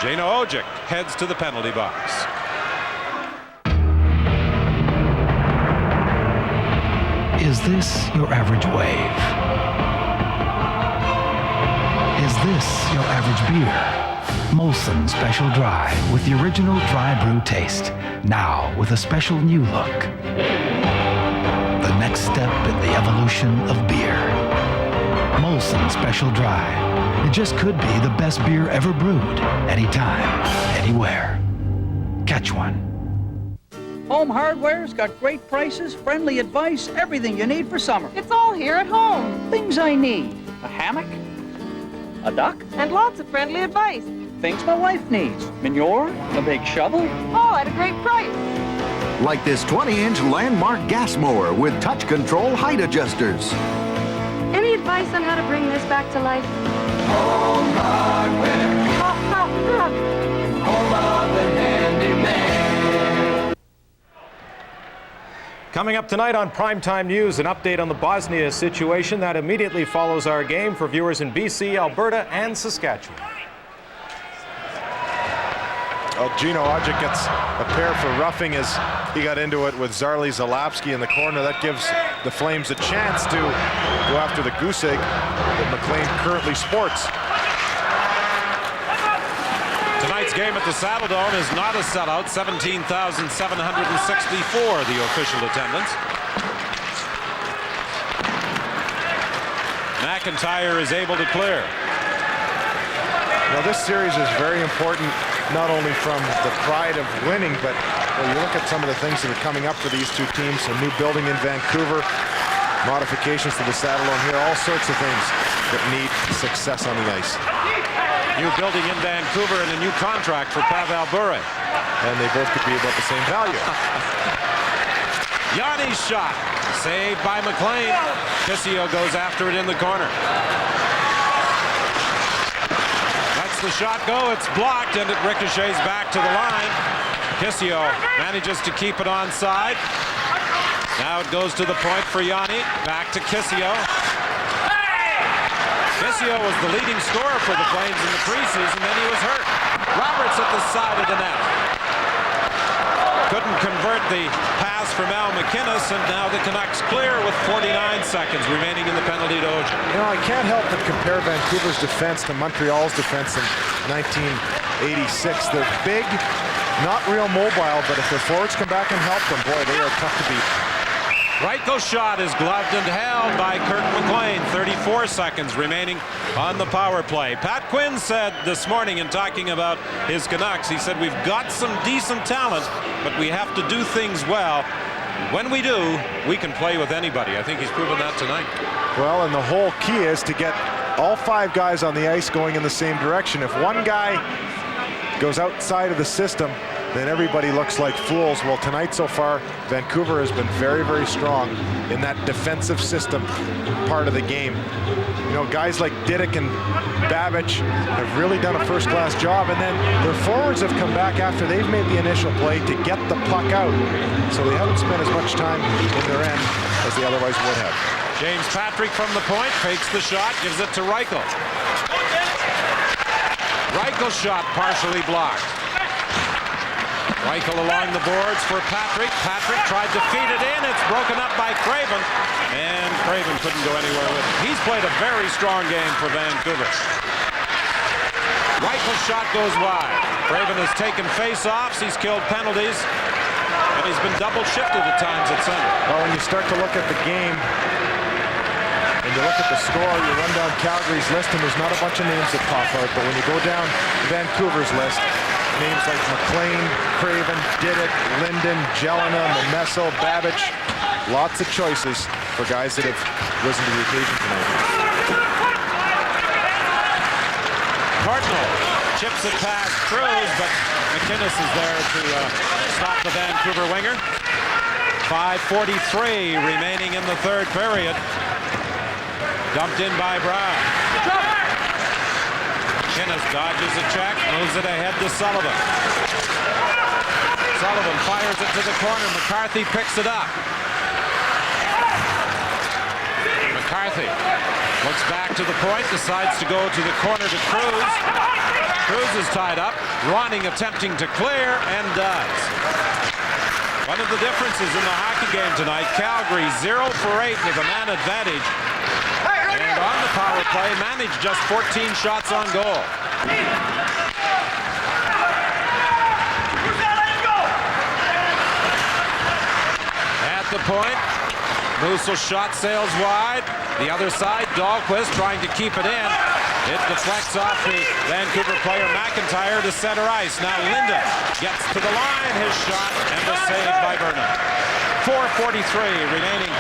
Jano Ojic heads to the penalty box. Is this your average wave? Is this your average beer? Molson Special Dry with the original dry brew taste. Now with a special new look. The next step in the evolution of beer. Molson Special Dry. It just could be the best beer ever brewed. Anytime, anywhere. Catch one. Home Hardware's got great prices, friendly advice, everything you need for summer. It's all here at home. Things I need. A hammock, a duck, and lots of friendly advice. Things my wife needs. Manure, a big shovel. All at a great price. Like this 20-inch Landmark gas mower with touch control height adjusters. Any advice on how to bring this back to life? Home Hardware. Home of the handyman. Coming up tonight on Primetime News, an update on the Bosnia situation that immediately follows our game for viewers in BC, Alberta, and Saskatchewan. Well, Gino Ojic gets a pair for roughing as he got into it with Zarli Zalapski in the corner. That gives the Flames a chance to go after the goose egg that McLean currently sports. Tonight's game at the Saddledome is not a sellout. 17,764 the official attendance. McIntyre is able to clear. Now this series is very important, not only from the pride of winning, but when you look at some of the things that are coming up for these two teams. A new building in Vancouver, modifications to the Saddledome here, all sorts of things that need success on the ice. New building in Vancouver and a new contract for Pavel Bure. And they both could be about the same value. Yanni's shot, saved by McLean. Kissio goes after it in the corner. Lets the shot go, it's blocked, and it ricochets back to the line. Kissio manages to keep it onside. Now it goes to the point for Yanni. Back to Kissio. Kissio was the leading scorer for the Flames in the preseason, then he was hurt. Roberts at the side of the net. Couldn't convert the pass from Al McInnes, and now the Canucks clear with 49 seconds remaining in the penalty to Ojic. You know, I can't help but compare Vancouver's defense to Montreal's defense in 1986. They're big, not real mobile, but if their forwards come back and help them, boy, they are tough to beat. Reichel's shot is gloved and held by Kirk McLean. 34 seconds remaining on the power play. Pat Quinn said this morning in talking about his Canucks, he said, we've got some decent talent, but we have to do things well. When we do, we can play with anybody. I think he's proven that tonight. Well, and the whole key is to get all five guys on the ice going in the same direction. If one guy goes outside of the system, then everybody looks like fools. Well, tonight so far, Vancouver has been very, very strong in that defensive system part of the game. You know, guys like Didick and Babic have really done a first-class job, and then their forwards have come back after they've made the initial play to get the puck out. So they haven't spent as much time in their end as they otherwise would have. James Patrick from the point, fakes the shot, gives it to Reichel. Reichel's shot partially blocked. Reichel along the boards for Patrick. Patrick tried to feed it in. It's broken up by Craven. And Craven couldn't go anywhere with it. He's played a very strong game for Vancouver. Reichel's shot goes wide. Craven has taken face-offs. He's killed penalties. And he's been double shifted at times at center. Well, when you start to look at the game, and you look at the score, you run down Calgary's list, and there's not a bunch of names that pop out. But when you go down Vancouver's list, names like McLean, Craven, Didick, Linden, Jelena, Memesso, Babic. Lots of choices for guys that have risen to the occasion tonight. Cardinal chips it past Cruz, but McInnes is there to stop the Vancouver winger. 5:43 remaining in the third period. Dumped in by Brown. Kinnis dodges a check, moves it ahead to Sullivan. Sullivan fires it to the corner. McCarthy picks it up. McCarthy looks back to the point, decides to go to the corner to Cruz. Cruz is tied up. Ronning attempting to clear, and does. One of the differences in the hockey game tonight, Calgary 0 for 8 with a man advantage. And on the power play, managed just 14 shots on goal. At the point, Moose's shot sails wide. The other side, Dahlquist trying to keep it in. It deflects off the Vancouver player McIntyre to center ice. Now Linden gets to the line, his shot, and the save by Burnham. 4:43 remaining.